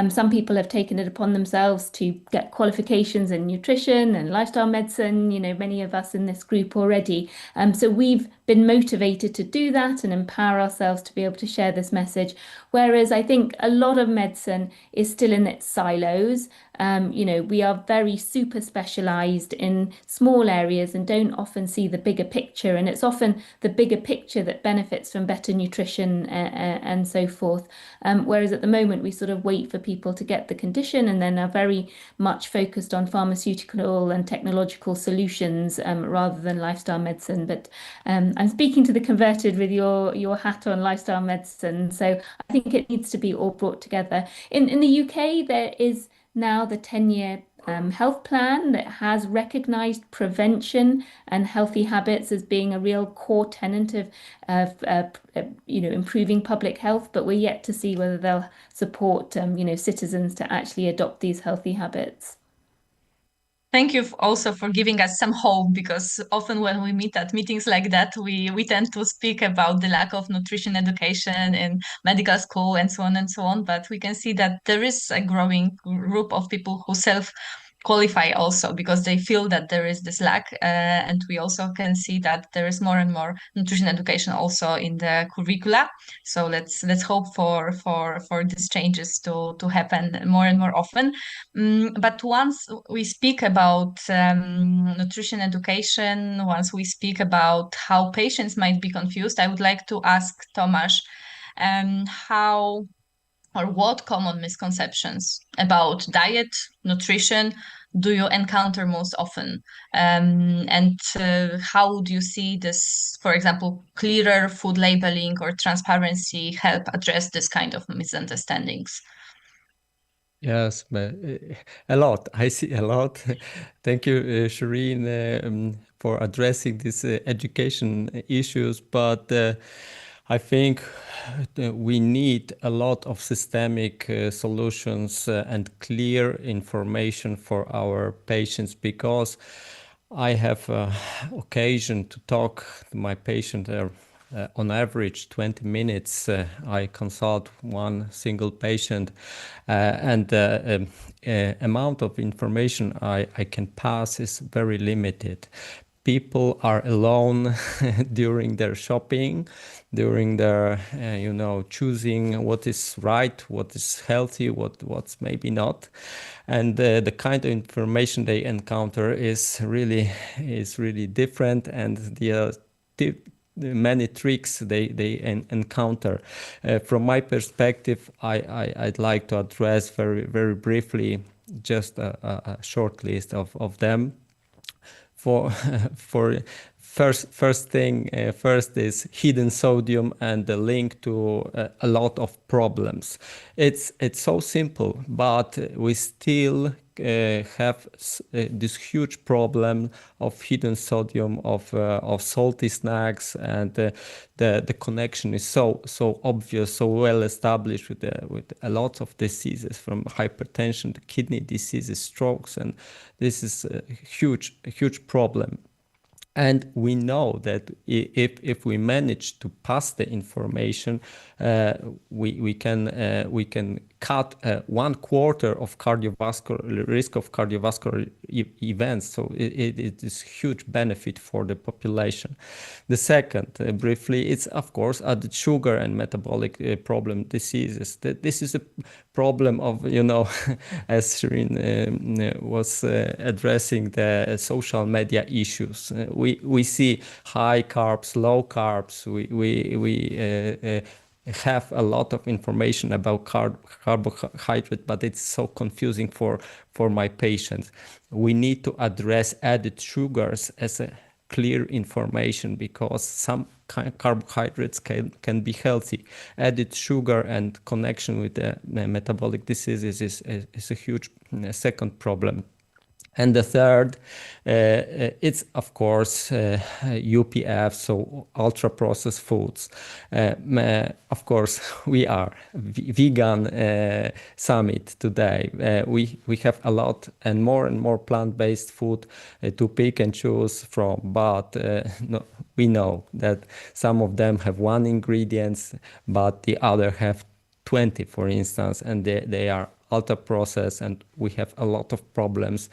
some people have taken it upon themselves to get qualifications in nutrition and lifestyle medicine, many of us in this group already. So we've been motivated to do that and empower ourselves to be able to share this message. Whereas I think a lot of medicine is still in its silos. We are very super specialized in small areas and don't often see the bigger picture. And it's often the bigger picture that benefits from better nutrition and so forth. Whereas at the moment, we sort of wait for people to get the condition and then are very much focused on pharmaceutical and technological solutions rather than lifestyle medicine. But I'm speaking to the converted with your hat on lifestyle medicine. So I think it needs to be all brought together. In the UK, there is now the 10-year health plan that has recognized prevention and healthy habits as being a real core tenet of improving public health, but we're yet to see whether they'll support citizens to actually adopt these healthy habits. Thank you also for giving us some hope, because often when we meet at meetings like that, we tend to speak about the lack of nutrition education in medical school and so on and so on. But we can see that there is a growing group of people who self-qualify also because they feel that there is this lack. And we also can see that there is more and more nutrition education also in the curricula. So let's hope for these changes to happen more and more often. But once we speak about nutrition education, once we speak about how patients might be confused, I would like to ask Tomasz how or what common misconceptions about diet, nutrition do you encounter most often? And how do you see this, for example, clearer food labeling or transparency help address this kind of misunderstandings? Yes, but a lot. I see a lot. Thank you, Shireen, for addressing these education issues. But I think we need a lot of systemic solutions and clear information for our patients, because I have occasion to talk to my patient on average 20 minutes. I consult one single patient, and the amount of information I can pass is very limited. People are alone during their shopping, during their, choosing what is right, what is healthy, what's maybe not. And the kind of information they encounter is really different, and the many tricks they encounter. From my perspective, I'd like to address very, very briefly just a short list of them. For first is hidden sodium and the link to a lot of problems. It's so simple, but we still have this huge problem of hidden sodium, of salty snacks, and the connection is so obvious, so well established with a lot of diseases, from hypertension to kidney diseases, strokes, and this is a huge problem. And we know that if we manage to pass the information, we can cut 1/4 of cardiovascular risk of cardiovascular events. So it is huge benefit for the population. The second, briefly, it's of course added sugar and metabolic problem diseases. This is a problem of, as Shireen was addressing the social media issues. We see high carbs, low carbs. We have a lot of information about carbohydrate, but it's so confusing for my patients. We need to address added sugars as a clear information, because some carbohydrates can be healthy. Added sugar and connection with the metabolic diseases is a huge second problem. And the third, it's of course UPF, so ultra processed foods. Of course, we are vegan summit today. We have a lot and more plant-based food to pick and choose from, but no, we know that some of them have one ingredients, but the other have 20, for instance, and they are ultra processed, and we have a lot of problems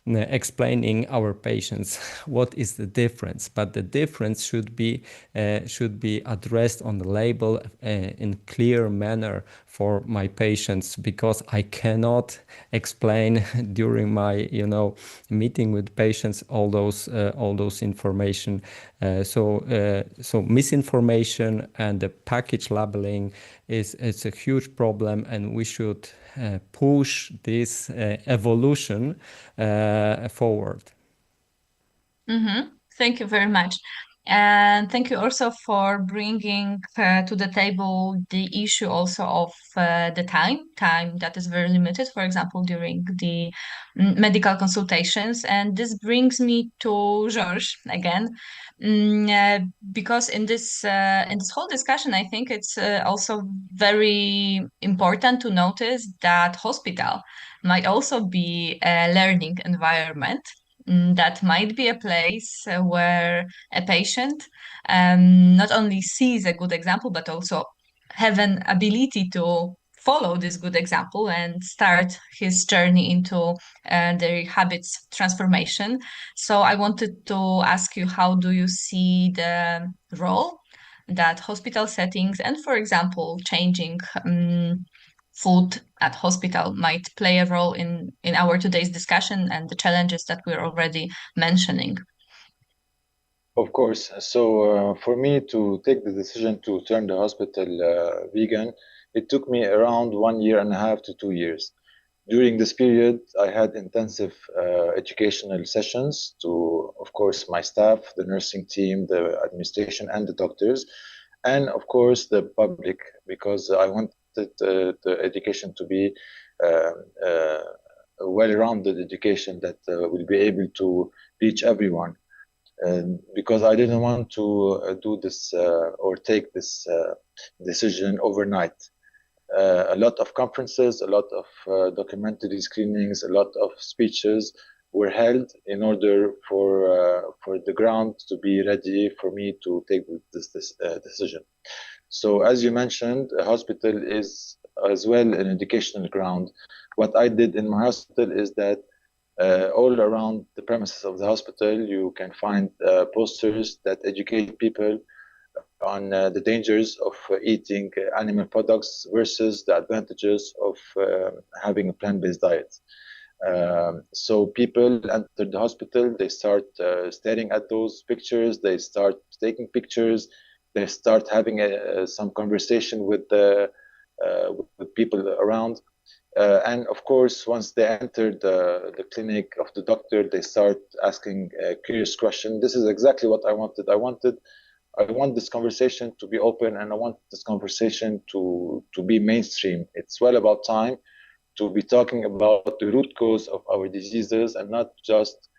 explaining our patients what is the difference. But the difference should be addressed on the label in clear manner for my patients, because I cannot explain during my meeting with patients all those information. So misinformation and the package labeling it's a huge problem, and we should push this evolution forward. Thank you very much. And thank you also for bringing to the table the issue also of the time that is very limited, for example, during the medical consultations. And this brings me to Georges again, because in this whole discussion, I think it's also very important to notice that hospital might also be a learning environment. That might be a place where a patient not only sees a good example, but also have an ability to follow this good example and start his journey into their habits transformation. So I wanted to ask you, how do you see the role that hospital settings and, for example, changing food at hospital might play a role in our today's discussion and the challenges that we're already mentioning? Of course. So for me to take the decision to turn the hospital vegan, it took me around 1.5 to 2 years. During this period, I had intensive educational sessions to, of course, my staff, the nursing team, the administration, and the doctors, and of course the public, because I wanted the education to be a well-rounded education that will be able to reach everyone. Because I didn't want to do this or take this decision overnight. A lot of conferences, a lot of documentary screenings, a lot of speeches were held in order for the ground to be ready for me to take this decision. So as you mentioned, a hospital is as well an educational ground. What I did in my hospital is that all around the premises of the hospital, you can find posters that educate people on the dangers of eating animal products versus the advantages of having a plant-based diet. So people enter the hospital, they start staring at those pictures, they start taking pictures, they start having some conversation with people around. And of course, once they enter the clinic of the doctor, they start asking a curious question. This is exactly what I wanted. I want this conversation to be open, and I want this conversation to be mainstream. It's well about time to be talking about the root cause of our diseases and not just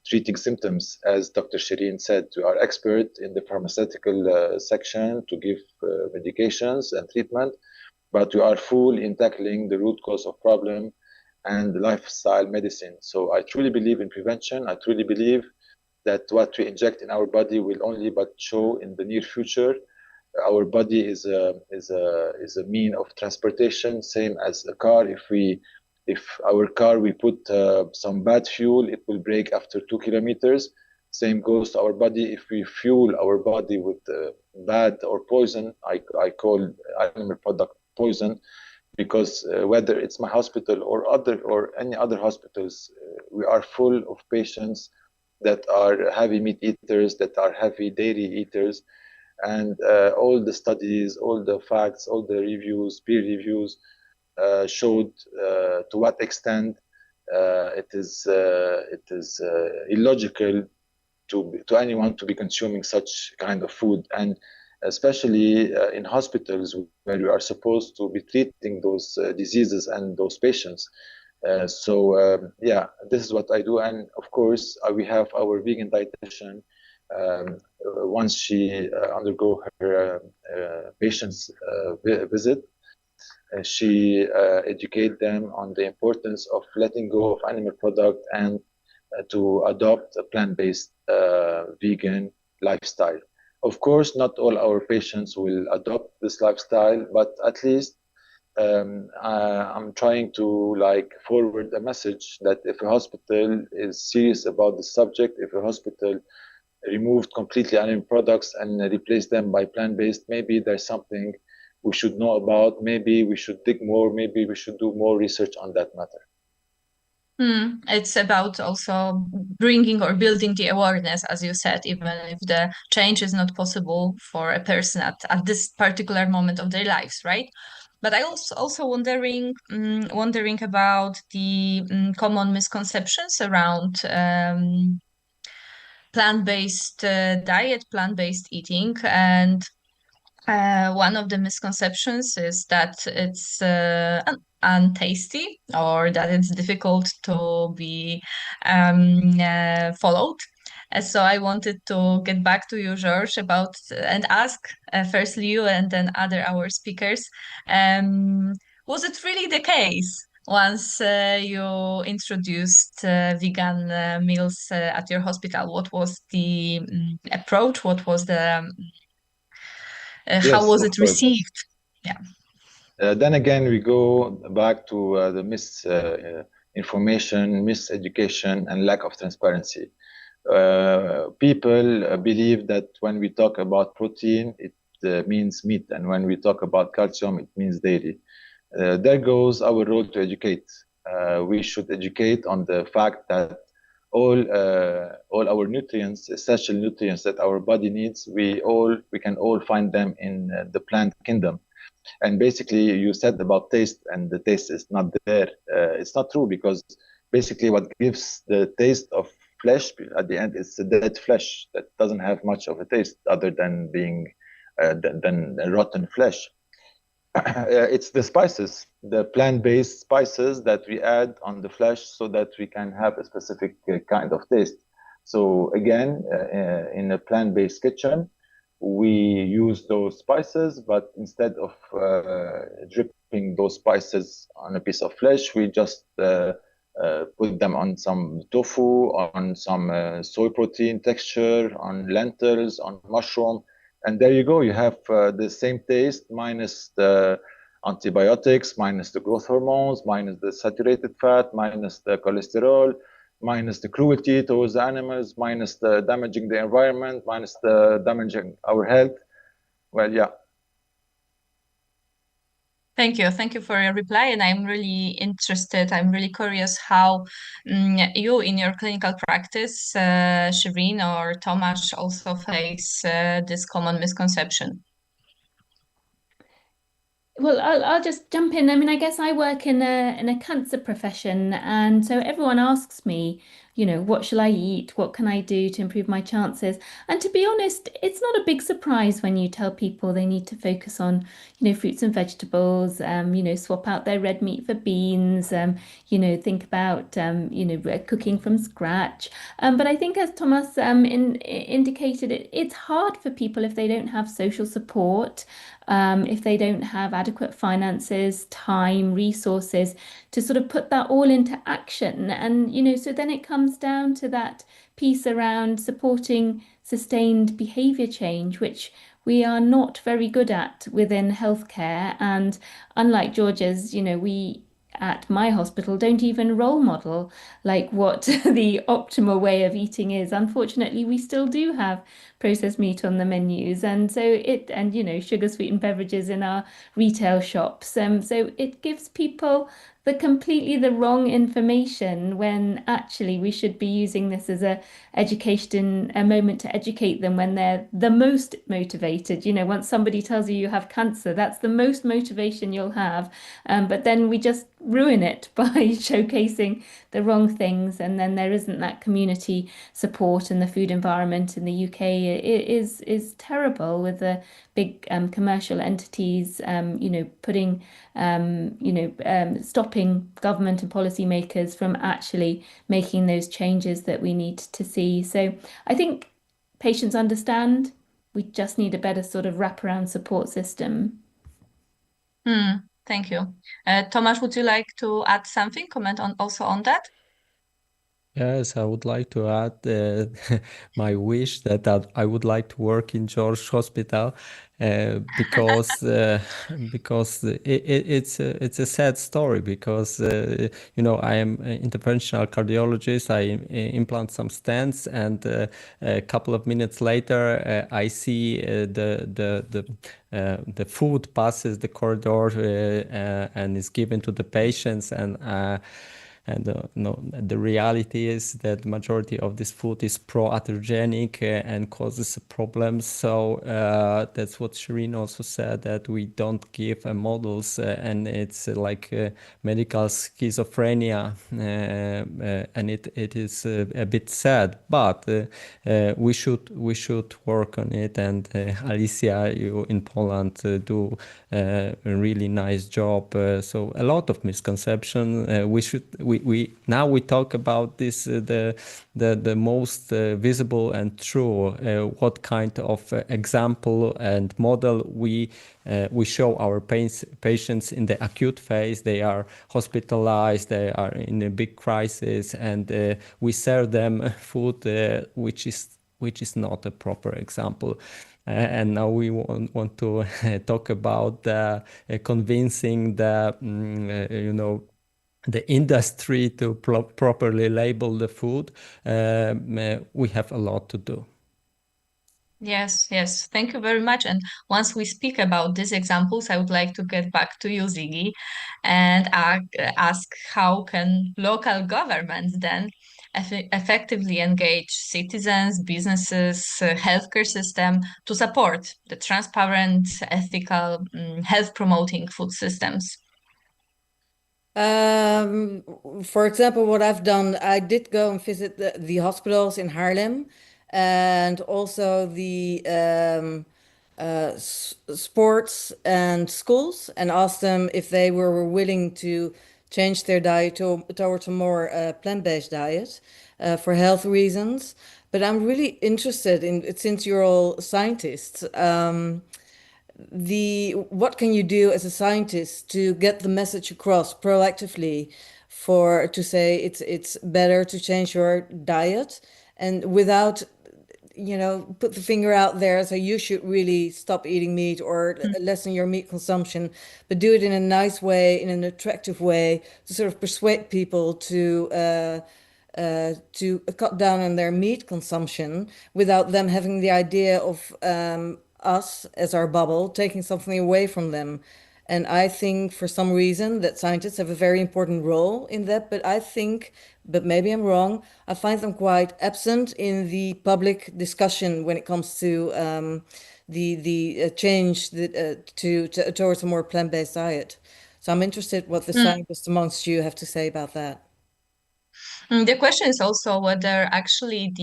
treating symptoms. As Dr. Shireen said, we are expert in the pharmaceutical section to give medications and treatment, but we are full in tackling the root cause of problem and lifestyle medicine. So I truly believe in prevention. I truly believe that what we inject in our body will only but show in the near future. Our body is a mean of transportation, same as a car. If our car we put some bad fuel, it will break after 2 kilometers. Same goes to our body. If we fuel our body with bad or poison, I call animal product poison, because whether it's my hospital or any other hospitals, we are full of patients that are heavy meat eaters, that are heavy dairy eaters, and all the studies, all the facts, all the reviews, peer reviews showed to what extent it is illogical to anyone to be consuming such kind of food, and especially in hospitals where we are supposed to be treating those diseases and those patients. Yeah, this is what I do, and of course we have our vegan dietitian. Once she undergo her patient's visit, she educate them on the importance of letting go of animal product and to adopt a plant-based vegan lifestyle. Of course, not all our patients will adopt this lifestyle, but at least I'm trying to forward a message that if a hospital is serious about the subject, if a hospital removed completely animal products and replaced them by plant-based, maybe there's something we should know about. Maybe we should dig more. Maybe we should do more research on that matter. It's about also bringing or building the awareness, as you said, even if the change is not possible for a person at this particular moment of their lives, right? But I also wondering about the common misconceptions around plant-based diet, plant-based eating, and one of the misconceptions is that it's untasty or that it's difficult to be followed. So I wanted to get back to you, George, about and ask firstly you and then our speakers, was it really the case once you introduced vegan meals at your hospital? What was the approach? What was the how was it received? Yeah. Then again, we go back to the misinformation, miseducation, and lack of transparency. People believe that when we talk about protein, it means meat, and when we talk about calcium, it means dairy. There goes our role to educate. We should educate on the fact that all our nutrients, essential nutrients that our body needs, we can all find them in the plant kingdom. And basically, you said about taste, and the taste is not there. It's not true, because basically what gives the taste of flesh at the end is the dead flesh that doesn't have much of a taste other than being than rotten flesh. It's the spices, the plant-based spices that we add on the flesh so that we can have a specific kind of taste. So again, in a plant-based kitchen, we use those spices, but instead of dripping those spices on a piece of flesh, we just put them on some tofu, on some soy protein texture, on lentils, on mushroom. And there you go, you have the same taste minus the antibiotics, minus the growth hormones, minus the saturated fat, minus the cholesterol, minus the cruelty towards the animals, minus the damaging the environment, minus the damaging our health. Well, yeah. Thank you. Thank you for your reply. And I'm really interested, I'm really curious how you in your clinical practice, Shireen or Tomasz, also face this common misconception. Well, I'll just jump in. I mean, I guess I work in a cancer profession, and so everyone asks me, what shall I eat? What can I do to improve my chances? And to be honest, it's not a big surprise when you tell people they need to focus on, fruits and vegetables, swap out their red meat for beans, think about, cooking from scratch. But I think, as Thomas indicated, it's hard for people if they don't have social support. If they don't have adequate finances, time, resources to sort of put that all into action. And, so then it comes down to that piece around supporting sustained behavior change, which we are not very good at within healthcare. And unlike Georgia's, we at my hospital don't even role model what the optimal way of eating is. Unfortunately, we still do have processed meat on the menus, and so sugar sweetened beverages in our retail shops. So it gives people completely the wrong information, when actually we should be using this as a moment to educate them when they're the most motivated. Once somebody tells you have cancer, that's the most motivation you'll have. But then we just ruin it by showcasing the wrong things, and then there isn't that community support, and the food environment in the UK is terrible, with the big commercial entities putting stopping government and policymakers from actually making those changes that we need to see. So I think patients understand. We just need a better sort of wraparound support system. Thank you. Tomasz, would you like to add something, comment also on that? Yes, I would like to add my wish that I would like to work in George Hospital because it's a sad story, because I am an interventional cardiologist. I implant some stents, and a couple of minutes later I see the food passes the corridor and is given to the patients, and the reality is that the majority of this food is pro-allergenic and causes problems. So that's what Shireen also said, that we don't give models, and it's like medical schizophrenia, and it is a bit sad. But we should work on it. And Alicia, you in Poland do a really nice job. So a lot of misconception. We now we talk about this the most visible and true. What kind of example and model we show our patients in the acute phase. They are hospitalized, they are in a big crisis, and we serve them food which is not a proper example. And now we want to talk about convincing the industry to properly label the food. We have a lot to do. Yes. Thank you very much. And once we speak about these examples, I would like to get back to you, Ziggy, and ask how can local governments then effectively engage citizens, businesses, healthcare system to support the transparent, ethical, health-promoting food systems. For example, what I've done, I did go and visit the hospitals in Haarlem, and also the sports and schools, and asked them if they were willing to change their diet towards a more plant-based diet for health reasons. But I'm really interested in, since you're all scientists, what can you do as a scientist to get the message across proactively to say it's better to change your diet, and without put the finger out there, so you should really stop eating meat or lessen your meat consumption, but do it in a nice way, in an attractive way, to sort of persuade people to cut down on their meat consumption, without them having the idea of us as our bubble taking something away from them. And I think for some reason that scientists have a very important role in that, but maybe I'm wrong, I find them quite absent in the public discussion when it comes to the change towards a more plant-based diet. So I'm interested what the scientists amongst you have to say about that. The question is also whether actually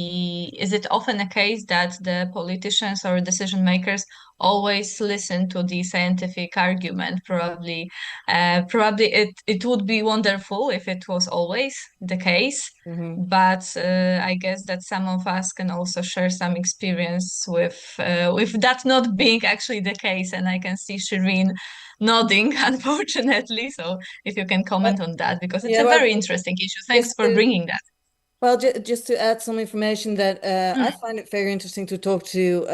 is it often a case that the politicians or decision makers always listen to the scientific argument? Probably it would be wonderful if it was always the case. But I guess that some of us can also share some experience with that not being actually the case. And I can see Shireen nodding, unfortunately. So if you can comment on that, because it's a very interesting issue. Thanks for bringing that. Well, just to add some information that I find it very interesting to talk to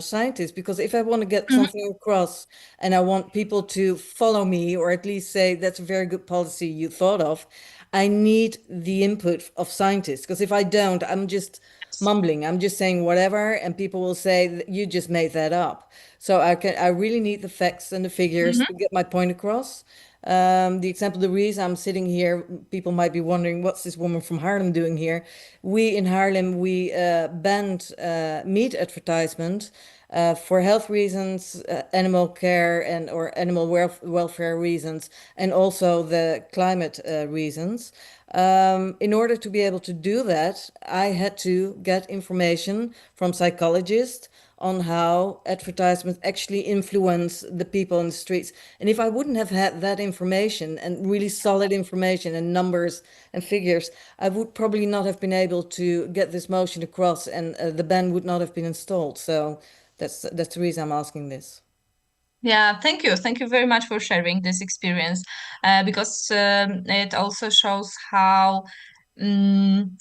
scientists, because if I want to get something across and I want people to follow me, or at least say that's a very good policy you thought of, I need the input of scientists. Because if I don't, I'm just mumbling. I'm just saying whatever, and people will say that you just made that up. So I really need the facts and the figures to get my point across. The example, the reason I'm sitting here, people might be wondering, what's this woman from Haarlem doing here? We in Haarlem, we banned meat advertisement for health reasons, animal care and or animal welfare reasons, and also the climate reasons. In order to be able to do that, I had to get information from psychologists on how advertisements actually influence the people in the streets. And if I wouldn't have had that information and really solid information and numbers and figures, I would probably not have been able to get this motion across, and the ban would not have been installed. So that's the reason I'm asking this. Yeah, thank you. Thank you very much for sharing this experience, because it also shows how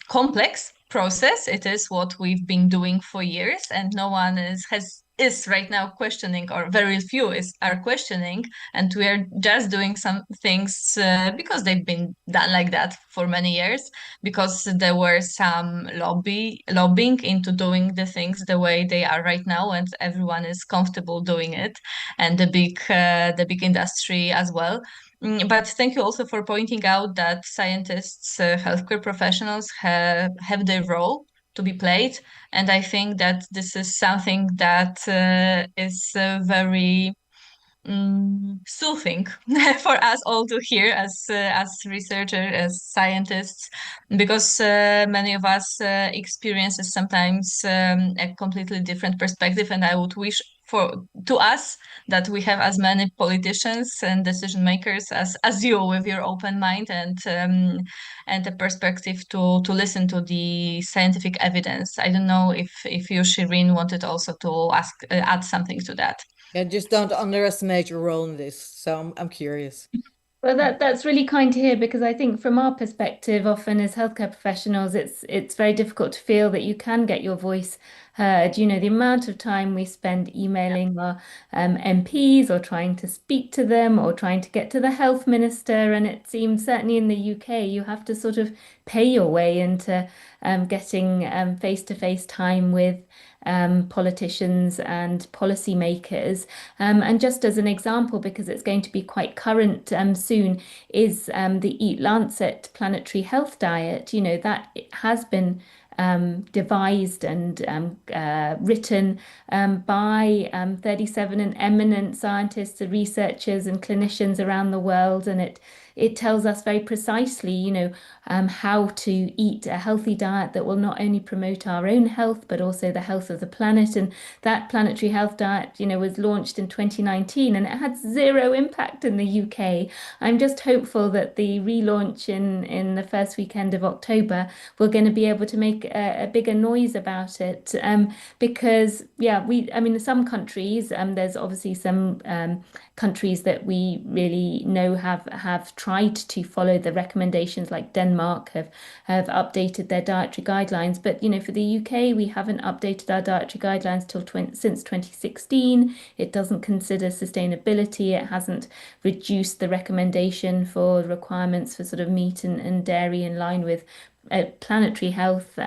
complex process it is what we've been doing for years, and no one is right now questioning, or very few are questioning, and we are just doing some things because they've been done like that for many years, because there were some lobbying into doing the things the way they are right now, and everyone is comfortable doing it, and the big industry as well. But thank you also for pointing out that scientists, healthcare professionals have their role to be played. And I think that this is something that is very soothing for us all to hear as researchers, as scientists, because many of us experiences sometimes a completely different perspective, and I would wish to us that we have as many politicians and decision makers as you, with your open mind and a perspective to listen to the scientific evidence. I don't know if you, Shireen, wanted also to add something to that. Yeah, just don't underestimate your role in this. So I'm curious. Well, that's really kind to hear, because I think from our perspective, often as healthcare professionals, it's very difficult to feel that you can get your voice heard. You know, the amount of time we spend emailing our MPs, or trying to speak to them, or trying to get to the health minister, and it seems certainly in the UK you have to sort of pay your way into getting face-to-face time with politicians and policymakers. And just as an example, because it's going to be quite current soon, is the Eat Lancet planetary health diet. You know, that it has been devised and written by 37 eminent scientists, researchers and clinicians around the world, and it tells us very precisely, you know, how to eat a healthy diet that will not only promote our own health, but also the health of the planet. And that planetary health diet, you know, was launched in 2019, and it had zero impact in the UK. I'm just hopeful that the relaunch in the first weekend of October, we're going to be able to make a bigger noise about it. Because, yeah, I mean, some countries, there's obviously some countries that we really know have tried to follow the recommendations, like Denmark have updated their dietary guidelines. But, you know, for the UK, we haven't updated our dietary guidelines since 2016. It doesn't consider sustainability. It hasn't reduced the recommendation for requirements for sort of meat and dairy in line with planetary health.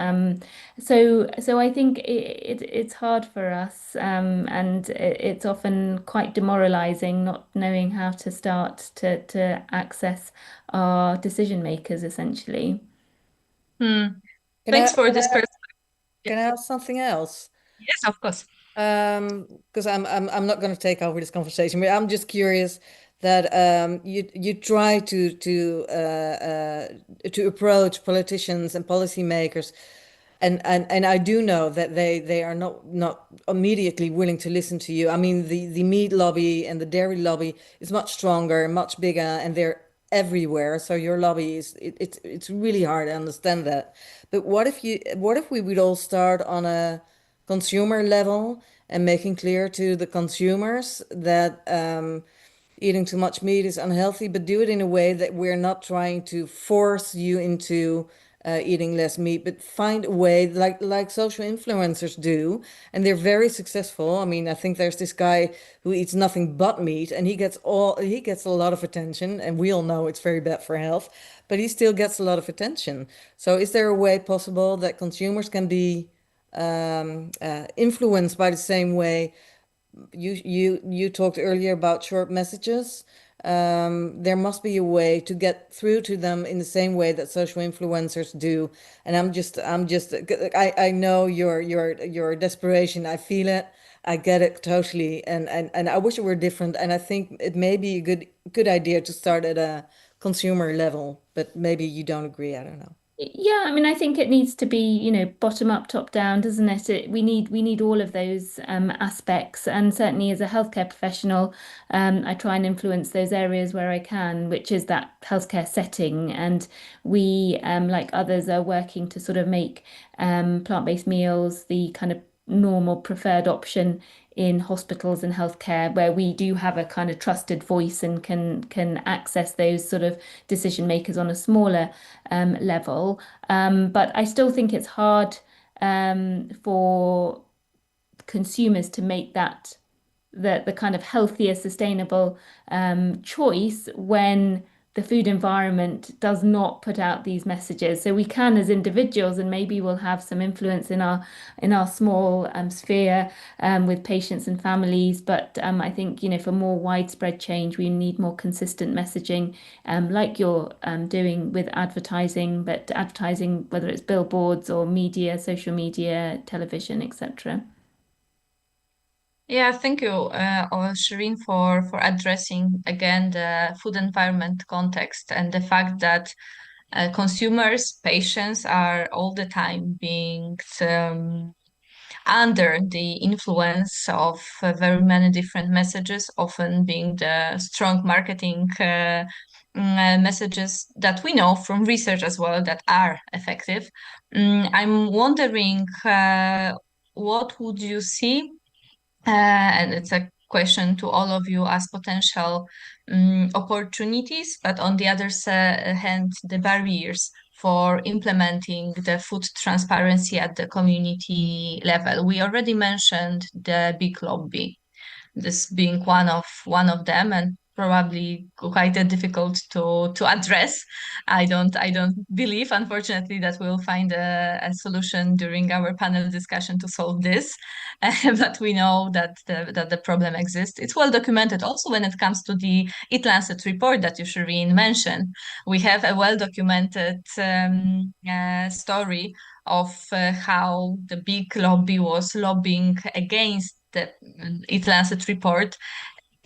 So I think it's hard for us, and it's often quite demoralizing not knowing how to start to access our decision makers, essentially. Thanks for this perspective. Can I ask something else? Yes, of course. Because I'm not going to take over this conversation, but I'm just curious that you try to approach politicians and policymakers, and I do know that they are not immediately willing to listen to you. I mean, the meat lobby and the dairy lobby is much stronger, much bigger, and they're everywhere. So your lobby it's really hard to understand that. But what if we would all start on a consumer level and making clear to the consumers that eating too much meat is unhealthy, but do it in a way that we're not trying to force you into eating less meat, but find a way like social influencers do, and they're very successful. I mean, I think there's this guy who eats nothing but meat, and he gets a lot of attention, and we all know it's very bad for health, but he still gets a lot of attention. So is there a way possible that consumers can be influenced by the same way? You talked earlier about short messages. there must be a way to get through to them in the same way that social influencers do. And I know your desperation. I feel it. I get it totally. And I wish it were different. And I think it may be a good idea to start at a consumer level, but maybe you don't agree. I don't know. Yeah, I mean, I think it needs to be, bottom up, top down, doesn't it? We need all of those aspects, and certainly as a healthcare professional, I try and influence those areas where I can, which is that healthcare setting. And we, like others, are working to sort of make plant-based meals the kind of normal preferred option in hospitals and healthcare, where we do have a kind of trusted voice and can access those sort of decision makers on a smaller level. But I still think it's hard for consumers to make that the kind of healthier, sustainable choice when the food environment does not put out these messages. So we can, as individuals, and maybe we'll have some influence in our small sphere with patients and families. But I think, for more widespread change, we need more consistent messaging, like you're doing with advertising, but advertising, whether it's billboards or media, social media, television, etc. Yeah, thank you, Shireen, for addressing again the food environment context and the fact that consumers, patients are all the time being under the influence of very many different messages, often being the strong marketing messages that we know from research as well that are effective. I'm wondering, what would you see? And it's a question to all of you as potential opportunities, but on the other hand, the barriers for implementing the food transparency at the community level. We already mentioned the big lobby, this being one of them, and probably quite difficult to address. I don't believe, unfortunately, that we'll find a solution during our panel discussion to solve this. But we know that the problem exists. It's well documented also when it comes to the Eat Lancet report that you, Shireen, mentioned. We have a well documented story of how the big lobby was lobbying against the Eat Lancet report.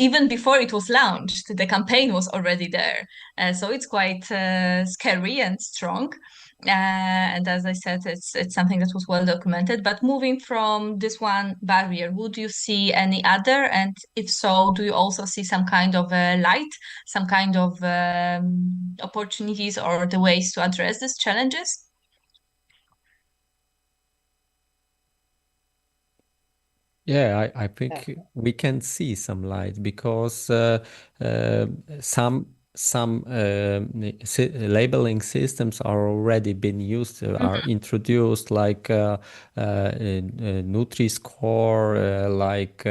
Even before it was launched, the campaign was already there. So it's quite scary and strong. And as I said, it's something that was well documented. But moving from this one barrier, would you see any other? And if so, do you also see some kind of light, some kind of opportunities or the ways to address these challenges? Yeah, I think we can see some light because some labeling systems are already been used, are introduced, like Nutri-Score, like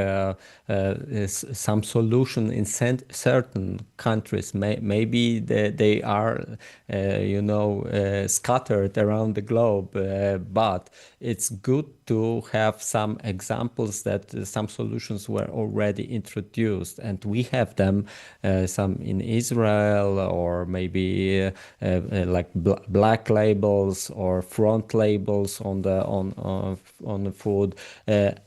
some solution in certain countries. Maybe they are, scattered around the globe, but it's good to have some examples that some solutions were already introduced, and we have them, some in Israel, or maybe like black labels or front labels on the food.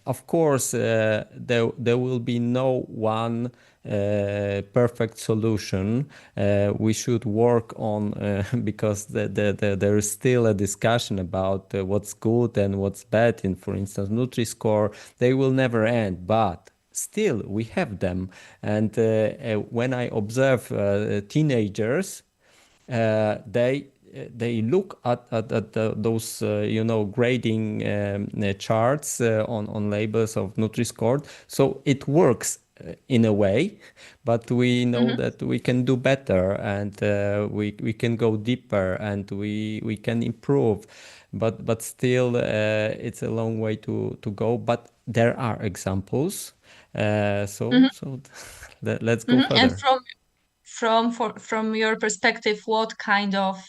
Of course, there will be no one perfect solution. We should work on because there is still a discussion about what's good and what's bad in, for instance, Nutri-Score. They will never end, but still we have them. And when I observe teenagers, they look at those grading charts on labels of Nutri-Score. So it works in a way, but we know that we can do better, and we can go deeper, and we can improve, but still it's a long way to go. But there are examples, so let's go further. And from your perspective, what kind of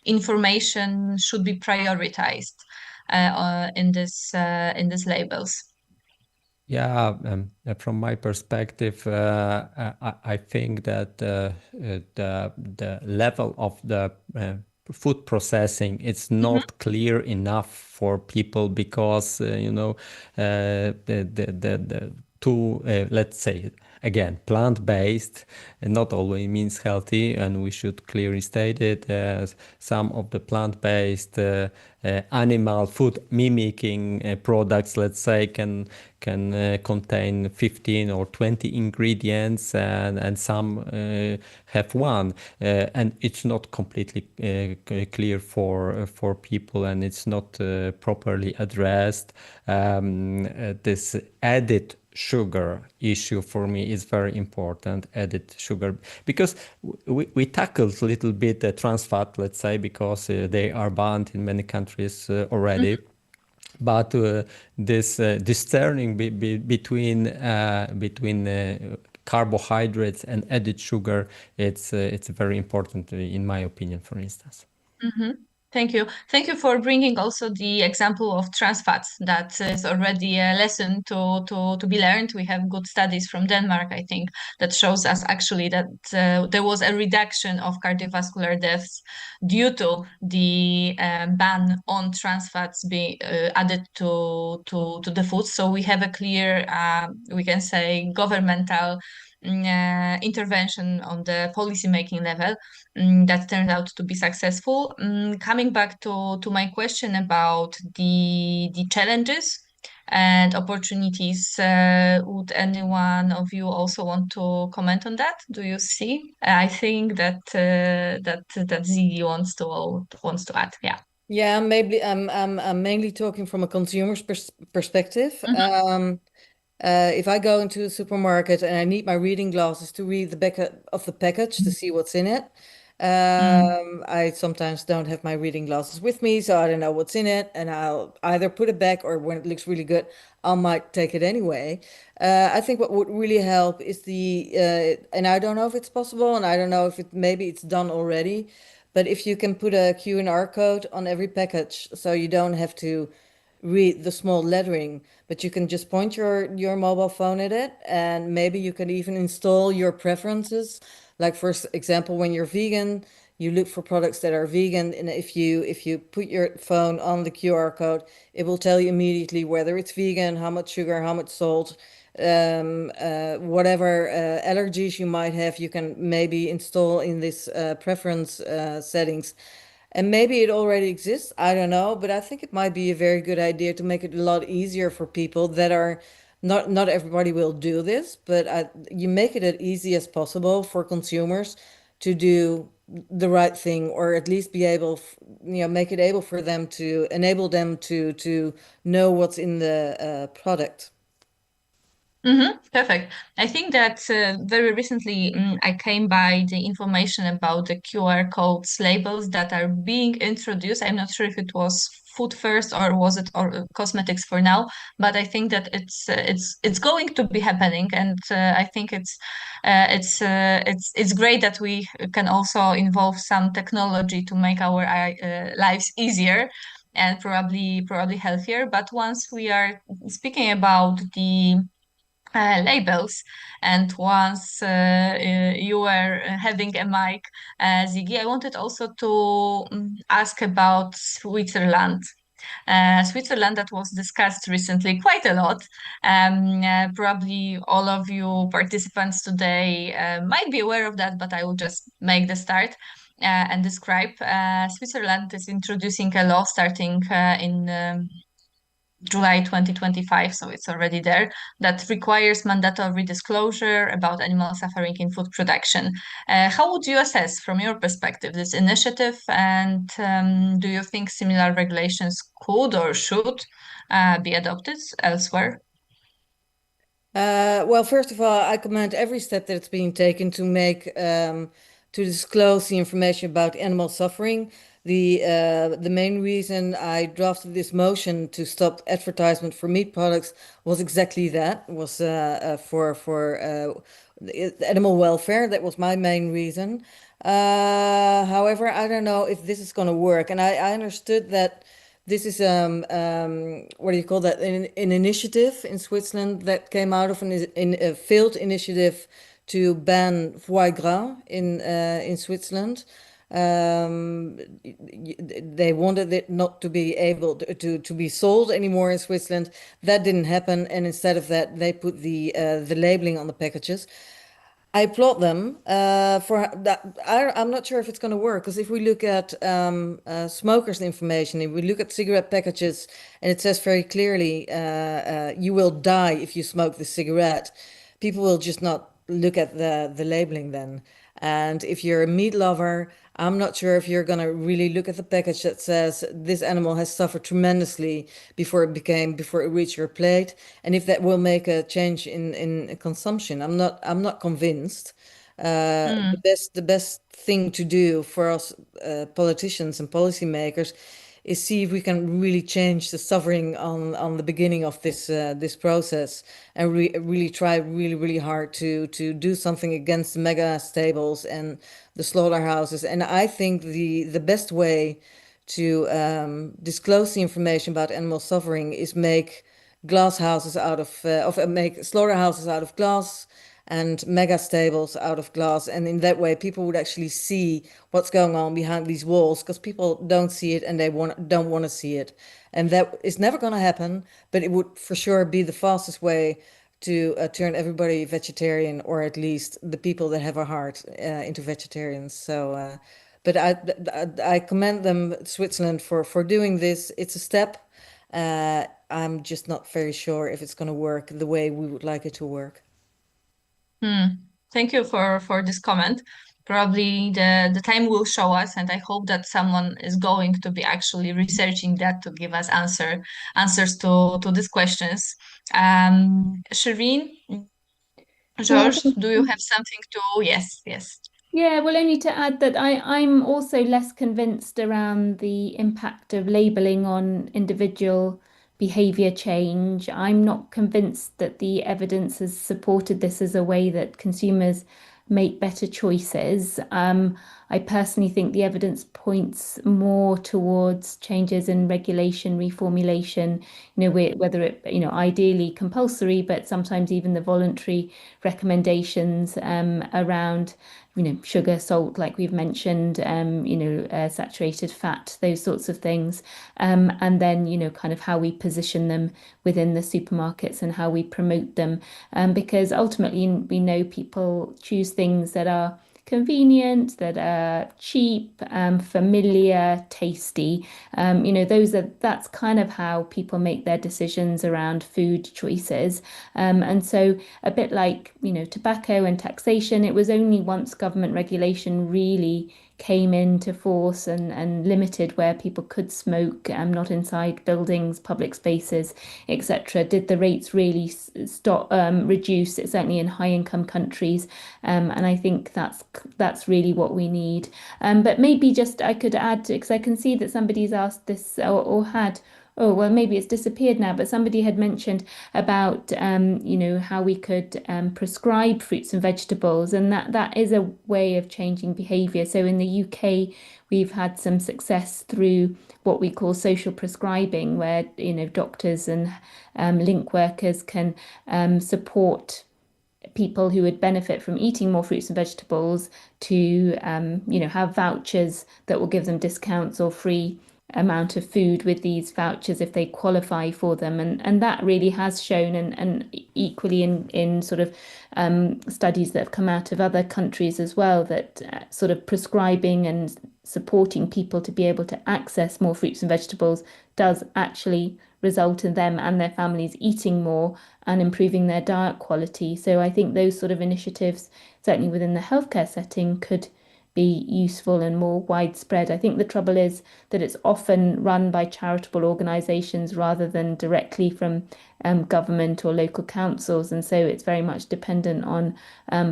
information should be prioritized in these labels? Yeah, from my perspective, I think that the level of the food processing it's not clear enough for people because the two let's say again plant-based and not always means healthy, and we should clearly state it as some of the plant-based animal food mimicking products, let's say, can contain 15 or 20 ingredients, and some have one, and it's not completely clear for people, and it's not properly addressed. This added sugar issue for me is very important, added sugar, because we tackled a little bit the trans fat, let's say, because they are banned in many countries already. But this discerning between carbohydrates and added sugar, it's very important in my opinion, for instance. Thank you. Thank you for bringing also the example of trans fats. That is already a lesson to be learned. We have good studies from Denmark, I think, that shows us actually that there was a reduction of cardiovascular deaths due to the ban on trans fats being added to the food. So we have a clear, we can say, governmental intervention on the policy making level that turned out to be successful. Coming back to my question about the challenges and opportunities, would any one of you also want to comment on that? Do you see? I think that Ziggy wants to add. Yeah. Yeah, maybe I'm mainly talking from a consumer's perspective. If I go into a supermarket and I need my reading glasses to read the back of the package to see what's in it, I sometimes don't have my reading glasses with me, so I don't know what's in it, and I'll either put it back or when it looks really good, I might take it anyway. I think what would really help is and I don't know if it's possible, and I don't know if maybe it's done already, but if you can put a QR code on every package, so you don't have to read the small lettering, but you can just point your mobile phone at it, and maybe you can even install your preferences. Like, for example, when you're vegan, you look for products that are vegan, and if you put your phone on the QR code, it will tell you immediately whether it's vegan, how much sugar, how much salt, whatever allergies you might have, you can maybe install in this preference settings. And maybe it already exists, I don't know, but I think it might be a very good idea to make it a lot easier for people that are not everybody will do this, but you make it as easy as possible for consumers to do the right thing, or at least be able, make it able for them to enable them to know what's in the product. Perfect. I think that very recently I came by the information about the QR codes labels that are being introduced. I'm not sure if it was food first or was it or cosmetics for now, but I think that it's going to be happening, and I think it's great that we can also involve some technology to make our lives easier and probably healthier. But once we are speaking about the labels, and once you were having a mic, Ziggy, I wanted also to ask about Switzerland. Switzerland, that was discussed recently quite a lot. Probably all of you participants today might be aware of that, but I will just make the start and describe. Switzerland is introducing a law starting in July 2025, so it's already there, that requires mandatory disclosure about animal suffering in food production. How would you assess, from your perspective, this initiative, and do you think similar regulations could or should be adopted elsewhere? Well, first of all, I commend every step that's being taken to make to disclose the information about animal suffering. The main reason I drafted this motion to stop advertisement for meat products was exactly that. It was for animal welfare. That was my main reason. However, I don't know if this is going to work, and I understood that This is what do you call that? An initiative in Switzerland that came out of a failed initiative to ban foie gras in Switzerland. They wanted it not to be able to be sold anymore in Switzerland. That didn't happen, and instead of that, they put the labeling on the packages. I applaud them for that. I'm not sure if it's going to work, because if we look at smokers' information, if we look at cigarette packages, and it says very clearly, you will die if you smoke the cigarette, people will just not look at the labeling then. And if you're a meat lover, I'm not sure if you're going to really look at the package that says this animal has suffered tremendously before it reached your plate, and if that will make a change in consumption. I'm not convinced. The best thing to do for us politicians and policymakers is see if we can really change the suffering on the beginning of this process, and really try really hard to do something against the mega stables and the slaughterhouses. And I think the best way to disclose the information about animal suffering is make slaughterhouses out of glass and mega stables out of glass, and in that way people would actually see what's going on behind these walls, because people don't see it and they don't want to see it. And that is never going to happen, but it would for sure be the fastest way to turn everybody vegetarian, or at least the people that have a heart into vegetarians. So but I commend them, Switzerland, for doing this. It's a step. I'm just not very sure if it's going to work the way we would like it to work. Thank you for this comment. Probably the time will show us, and I hope that someone is going to be actually researching that to give us answers to these questions. Shireen, George, do you have something to? Yes. Yeah, well, only to add that I'm also less convinced around the impact of labeling on individual behavior change. I'm not convinced that the evidence has supported this as a way that consumers make better choices. I personally think the evidence points more towards changes in regulation, reformulation, whether it, ideally compulsory, but sometimes even the voluntary recommendations around sugar, salt, like we've mentioned, saturated fat, those sorts of things. And then, kind of how we position them within the supermarkets and how we promote them. Because ultimately we know people choose things that are convenient, that are cheap, familiar, tasty. That's kind of how people make their decisions around food choices. And so a bit like, tobacco and taxation, it was only once government regulation really came into force and limited where people could smoke, not inside buildings, public spaces, etc. Did the rates really reduce, certainly in high-income countries? And I think that's really what we need. But maybe just I could add, because I can see that somebody's asked this or had. Oh, well, maybe it's disappeared now, but somebody had mentioned about, how we could prescribe fruits and vegetables, and that is a way of changing behaviour. So in the UK, we've had some success through what we call social prescribing, where, doctors and link workers can support people who would benefit from eating more fruits and vegetables to, have vouchers that will give them discounts or free amount of food with these vouchers if they qualify for them, and that really has shown, and equally in sort of studies that have come out of other countries as well, that sort of prescribing and supporting people to be able to access more fruits and vegetables does actually result in them and their families eating more and improving their diet quality. So I think those sort of initiatives, certainly within the healthcare setting, could be useful and more widespread. I think the trouble is that it's often run by charitable organisations rather than directly from government or local councils, and so it's very much dependent on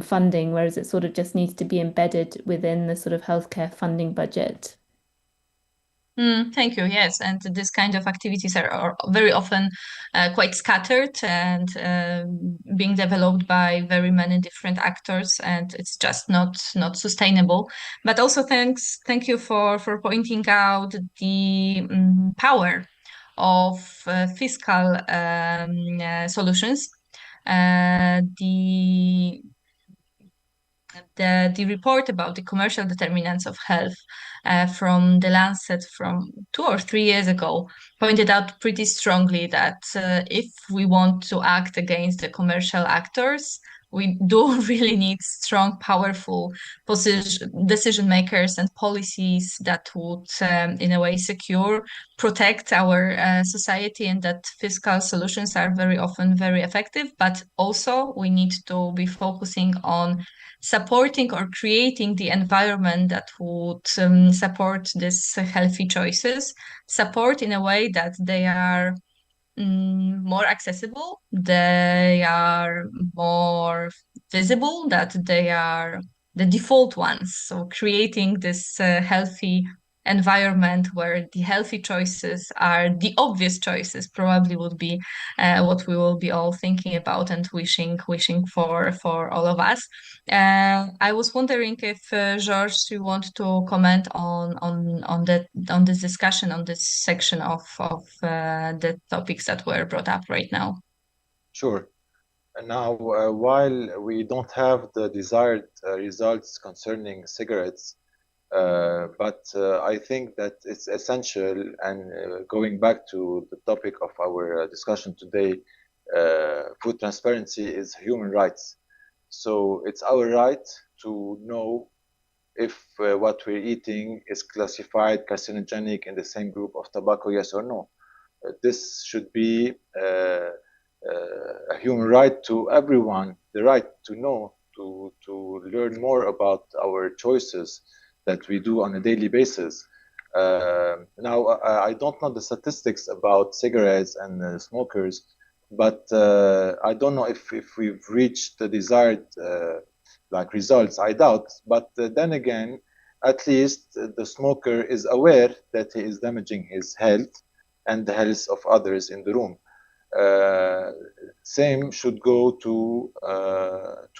funding, whereas it sort of just needs to be embedded within the sort of healthcare funding budget. Thank you. Yes, and this kind of activities are very often quite scattered and being developed by very many different actors, and it's just not sustainable. But also thank you for pointing out the power of fiscal solutions. The report about the commercial determinants of health from the Lancet from 2 or 3 years ago pointed out pretty strongly that if we want to act against the commercial actors, we do really need strong, powerful decision makers and policies that would, in a way, secure, protect our society, and that fiscal solutions are very often very effective. But also, we need to be focusing on supporting or creating the environment that would support these healthy choices, support in a way that they are more accessible, they are more visible, that they are the default ones. So creating this healthy environment where the healthy choices are the obvious choices probably would be what we will be all thinking about and wishing for all of us. I was wondering if George, you want to comment on this discussion, on this section of the topics that were brought up right now. Sure. And now, while we don't have the desired results concerning cigarettes, but I think that it's essential, and going back to the topic of our discussion today, food transparency is human rights. So it's our right to know if what we're eating is classified carcinogenic in the same group of tobacco, yes or no. This should be a human right to everyone, the right to know, to learn more about our choices that we do on a daily basis. Now, I don't know the statistics about cigarettes and smokers, but I don't know if we've reached the desired results. I doubt. But then again, at least the smoker is aware that he is damaging his health and the health of others in the room. Same should go to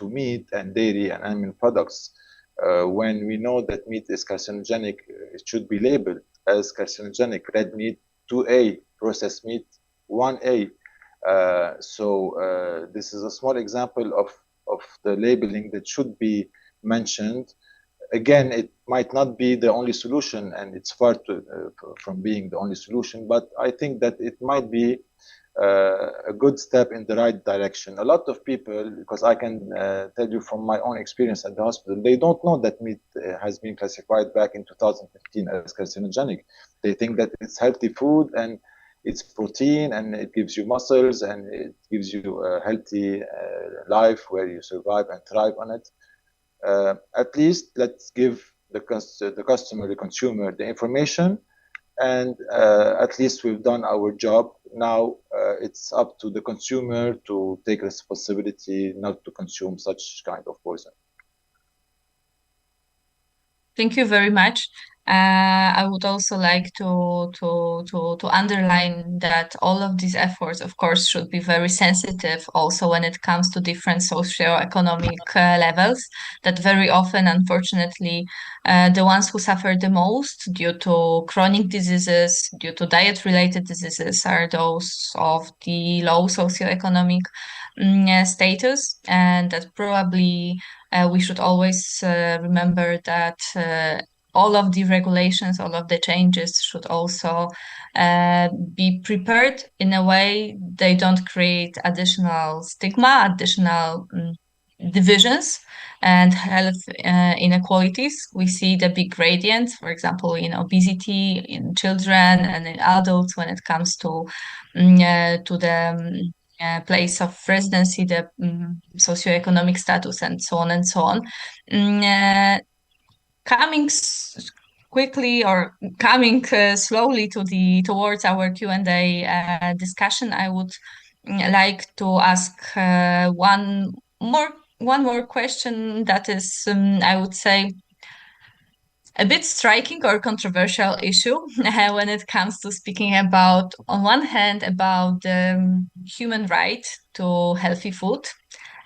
meat and dairy and animal products. When we know that meat is carcinogenic, it should be labeled as carcinogenic. Red meat 2A, processed meat 1A. So this is a small example of the labeling that should be mentioned. Again, it might not be the only solution, and it's far from being the only solution, but I think that it might be a good step in the right direction. A lot of people, because I can tell you from my own experience at the hospital, they don't know that meat has been classified back in 2015 as carcinogenic. They think that it's healthy food and it's protein and it gives you muscles and it gives you a healthy life where you survive and thrive on it. At least let's give the customer, the consumer, the information, and at least we've done our job. Now it's up to the consumer to take responsibility not to consume such kind of poison. Thank you very much. I would also like to underline that all of these efforts, of course, should be very sensitive also when it comes to different socioeconomic levels, that very often, unfortunately, the ones who suffer the most due to chronic diseases, due to diet-related diseases, are those of the low socioeconomic status, and that probably we should always remember that all of the regulations, all of the changes should also be prepared in a way they don't create additional stigma, additional divisions and health inequalities. We see the big gradients, for example, in obesity in children and in adults when it comes to the place of residency, the socioeconomic status, and so on and so on. Coming quickly or coming slowly towards our Q&A discussion, I would like to ask one more question that is, I would say, a bit striking or controversial issue when it comes to speaking about, on one hand, about the human right to healthy food,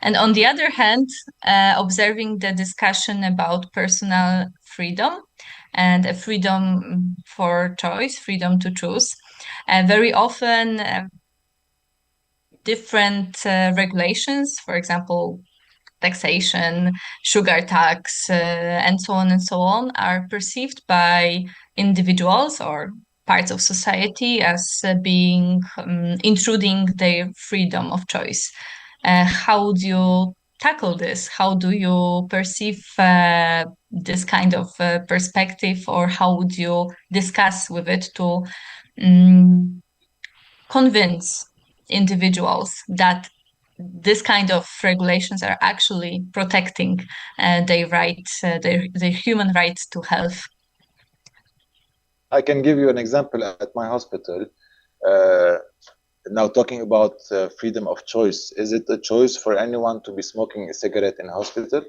and on the other hand, observing the discussion about personal freedom and a freedom for choice, freedom to choose. Very often, different regulations, for example, taxation, sugar tax, and so on, are perceived by individuals or parts of society as being intruding their freedom of choice. How do you tackle this? How do you perceive this kind of perspective, or how would you discuss with it to convince individuals that this kind of regulations are actually protecting their rights, their human rights to health? I can give you an example at my hospital. Now talking about freedom of choice, is it a choice for anyone to be smoking a cigarette in a hospital?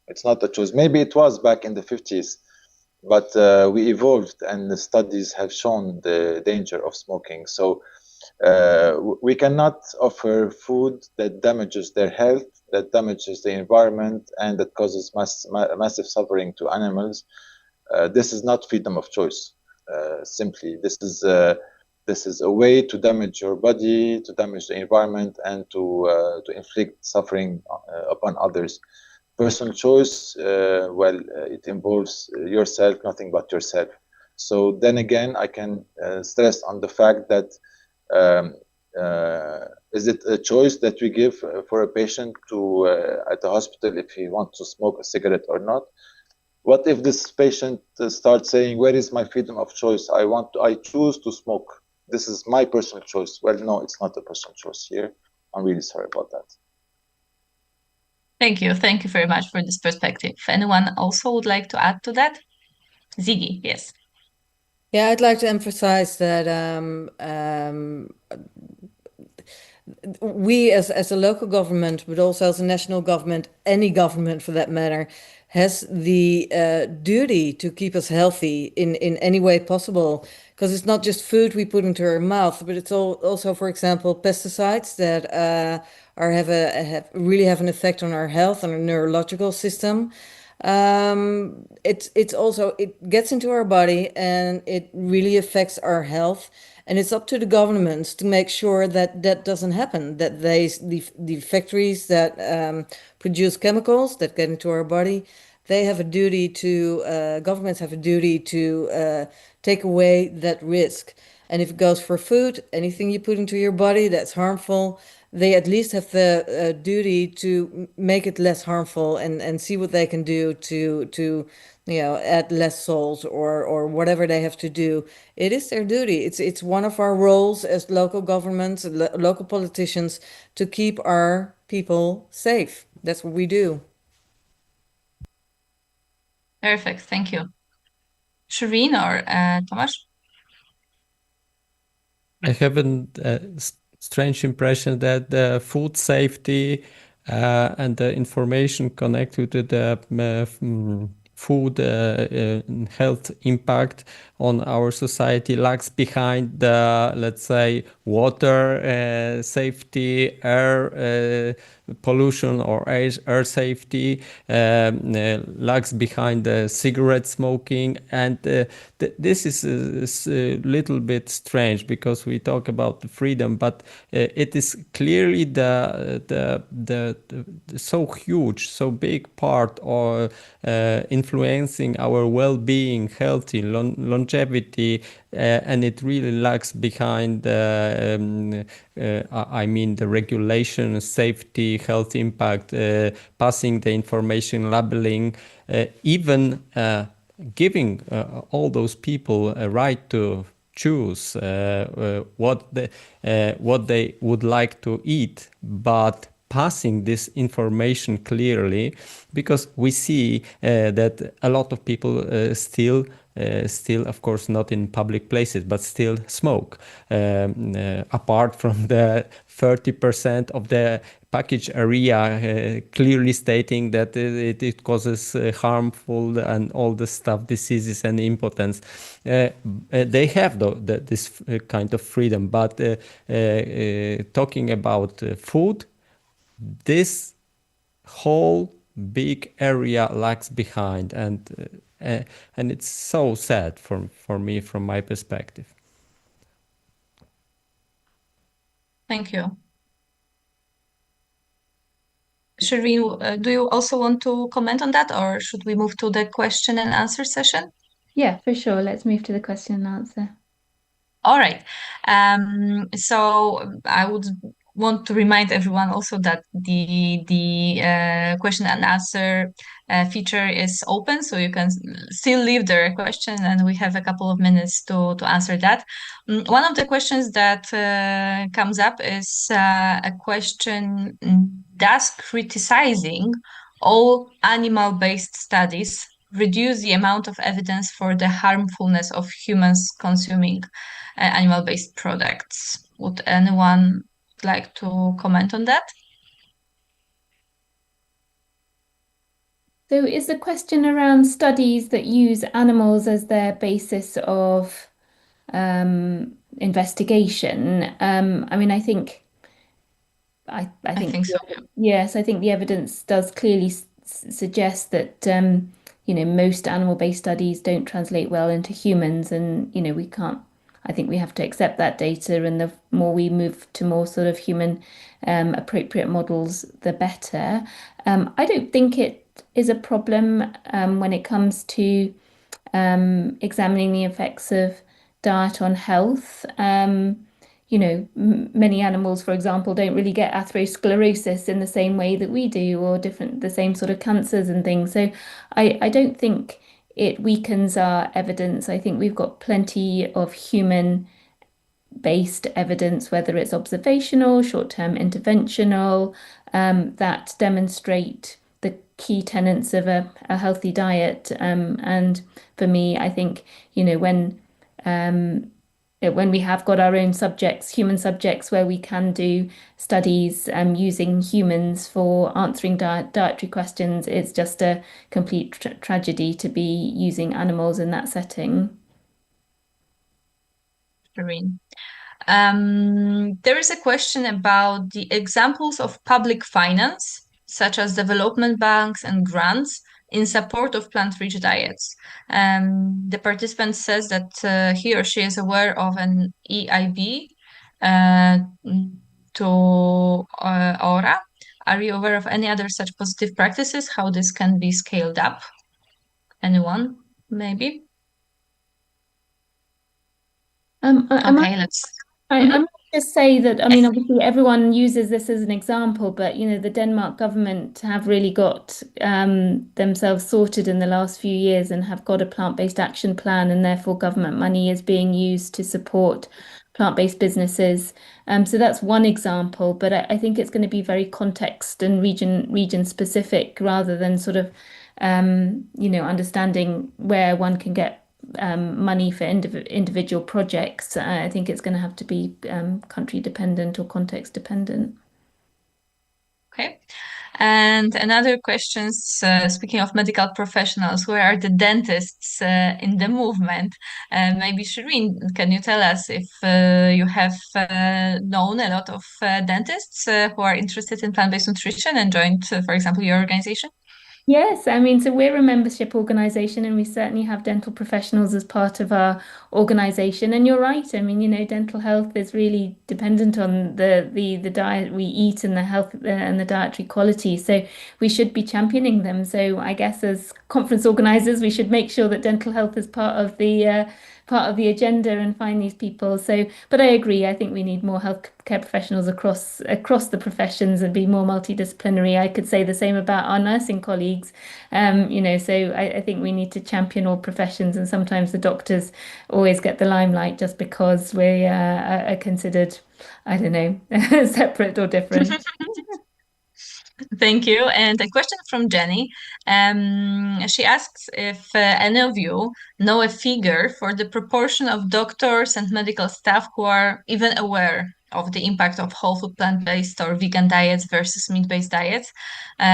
It's not a choice. Maybe it was back in the 50s, but we evolved and the studies have shown the danger of smoking. So we cannot offer food that damages their health, that damages the environment, and that causes massive suffering to animals. This is not freedom of choice. Simply, this is a way to damage your body, to damage the environment, and to inflict suffering upon others. Personal choice, it involves yourself, nothing but yourself. So then again, I can stress on the fact that is it a choice that we give for a patient to at the hospital if he wants to smoke a cigarette or not? What if this patient starts saying, where is my freedom of choice? I choose to smoke. This is my personal choice. Well, no, it's not a personal choice here. I'm really sorry about that. Thank you. Thank you very much for this perspective. Anyone also would like to add to that? Ziggy, yes. Yeah, I'd like to emphasize that we as a local government, but also as a national government, any government for that matter, has the duty to keep us healthy in any way possible. Because it's not just food we put into our mouth, but it's also, for example, pesticides that really have an effect on our health and our neurological system. It gets into our body and it really affects our health. And it's up to the governments to make sure that that doesn't happen, that the factories that produce chemicals that get into our body, they have a duty to, governments have a duty to take away that risk. And if it goes for food, anything you put into your body that's harmful, they at least have the duty to make it less harmful and see what they can do to add less salt or whatever they have to do. It is their duty. It's one of our roles as local governments, local politicians, to keep our people safe. That's what we do. Perfect. Thank you. Shireen or Tomasz? I have a strange impression that the food safety and the information connected to the food health impact on our society lags behind the, let's say, water safety, air pollution or air safety, lags behind the cigarette smoking. And this is a little bit strange because we talk about the freedom, but it is clearly the so huge, so big part of influencing our well-being, healthy, longevity, and it really lags behind the regulation, safety, health impact, passing the information, labeling, even giving all those people a right to choose what they would like to eat, but passing this information clearly, because we see that a lot of people still, of course, not in public places, but still smoke. Apart from the 30% of the package area clearly stating that it causes harmful and all the stuff, diseases and impotence. They have this kind of freedom, but talking about food, this whole big area lags behind, and it's so sad for me from my perspective. Thank you. Shireen, do you also want to comment on that, or should we move to the question and answer session? Yeah, for sure. Let's move to the question and answer. All right. So I would want to remind everyone also that the question and answer feature is open, so you can still leave their question, and we have a couple of minutes to answer that. One of the questions that comes up is a question: does criticizing all animal-based studies reduce the amount of evidence for the harmfulness of humans consuming animal-based products? Would anyone like to comment on that? So is the question around studies that use animals as their basis of investigation? I mean, I think so. Yes, I think the evidence does clearly suggest that most animal-based studies don't translate well into humans, and we can't. I think we have to accept that data, and the more we move to more sort of human appropriate models, the better. I don't think it is a problem when it comes to examining the effects of diet on health. Many animals, for example, don't really get atherosclerosis in the same way that we do, or the same sort of cancers and things. So I don't think it weakens our evidence. I think we've got plenty of human-based evidence, whether it's observational, short-term interventional, that demonstrate the key tenets of a healthy diet. And for me, I think, when we have got our own subjects, human subjects, where we can do studies using humans for answering dietary questions, it's just a complete tragedy to be using animals in that setting. Shireen. There is a question about the examples of public finance, such as development banks and grants, in support of plant-rich diets. The participant says that he or she is aware of an EIB to ORA. Are you aware of any other such positive practices, how this can be scaled up? Anyone, maybe? Okay, let's... I might just say that, I mean, obviously everyone uses this as an example, but the Denmark government have really got themselves sorted in the last few years and have got a plant-based action plan, and therefore government money is being used to support plant-based businesses. So that's one example, but I think it's going to be very context and region specific, rather than sort of understanding where one can get money for individual projects. I think it's going to have to be country dependent or context dependent. Okay. And another question, speaking of medical professionals, where are the dentists in the movement? Maybe Shireen, can you tell us if you have known a lot of dentists who are interested in plant-based nutrition and joined, for example, your organization? Yes, I mean, so we're a membership organization, and we certainly have dental professionals as part of our organization. And you're right. I mean, dental health is really dependent on the diet we eat and the health and the dietary quality. So we should be championing them. So I guess as conference organizers, we should make sure that dental health is part of the agenda and find these people. So, but I agree. I think we need more healthcare professionals across the professions and be more multidisciplinary. I could say the same about our nursing colleagues. So I think we need to champion all professions, and sometimes the doctors always get the limelight just because we are considered, I don't know, separate or different. Thank you. And a question from Jenny. She asks if any of you know a figure for the proportion of doctors and medical staff who are even aware of the impact of whole food plant-based or vegan diets versus meat-based diets.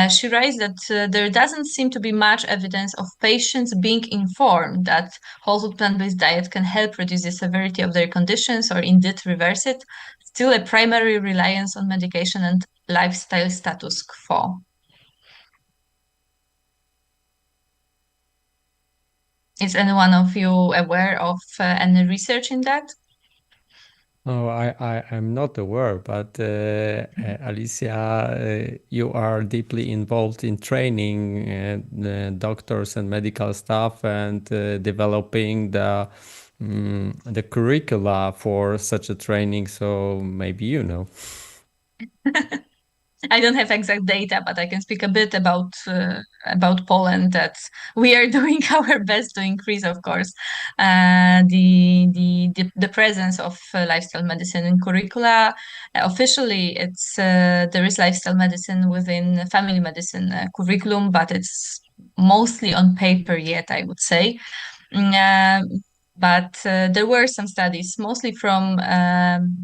She writes that there doesn't seem to be much evidence of patients being informed that whole food plant-based diet can help reduce the severity of their conditions or indeed reverse it. Still a primary reliance on medication and lifestyle status quo. Is any one of you aware of any research in that? Oh, I'm not aware, but Alicia, you are deeply involved in training doctors and medical staff and developing the curricula for such a training. So maybe you know. I don't have exact data, but I can speak a bit about Poland. That we are doing our best to increase, of course, the presence of lifestyle medicine in curricula. Officially, it's there is lifestyle medicine within family medicine curriculum, but it's mostly on paper yet, I would say. But there were some studies, mostly from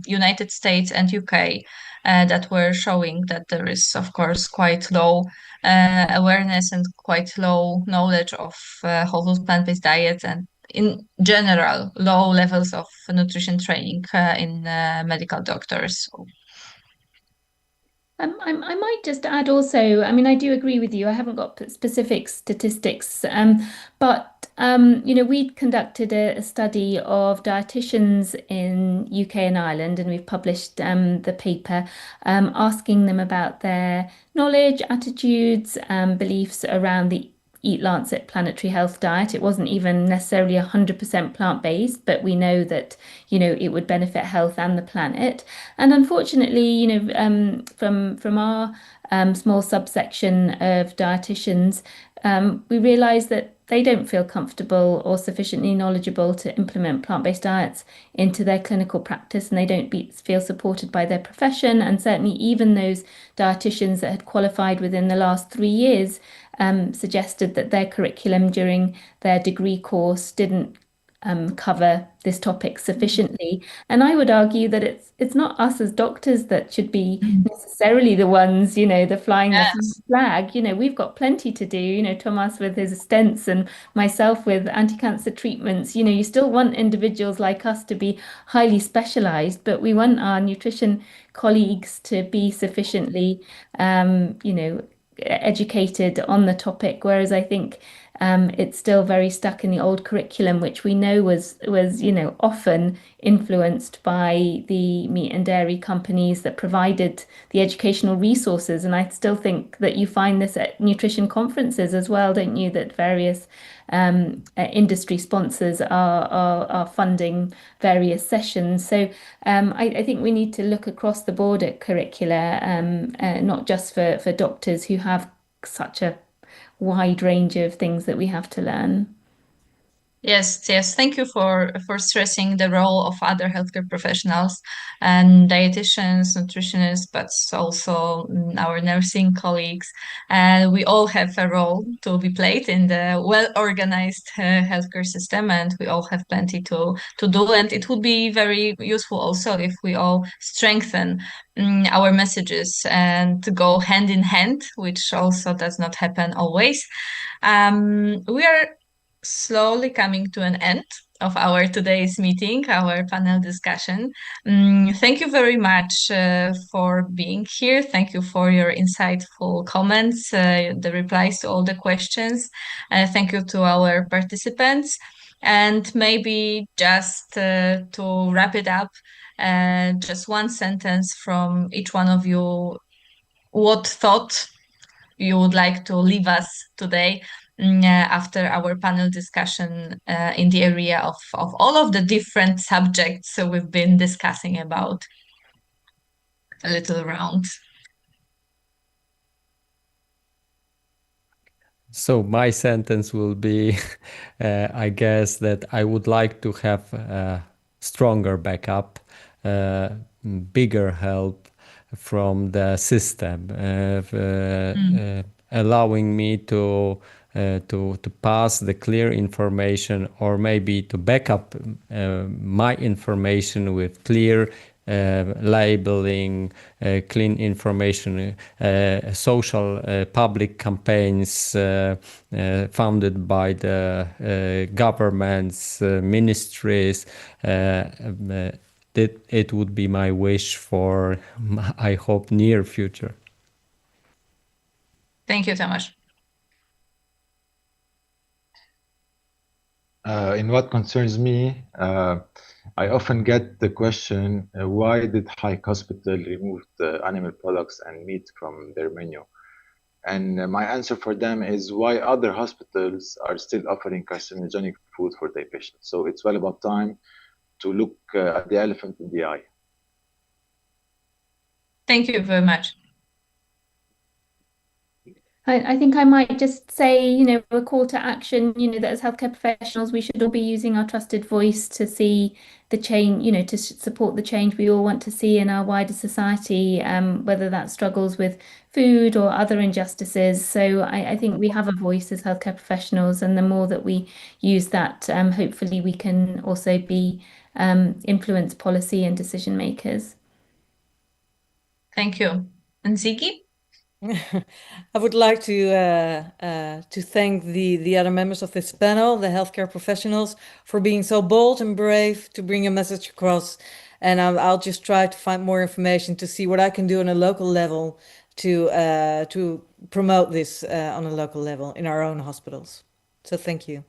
United States and UK, that were showing that there is, of course, quite low awareness and quite low knowledge of whole food plant-based diets, and in general, low levels of nutrition training in medical doctors. I might just add also, I mean, I do agree with you. I haven't got specific statistics, but we conducted a study of dietitians in UK and Ireland, and we've published the paper asking them about their knowledge, attitudes, beliefs around the Eat Lancet planetary health diet. It wasn't even necessarily 100% plant-based, but we know that, it would benefit health and the planet. And unfortunately, from our small subsection of dietitians, we realized that they don't feel comfortable or sufficiently knowledgeable to implement plant-based diets into their clinical practice, and they don't feel supported by their profession. And certainly even those dietitians that had qualified within the last 3 years suggested that their curriculum during their degree course didn't cover this topic sufficiently. And I would argue that it's not us as doctors that should be necessarily the ones, the flying the flag. We've got plenty to do, Thomas with his stents and myself with anti-cancer treatments. You still want individuals like us to be highly specialized, but we want our nutrition colleagues to be sufficiently, educated on the topic, whereas I think it's still very stuck in the old curriculum, which we know was often influenced by the meat and dairy companies that provided the educational resources. And I still think that you find this at nutrition conferences as well, don't you, that various industry sponsors are funding various sessions. So I think we need to look across the board at curricula, not just for doctors who have such a wide range of things that we have to learn. Yes. Thank you for stressing the role of other healthcare professionals and dietitians, nutritionists, but also our nursing colleagues. And we all have a role to be played in the well-organized healthcare system, and we all have plenty to do. And it would be very useful also if we all strengthen our messages and to go hand in hand, which also does not happen always. We are slowly coming to an end of our today's meeting, our panel discussion. Thank you very much for being here. Thank you for your insightful comments, the replies to all the questions. Thank you to our participants. And maybe just to wrap it up, just one sentence from each one of you. What thought you would like to leave us today after our panel discussion in the area of all of the different subjects we've been discussing about a little around? So my sentence will be, I guess, that I would like to have a stronger backup, bigger help from the system, allowing me to pass the clear information, or maybe to back up my information with clear labeling, clean information, social public campaigns funded by the governments, ministries. It would be my wish for, I hope, near future. Thank you so much. In what concerns me, I often get the question, why did Haik Hospital remove the animal products and meat from their menu? And my answer for them is why other hospitals are still offering carcinogenic food for their patients. So it's well about time to look at the elephant in the eye. Thank you very much. I think I might just say, you know, a call to action, you know, that as healthcare professionals, we should all be using our trusted voice to see the change, you know, to support the change we all want to see in our wider society, whether that struggles with food or other injustices. So I think we have a voice as healthcare professionals, and the more that we use that, hopefully we can also be influence policy and decision makers. Thank you. And Ziggy? I would like to thank the other members of this panel, the healthcare professionals, for being so bold and brave to bring a message across. And I'll just try to find more information to see what I can do on a local level to promote this on a local level in our own hospitals. So thank you.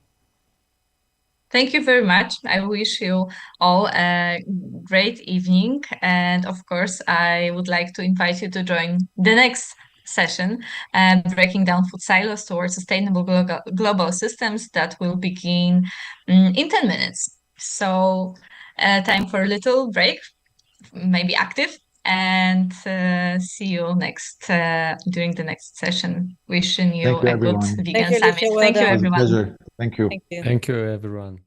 Thank you very much. I wish you all a great evening. And of course, I would like to invite you to join the next session, breaking down food silos towards sustainable global systems, that will begin in 10 minutes. So time for a little break, maybe active, and see you next during the next session. Wishing you Thank you, a good everyone. vegan Thank you, summit. Alicia. Well Thank you, done. It was a everyone. pleasure. Thank you. Thank you. Thank you, everyone.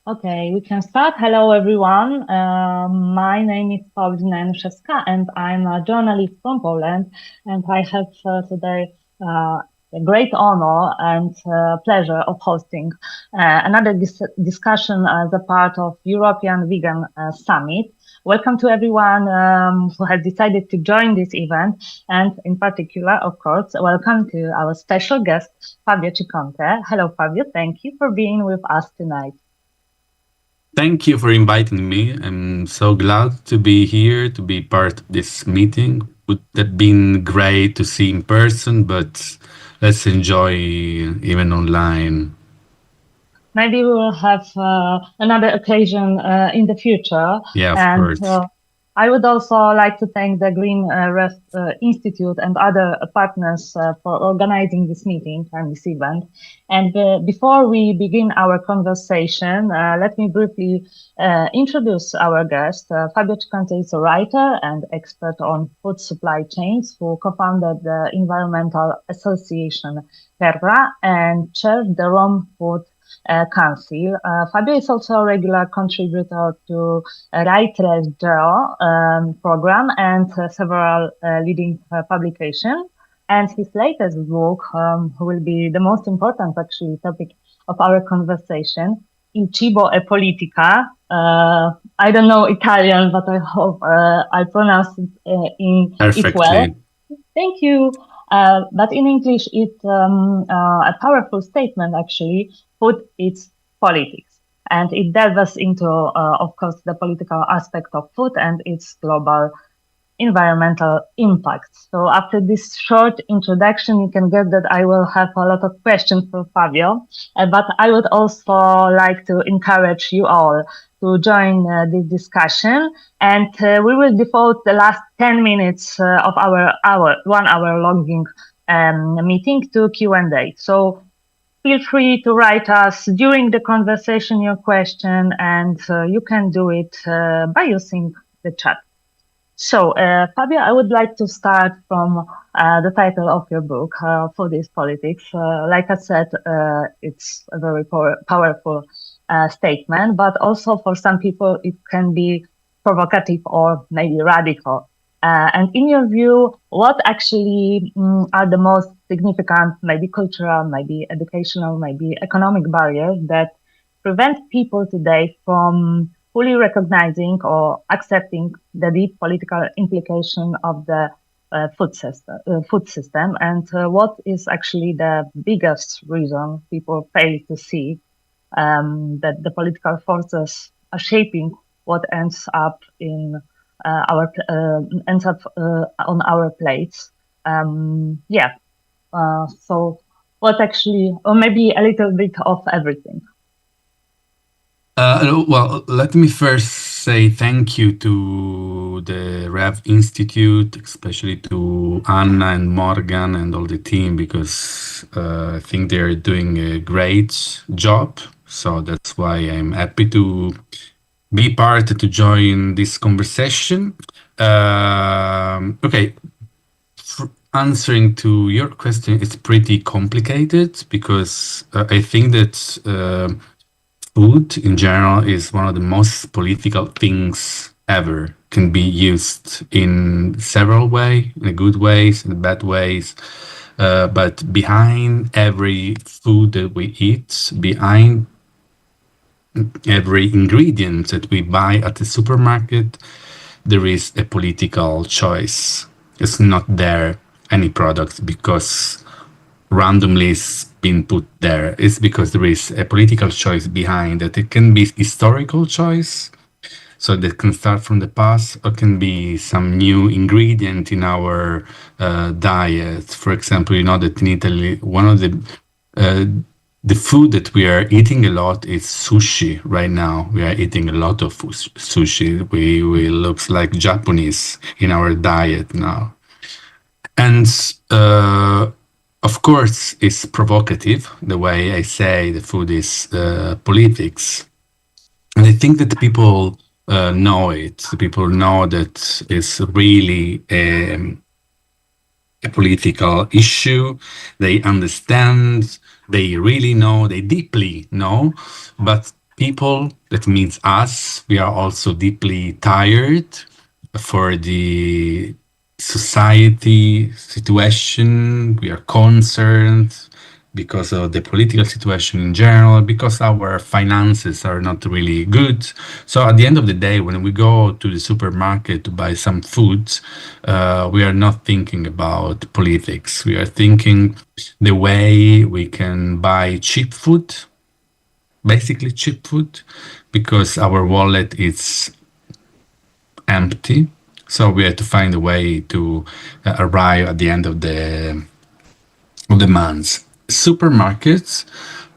Okay, we can start. Hello, everyone. My name is Paulina Januszewska, and I'm a journalist from Poland. And I have today a great honor and pleasure of hosting another discussion as a part of European Vegan Summit. Welcome to everyone who has decided to join this event, and in particular, of course, welcome to our special guest, Fabio Ciconte. Hello, Fabio. Thank you for being with us tonight. Thank you for inviting me. I'm so glad to be here, to be part of this meeting. Would have been great to see in person, but let's enjoy even online. Maybe we will have another occasion in the future. Yeah, of and course. I would also like to thank the Green Rest Institute and other partners for organizing this meeting and this event. And before we begin our conversation, let me briefly introduce our guest. Fabio Ciconte is a writer and expert on food supply chains who co-founded the environmental association Terra and chaired the Rome Food Council. Fabio is also a regular contributor to Writer's Geo program and several leading publications. And his latest book will be the most important actually topic of our conversation, Il cibo e politica. I don't know Italian, but I hope I pronounced it Perfectly. well. Thank you. But in English, it's a powerful statement, actually. Food is politics. And it delves into, of course, the political aspect of food and its global environmental impacts. So after this short introduction, you can get that I will have a lot of questions for Fabio. But I would also like to encourage you all to join this discussion. And we will devote the last 10 minutes of our 1 hour long meeting to Q&A. So feel free to write us during the conversation your question, and you can do it by using the chat. So, Fabio, I would like to start from the title of your book, Food is Politics. Like I said, it's a very powerful statement, but also for some people it can be provocative or maybe radical. And in your view, what actually are the most significant, maybe cultural, maybe educational, maybe economic barriers that prevent people today from fully recognizing or accepting the deep political implication of the food system, and what is actually the biggest reason people fail to see that the political forces are shaping what ends up in on our plates. So what actually, or maybe a little bit of everything. Well, let me first say thank you to the Rev Institute, especially to Anna and Morgan and all the team, because I think they're doing a great job. So that's why I'm happy to be part, to join this conversation. Okay, answering to your question, it's pretty complicated because I think that food in general is one of the most political things ever. Can be used in several ways, in the good ways, in the bad ways. But behind every food that we eat, behind every ingredient that we buy at the supermarket, there is a political choice. It's not there any product because randomly it's been put there. It's because there is a political choice behind it. It can be historical choice, so that can start from the past, or can be some new ingredient in our diet. For example, you know that in Italy, one of the food that we are eating a lot is sushi right now. We are eating a lot of sushi. We looks like Japanese in our diet now. And of course, it's provocative, the way I say the food is politics. And I think that people know it. People know that it's really a political issue. They understand, they really know, they deeply know, but people, that means us. We are also deeply tired for the society situation. We are concerned because of the political situation in general, because our finances are not really good. So at the end of the day, when we go to the supermarket to buy some food, we are not thinking about politics. We are thinking the way we can buy cheap food, basically cheap food, because our wallet is empty. So we have to find a way to arrive at the end of the month. Supermarkets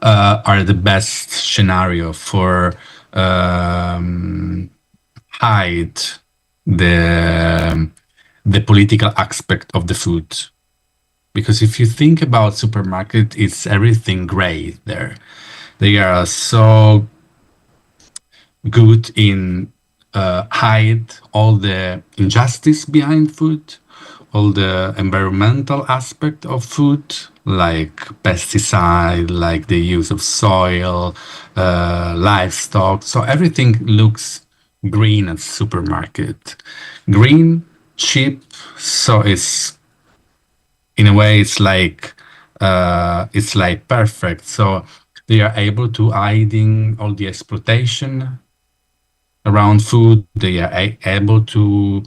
are the best scenario for hide the political aspect of the food. Because if you think about supermarket, it's everything gray there. They are so good in hide all the injustice behind food, all the environmental aspect of food, like pesticide, like the use of soil, livestock. So everything looks green at supermarket. Green, cheap, so it's in a way it's like perfect. So they are able to hiding all the exploitation around food. They are able to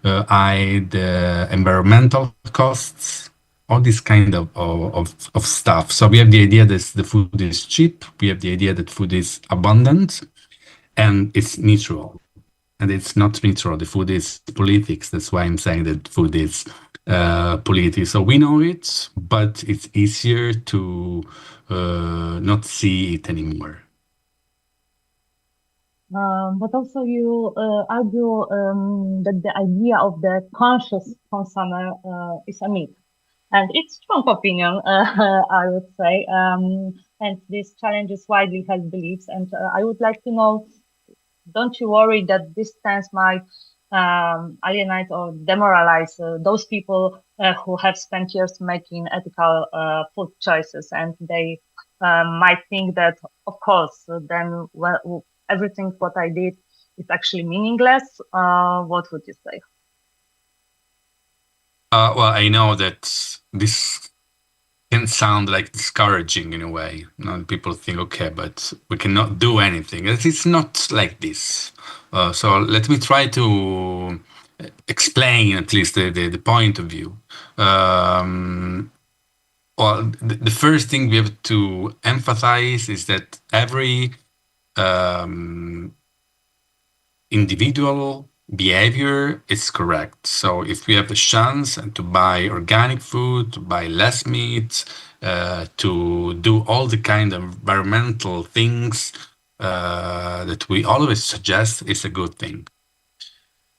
hide environmental costs, all this kind of stuff. So we have the idea that the food is cheap. We have the idea that food is abundant and it's neutral. And it's not neutral. The food is politics. That's why I'm saying that food is politics. So we know it, but it's easier to not see it anymore. But also you argue that the idea of the conscious consumer is a myth. And it's strong opinion, I would say. And this challenges widely held beliefs. And I would like to know, don't you worry that this stance might alienate or demoralize those people who have spent years making ethical food choices, and they might think that, of course, then everything what I did is actually meaningless? What would you say? Well, I know that this can sound like discouraging in a way. You know, people think, okay, but we cannot do anything. It's not like this. So let me try to explain at least the point of view. Well, the first thing we have to emphasize is that every individual behavior is correct. So if we have a chance to buy organic food, to buy less meat, to do all the kind of environmental things that we always suggest, is a good thing.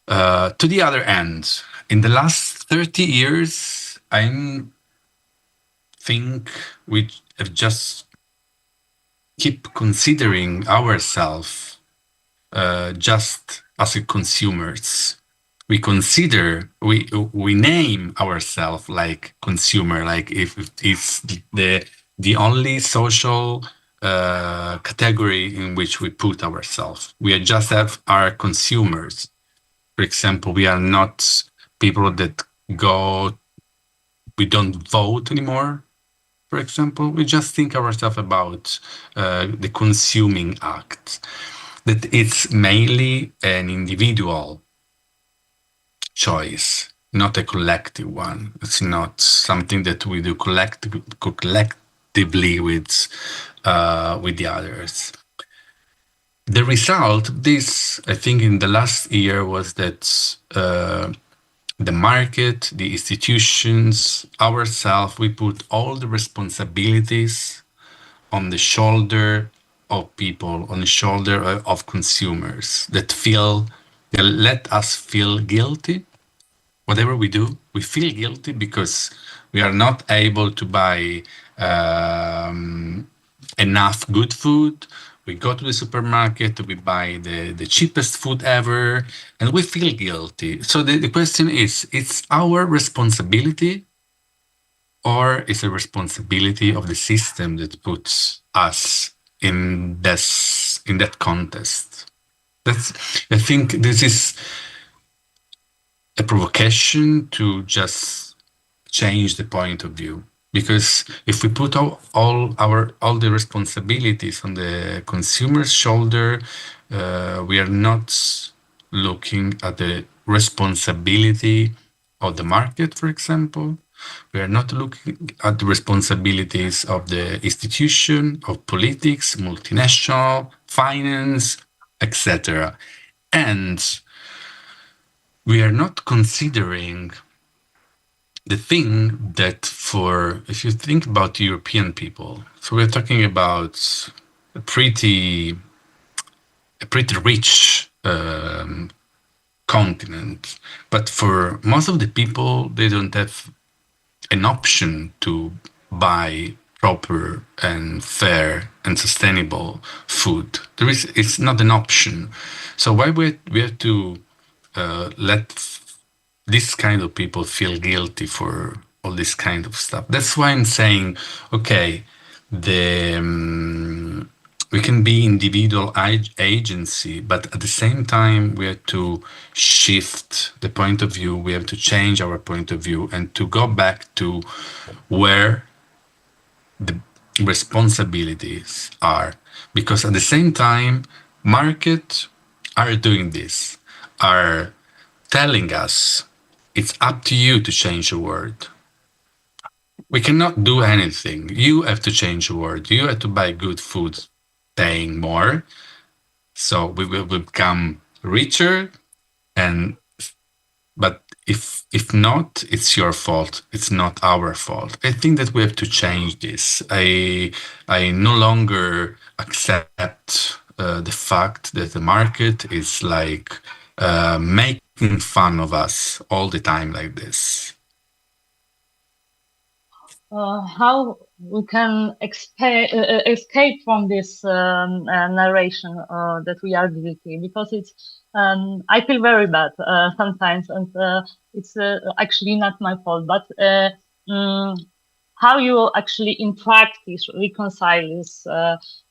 To the other end, in the last 30 years, I think we have just keep considering ourselves just as a consumers. We consider, we name ourselves like consumer, like if it's the only social category in which we put ourselves. We just are consumers. For example, we are not people that we don't vote anymore. For example, we just think ourselves about the consuming act. That it's mainly an individual choice, not a collective one. It's not something that we do collectively with the others. The result of this, I think, in the last year was that the market, the institutions, ourselves, we put all the responsibilities on the shoulder of people, on the shoulder of consumers that let us feel guilty. Whatever we do, we feel guilty because we are not able to buy enough good food. We go to the supermarket, we buy the cheapest food ever, and we feel guilty. So the question is, it's our responsibility, or is it responsibility of the system that puts us in this in that context. I think this is a provocation to just change the point of view, because if we put all the responsibilities on the consumer's shoulder, we are not looking at the responsibility of the market, for example. We are not looking at the responsibilities of the institution, of politics, multinational, finance, etc. And we are not considering the thing that if you think about European people, so we're talking about a pretty rich continent, but for most of the people, they don't have an option to buy proper and fair and sustainable food. It's not an option. So why we have to let this kind of people feel guilty for all this kind of stuff? That's why I'm saying, okay, we can be individual agency, but at the same time, we have to shift the point of view. We have to change our point of view and to go back to where the responsibilities are. Because at the same time, markets are doing this, are telling us it's up to you to change the world. We cannot do anything. You have to change the world. You have to buy good food, paying more. So we will become richer. But if not, it's your fault. It's not our fault. I think that we have to change this. I no longer accept the fact that the market is like making fun of us all the time like this. How we can escape from this narration that we are guilty, because it's I feel very bad sometimes, and it's actually not my fault, but how you actually in practice reconcile this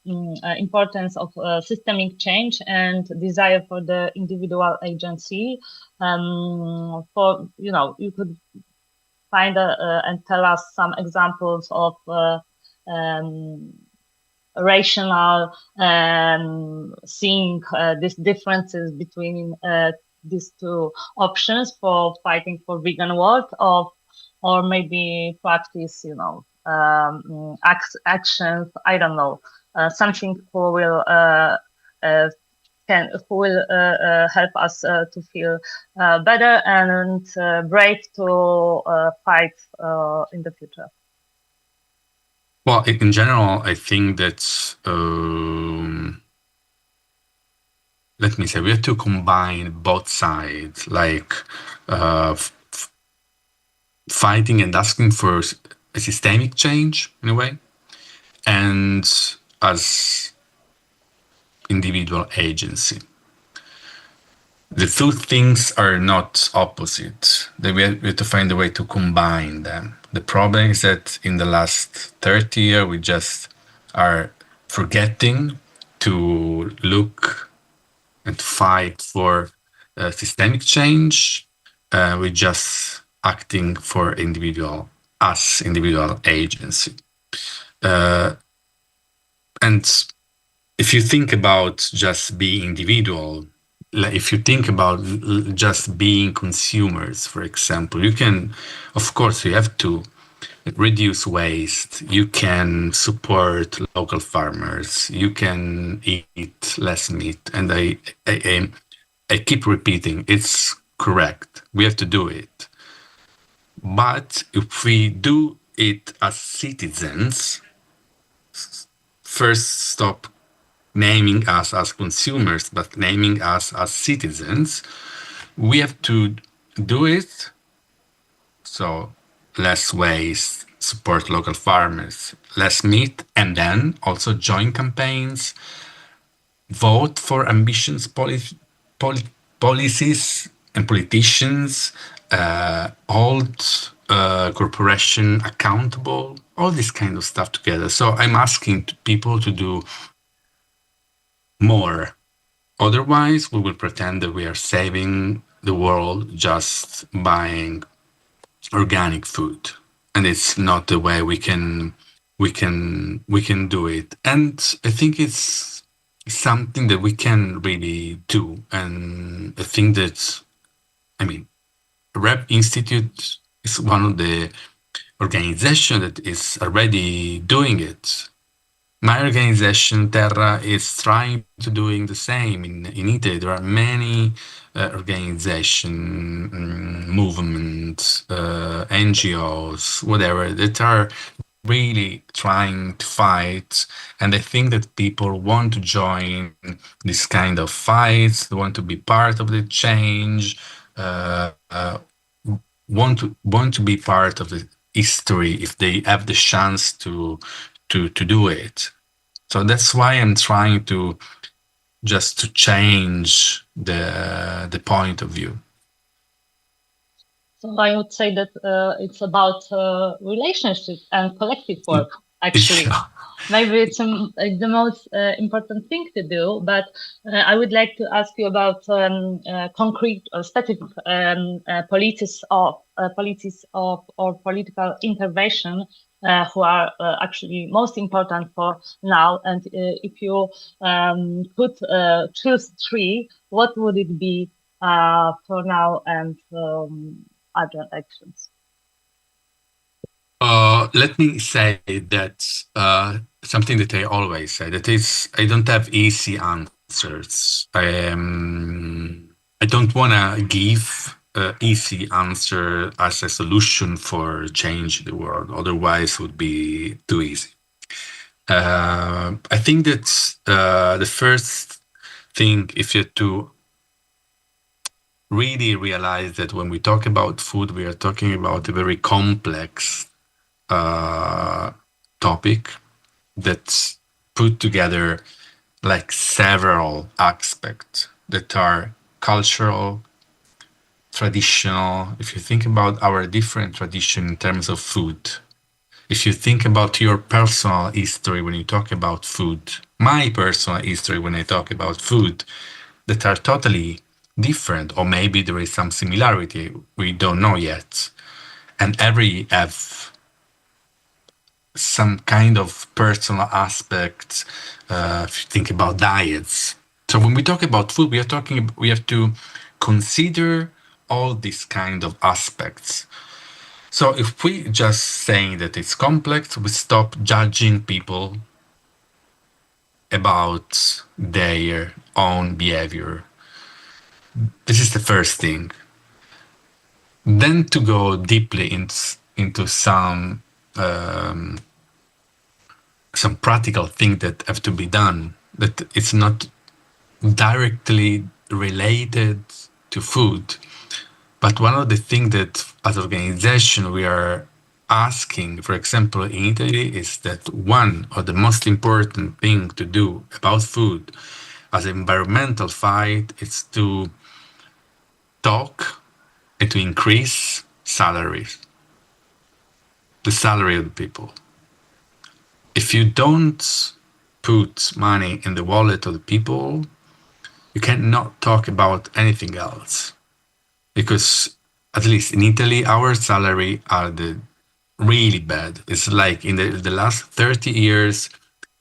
importance of systemic change and desire for the individual agency. For you could find and tell us some examples of rational seeing these differences between these two options for fighting for vegan world, or maybe practice, actions. I don't know, something who will help us to feel better and brave to fight in the future. Well, in general, I think that, let me say, we have to combine both sides, like fighting and asking for a systemic change, in a way, and as individual agency. The two things are not opposite. We have to find a way to combine them. The problem is that in the last 30 years, we just are forgetting to look and fight for systemic change. We're just acting for individual agency. And if you think about just being individual, if you think about just being consumers, for example, you can, of course, you have to reduce waste. You can support local farmers. You can eat less meat. And I keep repeating, it's correct. We have to do it. But if we do it as citizens, first stop naming us as consumers, but naming us as citizens, we have to do it. So less waste, support local farmers, less meat, and then also join campaigns, vote for ambitious policies and politicians, hold corporation accountable, all this kind of stuff together. So I'm asking people to do more. Otherwise, we will pretend that we are saving the world just buying organic food, and it's not the way we can do it. And I think it's something that we can really do. And I think that, I mean, Rep Institute is one of the organizations that is already doing it. My organization, Terra, is trying to doing the same in Italy. There are many organizations, movements, NGOs, whatever, that are really trying to fight. And I think that people want to join this kind of fights, they want to be part of the change, want to be part of the history if they have the chance to do it. So that's why I'm trying to just to change the point of view. So I would say that it's about relationship and collective work, actually. Yeah. Maybe it's the most important thing to do, but I would like to ask you about concrete or specific policies of or political intervention who are actually most important for now. And if you could choose three, what would it be for now and other actions? Let me say that something that I always say, that is, I don't have easy answers. I don't want to give an easy answer as a solution for change the world. Otherwise, it would be too easy. I think that the first thing, if you have to really realize that when we talk about food, we are talking about a very complex topic that's put together like several aspects that are cultural, traditional. If you think about our different tradition in terms of food, if you think about your personal history when you talk about food, my personal history when I talk about food, that are totally different, or maybe there is some similarity, we don't know yet. And every have some kind of personal aspect. If you think about diets. So when we talk about food, we have to consider all these kind of aspects. So if we just saying that it's complex, we stop judging people about their own behavior. This is the first thing. Then to go deeply into some practical things that have to be done, that it's not directly related to food. But one of the things that as an organization we are asking, for example, in Italy, is that one of the most important thing to do about food as an environmental fight is to talk and to increase salaries, the salary of the people. If you don't put money in the wallet of the people, you cannot talk about anything else. Because at least in Italy, our salary are really bad. It's like in the last 30 years,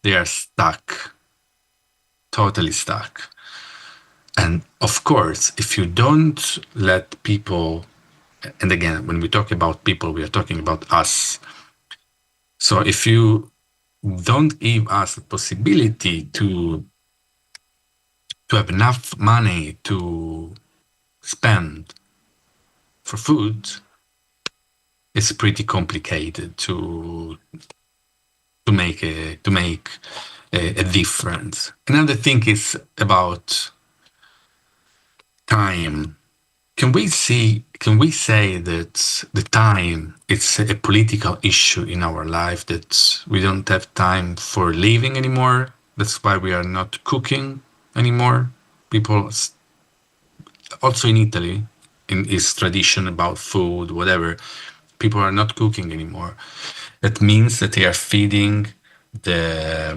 they are stuck, totally stuck. And of course, if you don't let people, and again, when we talk about people, we are talking about us. So if you don't give us the possibility to have enough money to spend for food, it's pretty complicated to make a difference. Another thing is about time. Can we say that the time it's a political issue in our life, that we don't have time for living anymore? That's why we are not cooking anymore. People, also in Italy, in its tradition about food, whatever, people are not cooking anymore. That means that they are feeding the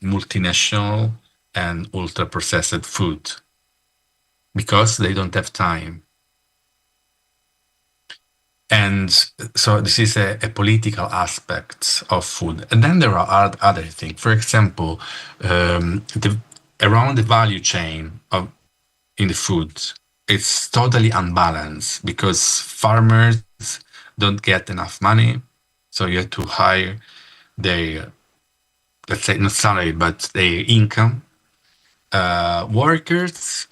multinational and ultra-processed food because they don't have time. And so this is a political aspect of food. And then there are other things. For example, around the value chain in the food, it's totally unbalanced because farmers don't get enough money. So you have to hire their, let's say, not salary, but their income. Workers,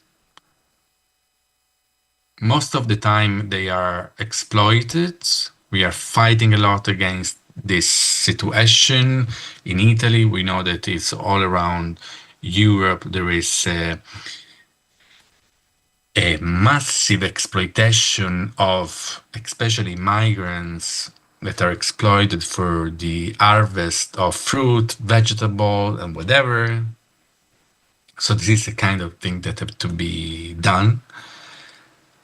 most of the time they are exploited. We are fighting a lot against this situation. In Italy, we know that it's all around Europe. There is a massive exploitation of especially migrants that are exploited for the harvest of fruit, vegetable, and whatever. So this is the kind of thing that have to be done.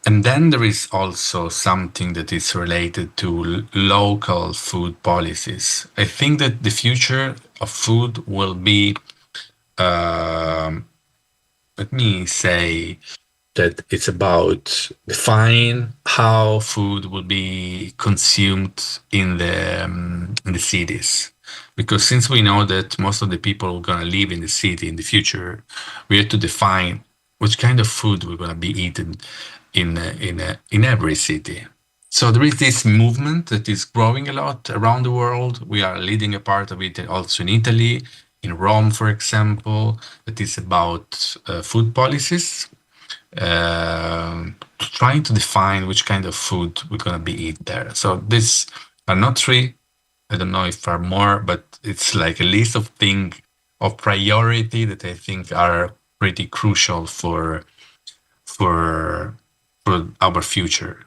And then there is also something that is related to local food policies. I think that the future of food will be, let me say, that it's about define how food will be consumed in the cities. Because since we know that most of the people are going to live in the city in the future, we have to define which kind of food we're going to be eating in every city. So there is this movement that is growing a lot around the world. We are leading a part of it also in Italy, in Rome, for example, that is about food policies. Trying to define which kind of food we're going to be eating there. So these are not three. I don't know if there are more, but it's like a list of things of priority that I think are pretty crucial for our future.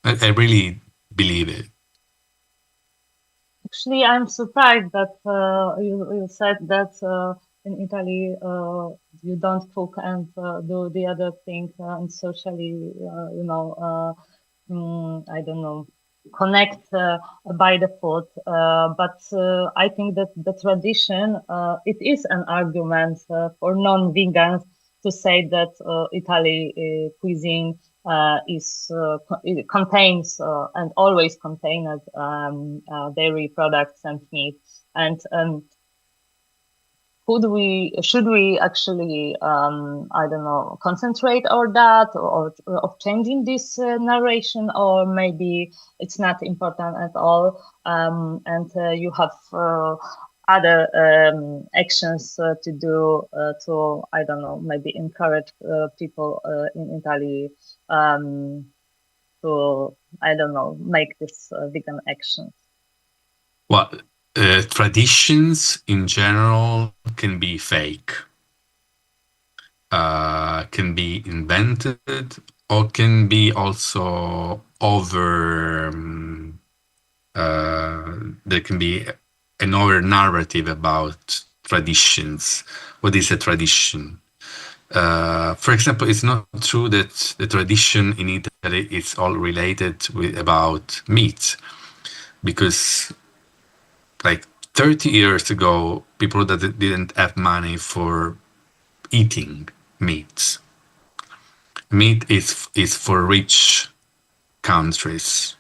I really believe it. Actually, I'm surprised that you said that in Italy you don't cook and do the other thing and socially, I don't know, connect by the food. But I think that the tradition, it is an argument for non-vegans to say that Italy cuisine it contains and always contains dairy products and meat. And should we actually I don't know, concentrate on that or of changing this narration, or maybe it's not important at all, and you have other actions to do to, I don't know, maybe encourage people in Italy to, I don't know, make this vegan action? Well, traditions in general can be fake, can be invented, or can be also there can be an over narrative about traditions. What is a tradition? For example, it's not true that the tradition in Italy is all related about meat, because like 30 years ago, people that didn't have money for eating meat. Meat is for rich countries.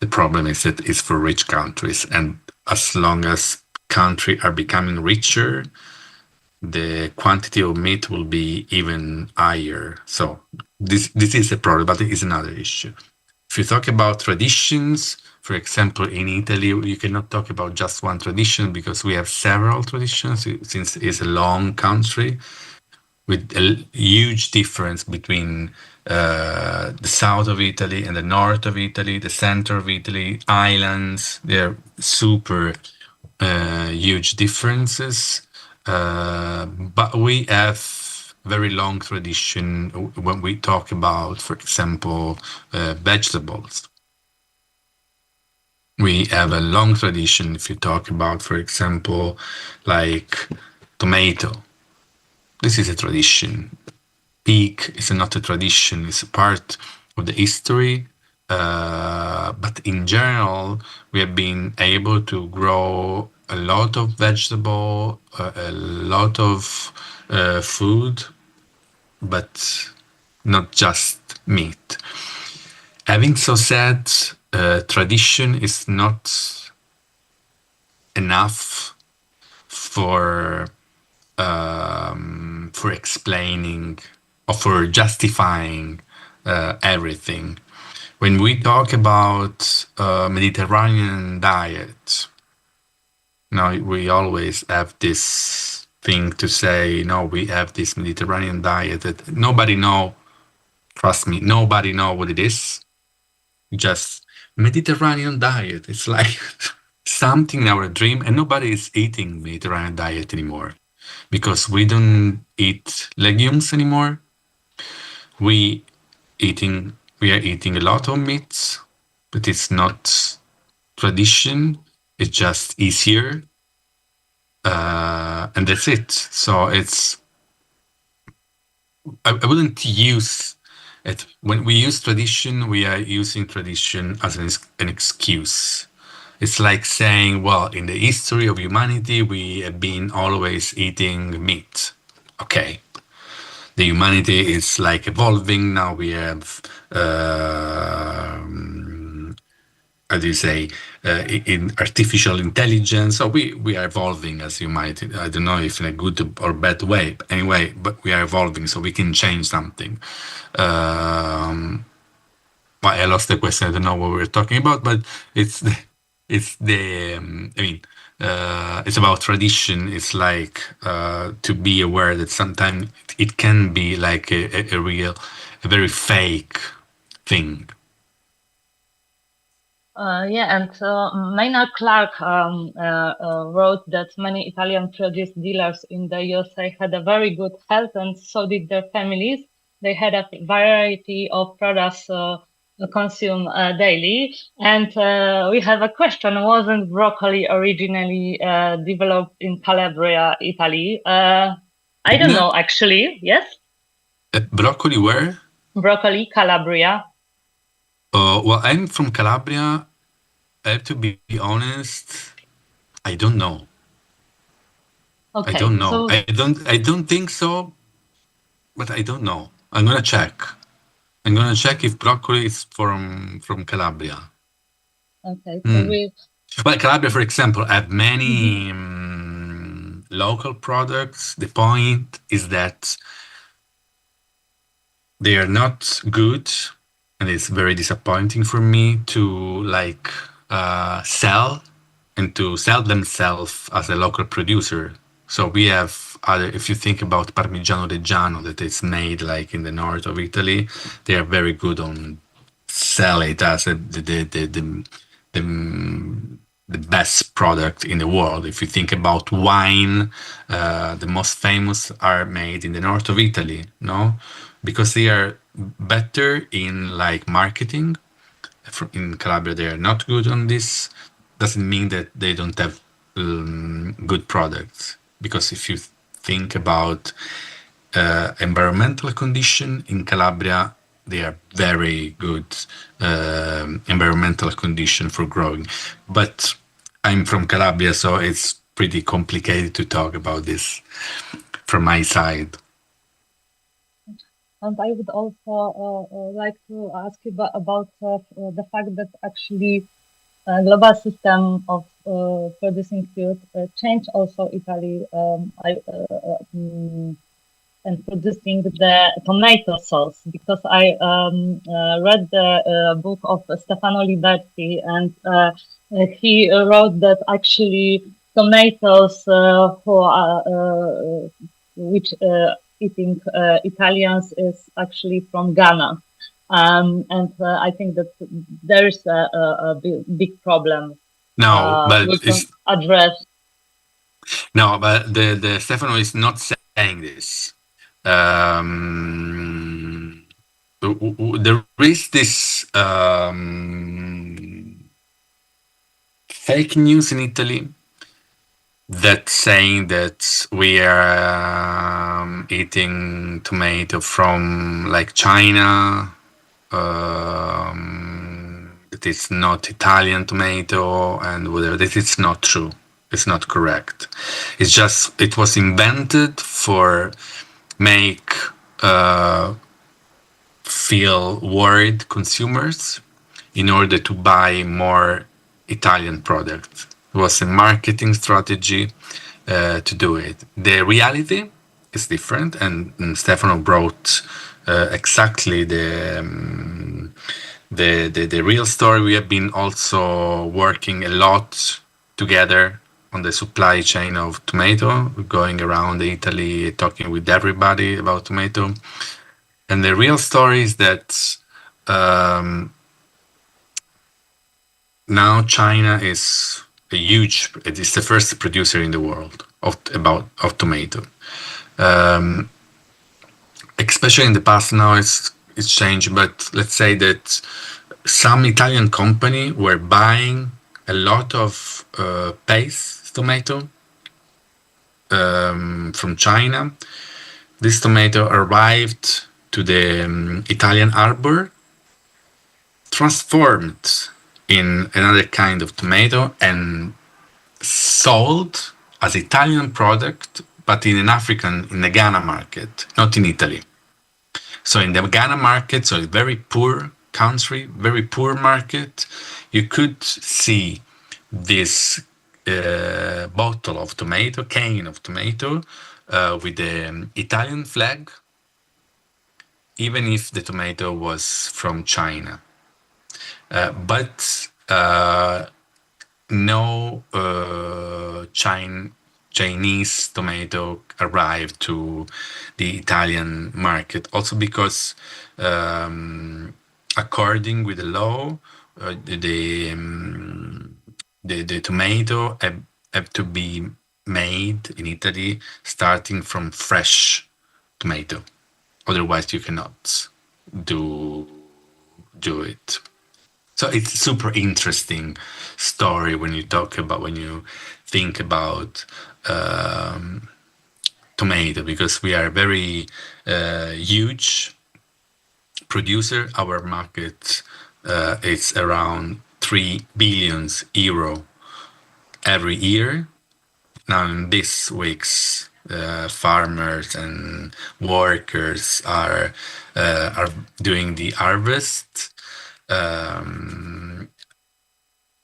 The problem is that it's for rich countries, and as long as countries are becoming richer, the quantity of meat will be even higher. So this is a problem, but it is another issue. If you talk about traditions, for example, in Italy, you cannot talk about just one tradition because we have several traditions, since it's a long country with a huge difference between the south of Italy and the north of Italy, the center of Italy, islands. They're super huge differences. But we have very long tradition when we talk about, for example, vegetables. We have a long tradition if you talk about, for example, like tomato. This is a tradition. Pig is not a tradition, it's a part of the history. But in general, we have been able to grow a lot of vegetable, a lot of food, but not just meat. Having so said, tradition is not enough for explaining or for justifying everything. When we talk about Mediterranean diet, we always have this thing to say, no, we have this Mediterranean diet that nobody know. Trust me, nobody know what it is. Just Mediterranean diet. It's like something in our dream, and nobody is eating Mediterranean diet anymore because we don't eat legumes anymore. We are eating a lot of meats, but it's not tradition. It's just easier, and that's it. So I wouldn't use it. When we use tradition, we are using tradition as an excuse. It's like saying, well, in the history of humanity, we have been always eating meat. Okay. The humanity is like evolving. Now we have, how do you say, in artificial intelligence. So we are evolving as humanity. I don't know if in a good or bad way. But anyway, but we are evolving, so we can change something. Well, I lost the question. I don't know what we were talking about, but it's about tradition. It's like to be aware that sometimes it can be like a very fake thing. And Maynard Clark wrote that many Italian produce dealers in the USA had a very good health, and so did their families. They had a variety of products consumed daily. And we have a question: wasn't broccoli originally developed in Calabria, Italy? I don't know, actually. Yes. Broccoli where? Broccoli, Calabria. Well, I'm from Calabria. I have to be honest. I don't know. Okay, I don't know. so I don't think so, but I don't know. I'm gonna check. I'm gonna check if broccoli is from Calabria. Okay, so Well, Calabria, for example, have many local products. The point is that they are not good, and it's very disappointing for me to sell and to sell themselves as a local producer. So we have if you think about Parmigiano Reggiano, that it's made like in the north of Italy, they are very good on sell it as the best product in the world. If you think about wine, the most famous are made in the north of Italy, no? Because they are better in like marketing. In Calabria, they are not good on this. Doesn't mean that they don't have good products. Because if you think about environmental condition in Calabria, they are very good environmental condition for growing. But I'm from Calabria, so it's pretty complicated to talk about this from my side. And I would also like to ask you about the fact that actually global system of producing food changed also Italy and producing the tomato sauce, because I read the book of Stefano Liberti, and he wrote that actually tomatoes which eating Italians is actually from Ghana. And I think that there is a big problem. No, but we can address. No, but the Stefano is not saying this. There is this fake news in Italy that's saying that we are eating tomato from like China, that it's not Italian tomato and whatever. That it's not true. It's not correct. It's just it was invented for make feel worried consumers in order to buy more Italian products. It was a marketing strategy to do it. The reality is different, and Stefano brought exactly the real story. We have been also working a lot together on the supply chain of tomato, going around Italy, talking with everybody about tomato. And the real story is that now China is it is the first producer in the world of tomato. Especially in the past, now it's changed, but let's say that some Italian company were buying a lot of paste tomato from China. This tomato arrived to the Italian harbor, transformed in another kind of tomato, and sold as Italian product, but in the Ghana market, not in Italy. So in the Ghana market, so a very poor country, very poor market, you could see this bottle of tomato, can of tomato, with the Italian flag, even if the tomato was from China. But no Chinese tomato arrived to the Italian market. Also because according with the law, the tomato have to be made in Italy starting from fresh tomato. Otherwise, you cannot do it. So it's a super interesting story when you think about tomato, because we are a very huge producer. Our market is around 3 billion euro every year. Now in these weeks, farmers and workers are doing the harvest.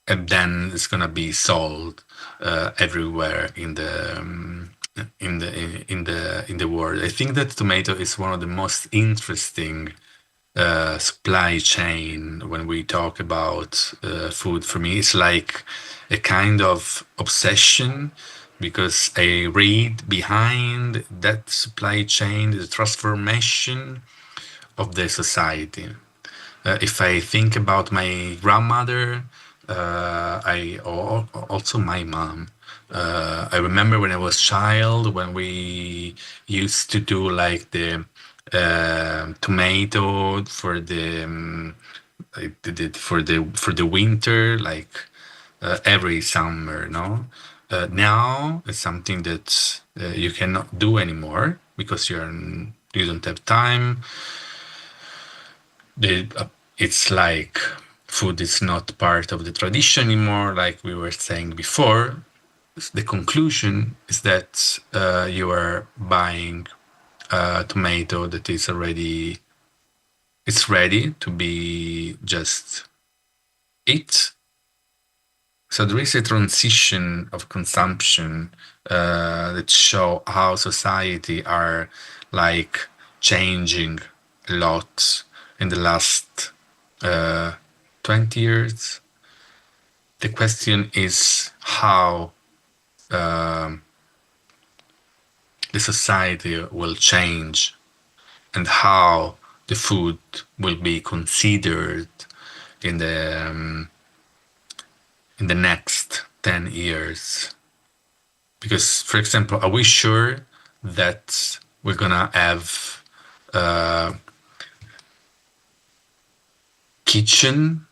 And then it's gonna be sold everywhere in the world. I think that tomato is one of the most interesting supply chain when we talk about food. For me, it's like a kind of obsession, because I read behind that supply chain the transformation of the society. If I think about my grandmother, also my mom. I remember when I was child, when we used to do like the tomato for the winter, like every summer. No, now it's something that you cannot do anymore because you don't have time. It's like food is not part of the tradition anymore, like we were saying before. The conclusion is that you are buying a tomato that is ready to be just eat. So there is a transition of consumption that show how society are like changing a lot in the last 20 years. The question is how the society will change and how the food will be considered in the next 10 years. Because, for example, are we sure that we're gonna have kitchen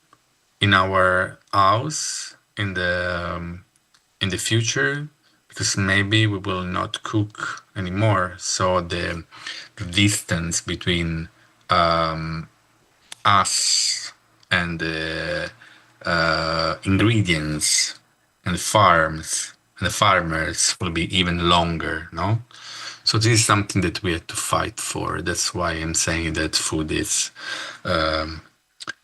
in our house in the future? Because maybe we will not cook anymore, so the distance between us and the ingredients and farms and the farmers will be even longer, no? So this is something that we have to fight for. That's why I'm saying that food is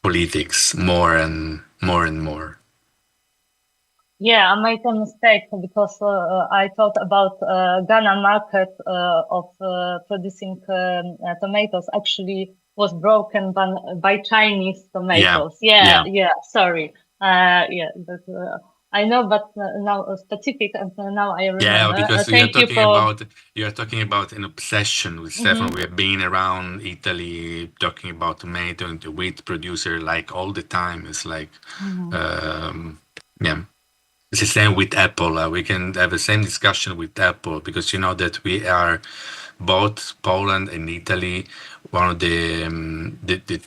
politics more and more. Yeah, I made a mistake because I thought about Ghana market of producing tomatoes actually was broken by Chinese tomatoes. Yeah. Sorry. But, I know, but now specific, and now I remember. Yeah, because Thank you for. You're talking about an obsession with Stefan. We have been around Italy talking about tomato and the wheat producer like all the time. It's like, yeah. It's the same with Apple. We can have the same discussion with Apple because you know that we are both Poland and Italy, one of the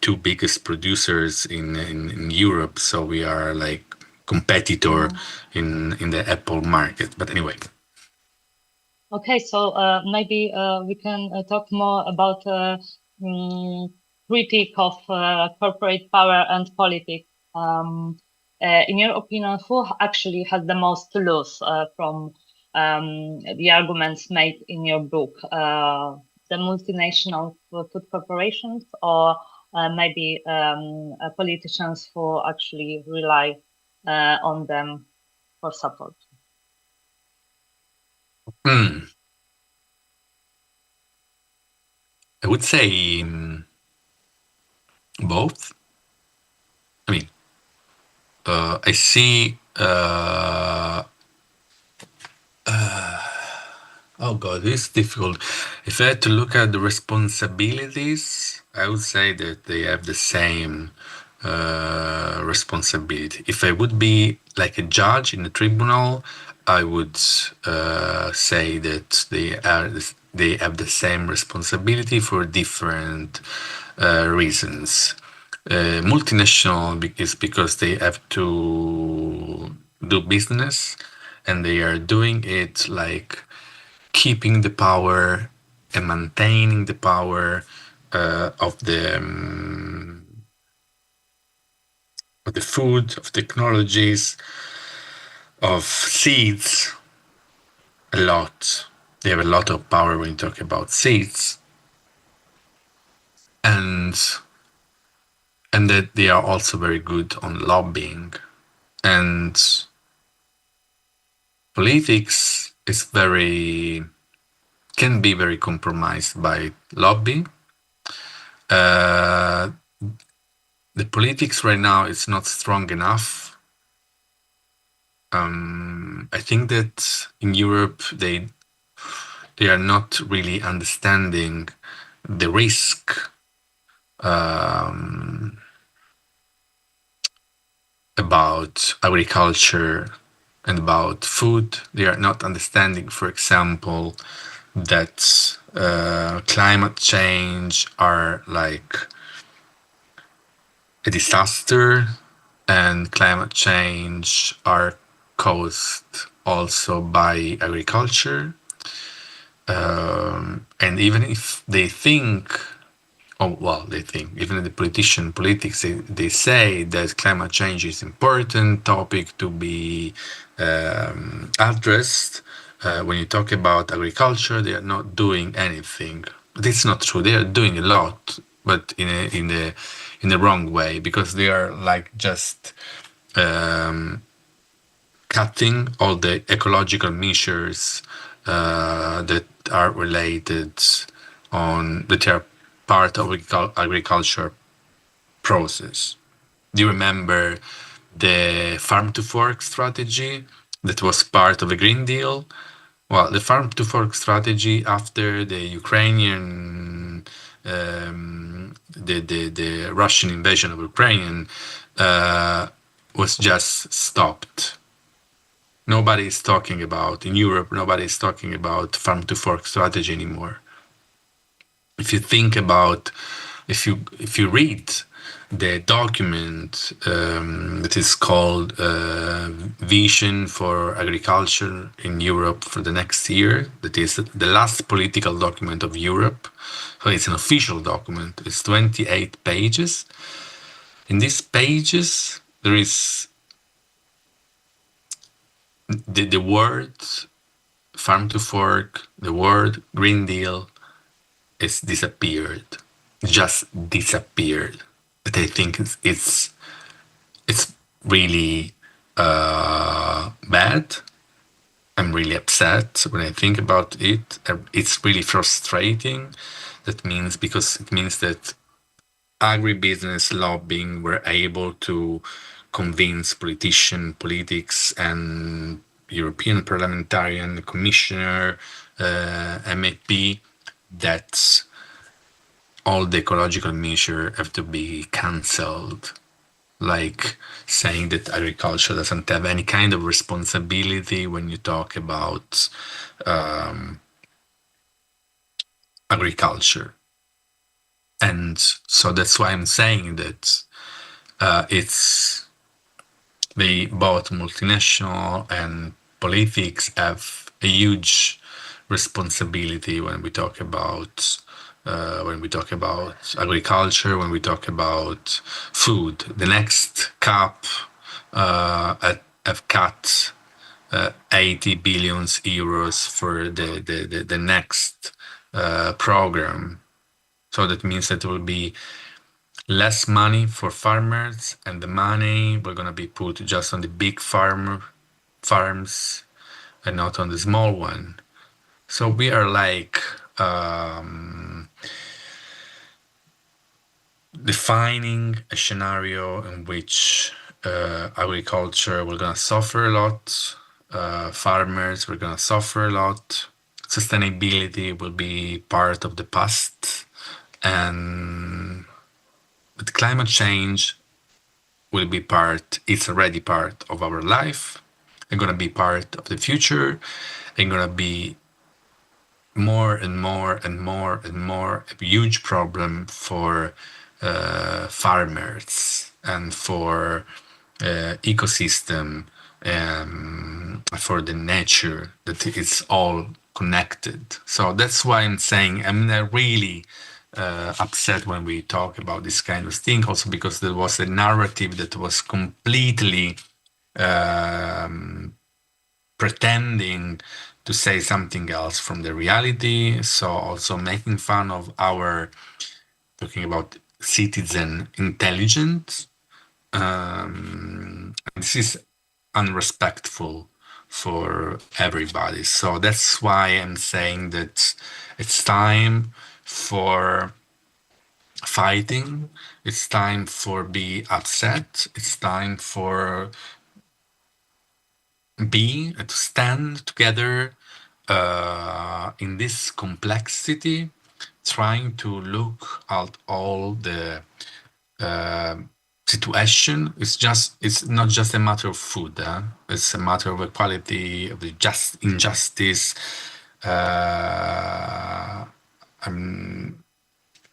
two biggest producers in Europe. So we are like competitor in the Apple market. But anyway. Okay, so maybe we can talk more about critique of corporate power and politics. In your opinion, who actually has the most to lose from the arguments made in your book? The multinational food corporations, or maybe politicians who actually rely on them for support? I would say both. I mean, I see. Oh God, it's difficult. If I had to look at the responsibilities, I would say that they have the same responsibility. If I would be like a judge in a tribunal, I would say that they have the same responsibility for different reasons. Multinational is because they have to do business, and they are doing it like keeping the power and maintaining the power of the food, of technologies, of seeds. A lot. They have a lot of power when you talk about seeds, and that they are also very good on lobbying. And politics is can be very compromised by lobbying. The politics right now is not strong enough. I think that in Europe they are not really understanding the risk about agriculture and about food. They are not understanding, for example, that climate change are like a disaster, and climate change are caused also by agriculture. And even if they think, even the politics, they say that climate change is important topic to be addressed. When you talk about agriculture, they are not doing anything. That's not true. They are doing a lot, but in the wrong way, because they are like just cutting all the ecological measures that are related that are part of agriculture process. Do you remember the farm to fork strategy that was part of the Green Deal? Well, the farm to fork strategy after the Ukrainian, the Russian invasion of Ukraine was just stopped. Nobody is talking about, in Europe, nobody is talking about farm to fork strategy anymore. If you think about, if you read the document that is called Vision for Agriculture in Europe for the next year, that is the last political document of Europe. So it's an official document. It's 28 pages. In these pages, there is the word farm to fork, the word Green Deal is disappeared, just disappeared. But I think it's really bad. I'm really upset when I think about it. It's really frustrating. That means because it means that agribusiness lobbying were able to convince politics, and European parliamentarian, commissioner, MEP, that all the ecological measures have to be cancelled, like saying that agriculture doesn't have any kind of responsibility when you talk about agriculture. And so that's why I'm saying that it's both multinational and politics have a huge responsibility when we talk about agriculture, when we talk about food. The next CAP have cut 80 billion euros for the next program. So that means that there will be less money for farmers, and the money we're going to be put just on the big farms and not on the small one. So we are like defining a scenario in which agriculture we're going to suffer a lot, farmers we're going to suffer a lot, sustainability will be part of the past, and but climate change will be it's already part of our life, and going to be part of the future, and going to be more and more and more and more a huge problem for farmers and for ecosystem, for the nature, that it's all connected. So that's why I'm saying I'm really upset when we talk about this kind of thing, also because there was a narrative that was completely pretending to say something else from the reality. So also making fun of our, talking about citizen intelligence. This is unrespectful for everybody. So that's why I'm saying that it's time for fighting. It's time for be upset. It's time for to stand together in this complexity, trying to look at all the situation. It's not just a matter of food. It's a matter of equality, of the injustice. I'm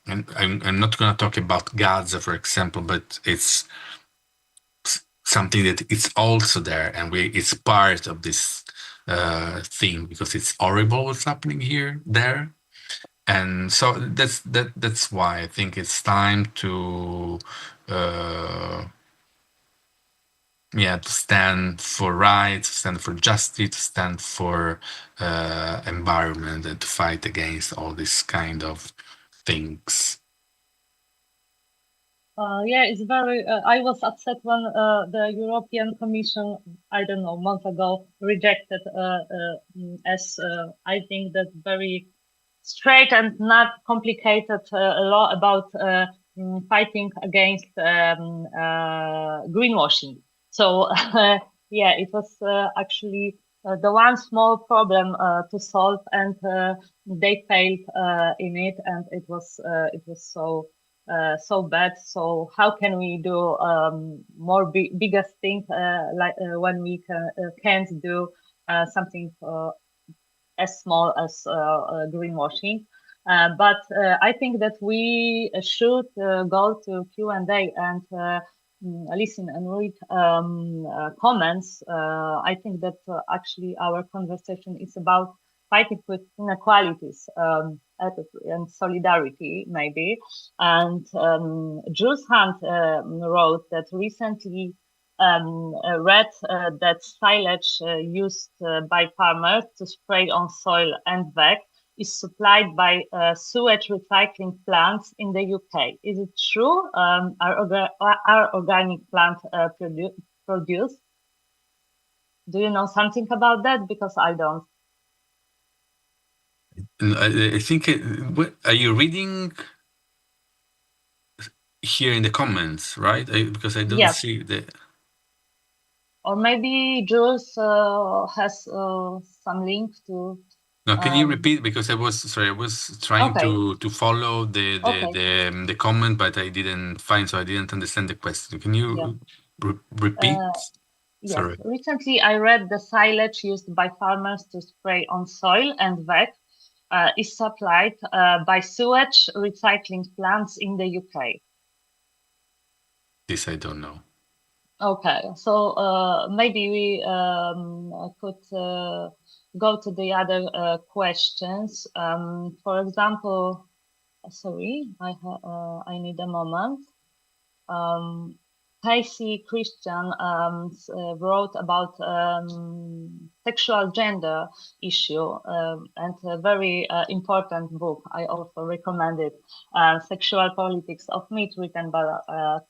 not going to talk about Gaza, for example, but it's something that it's also there, and it's part of this thing, because it's horrible what's happening there. And so that's why I think it's time to stand for rights, to stand for justice, to stand for environment, and to fight against all this kind of things. It's very. I was upset when the European Commission, I don't know, a month ago, rejected as I think that very straight and not complicated law about fighting against greenwashing. So it was actually the one small problem to solve, and they failed in it, and it was so bad. So how can we do more biggest thing like when we can't do something as small as greenwashing? But I think that we should go to Q&A and listen and read comments. I think that actually our conversation is about fighting with inequalities and solidarity, maybe. And Jules Hunt wrote that recently read that silage used by farmers to spray on soil and veg is supplied by sewage recycling plants in the UK. Is it true? Are organic plants produced? Do you know something about that? Because I don't. I think, are you reading here in the comments, right? Because I don't see the... Or maybe Jules has some link to... No, can you repeat? Because I was trying to follow the comment, but I didn't find, so I didn't understand the question. Can you repeat? Yes. Sorry. Recently, I read the silage used by farmers to spray on soil and veg is supplied by sewage recycling plants in the UK. This I don't know. Okay, so maybe we could go to the other questions. For example, sorry, I need a moment. Casey Christian wrote about sexual gender issue and a very important book. I also recommend it, Sexual Politics of Meat, written by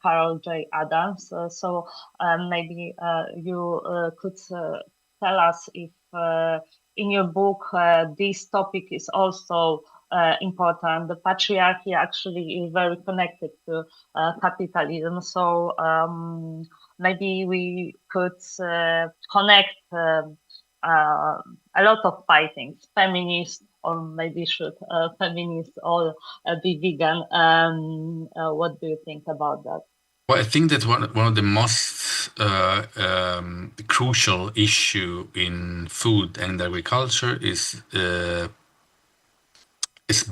Carol J. Adams. So maybe you could tell us if in your book this topic is also important. The patriarchy actually is very connected to capitalism. So maybe we could connect a lot of fightings, feminists, or maybe should feminists all be vegan. What do you think about that? Well, I think that one of the most crucial issue in food and agriculture is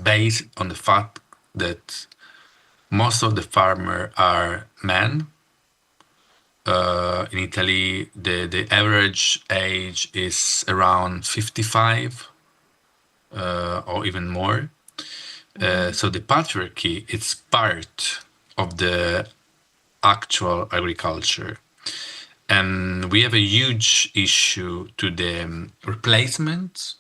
based on the fact that most of the farmers are men. In Italy, the average age is around 55 or even more. So the patriarchy, it's part of the actual agriculture. And we have a huge issue to the replacement.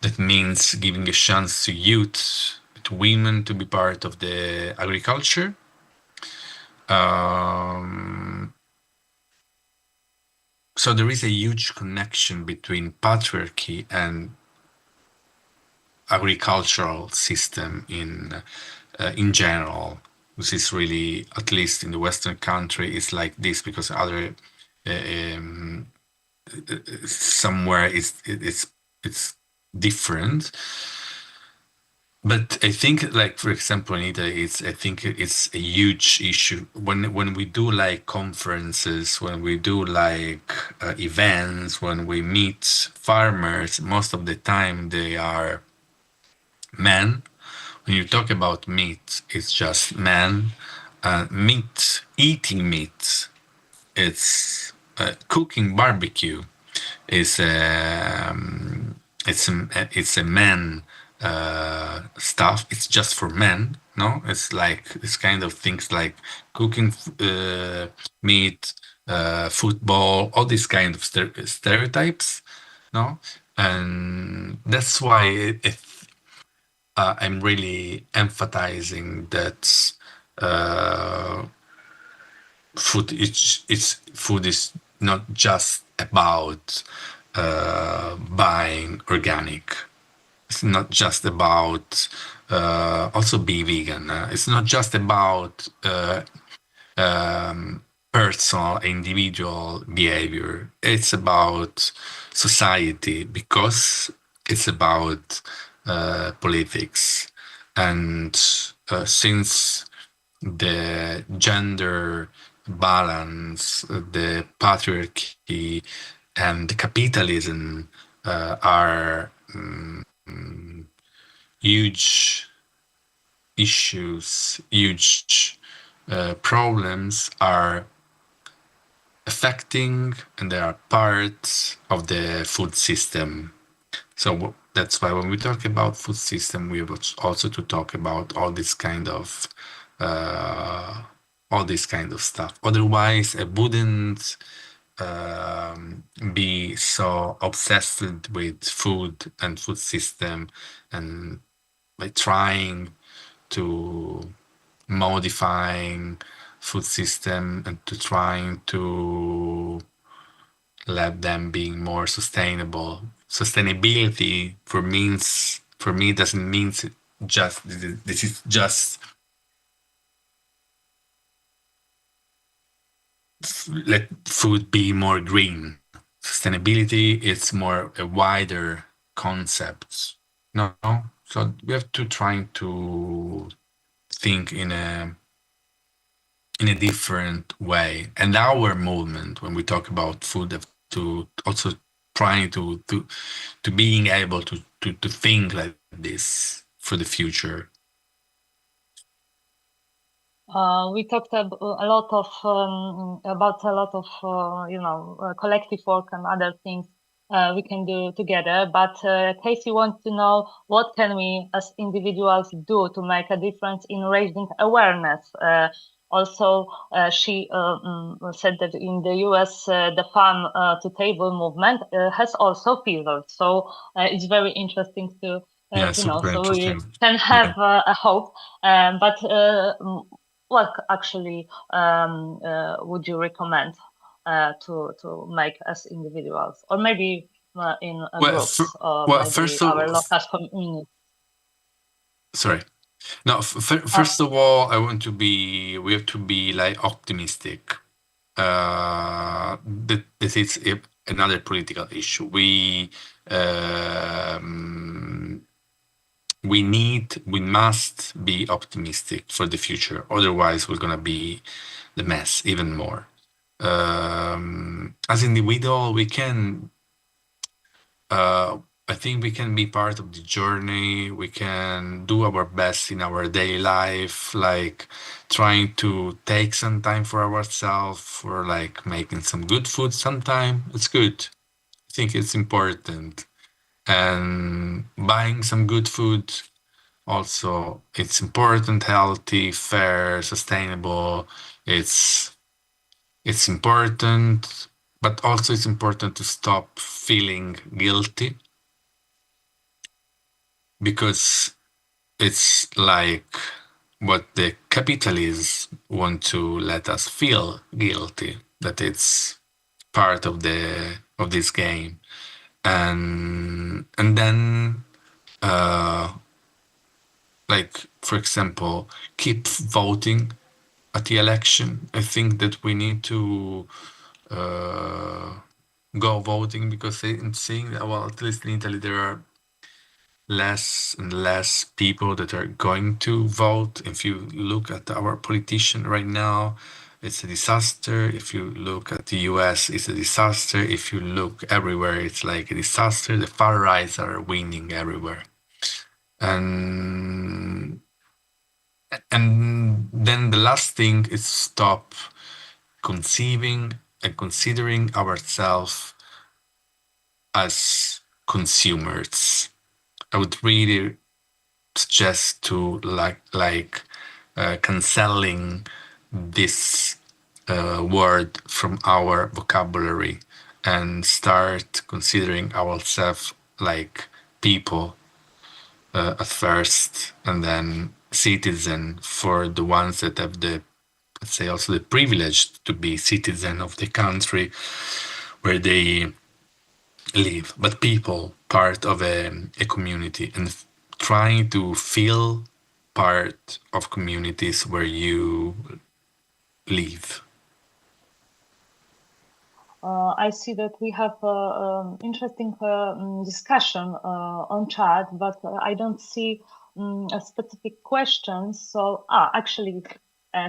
That means giving a chance to youth, to women to be part of the agriculture. So there is a huge connection between patriarchy and agricultural system in general. This is really, at least in the Western country, is like this, because other somewhere it's different. But I think, like, for example, in Italy, I think it's a huge issue when we do like conferences, when we do like events, when we meet farmers. Most of the time they are men. When you talk about meat, it's just men. Meat, eating meat, it's cooking barbecue. It's a man stuff. It's just for men. No, it's like this kind of things like cooking meat, football, all these kind of stereotypes. No, and that's why I'm really emphasizing that food is not just about buying organic. It's not just about also be vegan. It's not just about personal, individual behavior. It's about society, because it's about politics. And since the gender balance, the patriarchy, and the capitalism are huge issues, huge problems are affecting, and they are parts of the food system. So that's why when we talk about food system, we have also to talk about all this kind of all this kind of stuff. Otherwise, I wouldn't be so obsessed with food and food system, and by trying to modifying food system and to trying to let them being more sustainable. Sustainability for me doesn't mean just this is just let food be more green. Sustainability is more a wider concept. No, so we have to try to think in a different way. And our movement, when we talk about food, have to also trying to being able to think like this for the future. We talked a lot of about a lot of collective work and other things we can do together. But Casey wants to know, what can we as individuals do to make a difference in raising awareness? Also, she said that in the US, the farm to table movement has also fizzled. So it's very interesting to know. So we can have a hope. But what actually would you recommend to make as individuals, or maybe in groups, or maybe our local community? Sorry. No, first of all, we have to be like optimistic. This is another political issue. We must be optimistic for the future. Otherwise, we're gonna be the mess even more. As individual, we can. I think we can be part of the journey. We can do our best in our daily life, like trying to take some time for ourselves, for like making some good food sometime. It's good. I think it's important. And buying some good food, also, it's important, healthy, fair, sustainable. It's important, but also it's important to stop feeling guilty, because it's like what the capitalists want to let us feel guilty, that it's part of this game. And then like, for example, keep voting at the election. I think that we need to go voting, because I'm seeing that, well, at least in Italy, there are less and less people that are going to vote. If you look at our politician right now, it's a disaster. If you look at the US, it's a disaster. If you look everywhere, it's like a disaster. The far rights are winning everywhere. And then the last thing is stop conceiving and considering ourselves as consumers. I would really suggest to canceling this word from our vocabulary and start considering ourselves like people at first, and then citizen for the ones that have the, let's say, also the privilege to be citizen of the country where they live, but people, part of a community, and trying to feel part of communities where you live. I see that we have interesting discussion on chat, but I don't see a specific question. So, actually,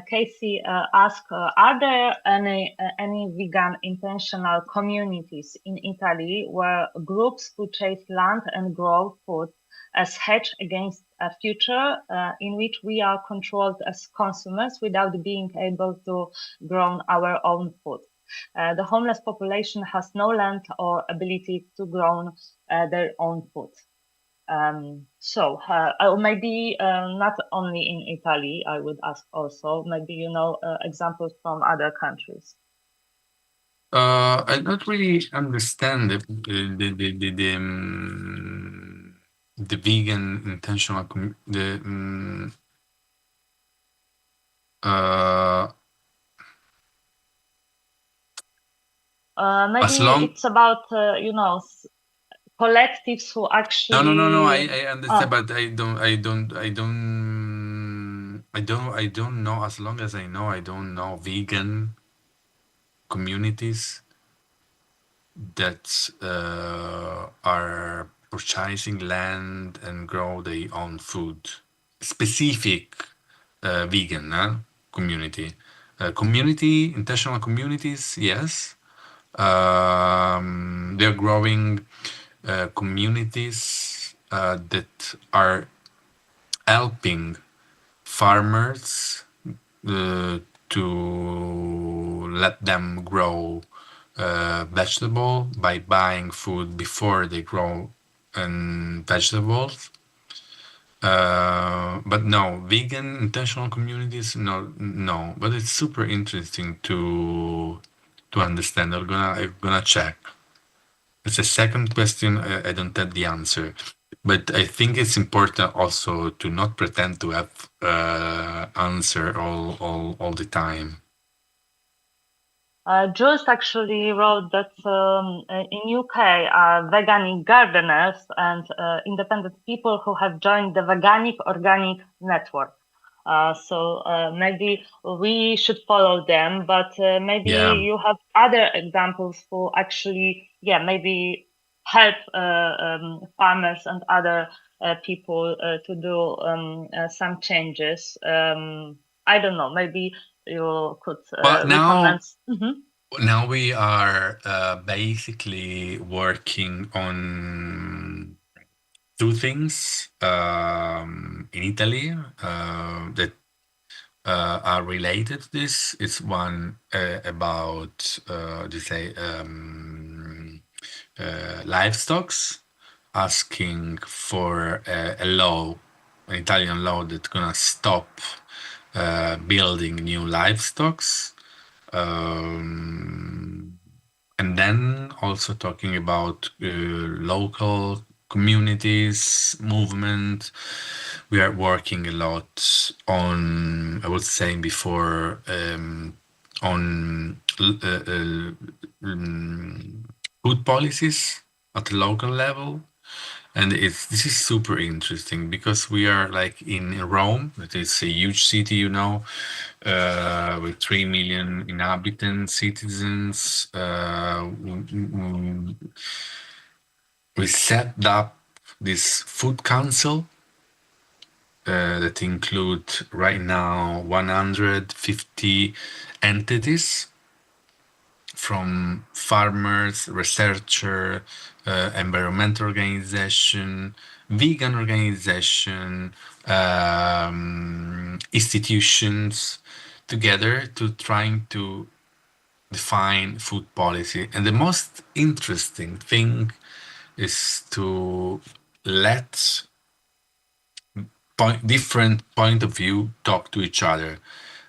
Casey asked, are there any vegan intentional communities in Italy where groups purchase land and grow food as hedge against a future in which we are controlled as consumers without being able to grow our own food? The homeless population has no land or ability to grow their own food. Maybe not only in Italy, I would ask also, maybe you know examples from other countries. I don't really understand the vegan intentional Maybe it's about you know, collectives who actually. No. I understand, but I don't know. As long as I know, I don't know vegan communities that are purchasing land and grow their own food. Specific vegan community. Intentional communities, yes. They're growing communities that are helping farmers to let them grow vegetable by buying food before they grow vegetables. But no, vegan intentional communities, no. But it's super interesting to understand. I'm gonna check. It's a second question. I don't have the answer, but I think it's important also to not pretend to have answer all the time. Jules actually wrote that in UK are veganic gardeners and independent people who have joined the Veganic Organic Network. Maybe we should follow them, but maybe you have other examples who actually, maybe help farmers and other people to do some changes. I don't know, maybe you could recommend. Now we are basically working on two things in Italy that are related to this. It's one about livestock, asking for a law, an Italian law that's gonna stop building new livestock. And then also talking about local communities, movement. We are working a lot on, I was saying before, on food policies at the local level. And this is super interesting because we are like in Rome, that is a huge city, with 3 million inhabitants, citizens. We set up this food council that include right now 150 entities from farmers, researcher, environmental organization, vegan organization, institutions together to trying to define food policy. And the most interesting thing is to let different point of view talk to each other.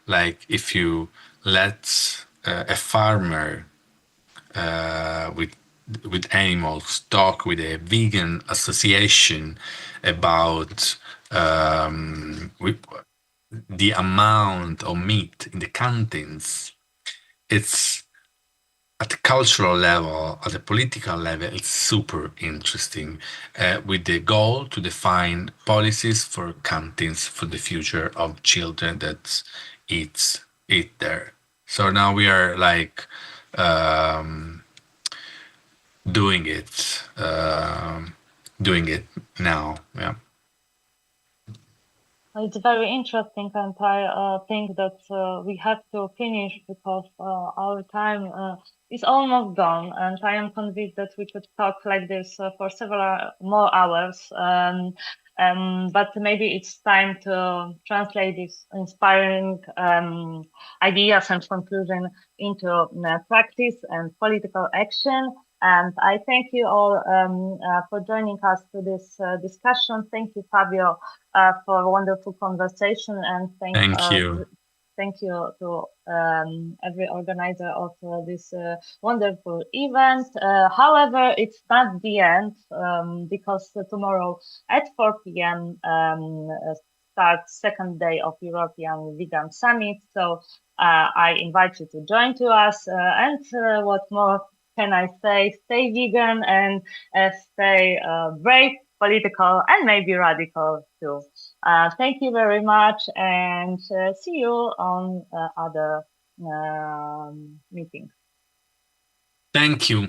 Like if you let a farmer with animals talk with a vegan association about the amount of meat in the canteens, it's at the cultural level, at the political level, it's super interesting, with the goal to define policies for canteens for the future of children that eat there. So now we are like doing it now. Yeah. It's very interesting, and I think that we have to finish because our time is almost gone, and I am convinced that we could talk like this for several more hours. But maybe it's time to translate these inspiring ideas and conclusion into practice and political action. And I thank you all for joining us to this discussion. Thank you, Fabio, for a wonderful conversation, and Thank you. thank you to every organizer of this wonderful event. However, it's not the end, because tomorrow at 4 p.m. Starts second day of European Vegan Summit. So I invite you to join to us. And what more can I say? Stay vegan and stay brave, political, and maybe radical too. Thank you very much, and see you on other meetings. Thank you.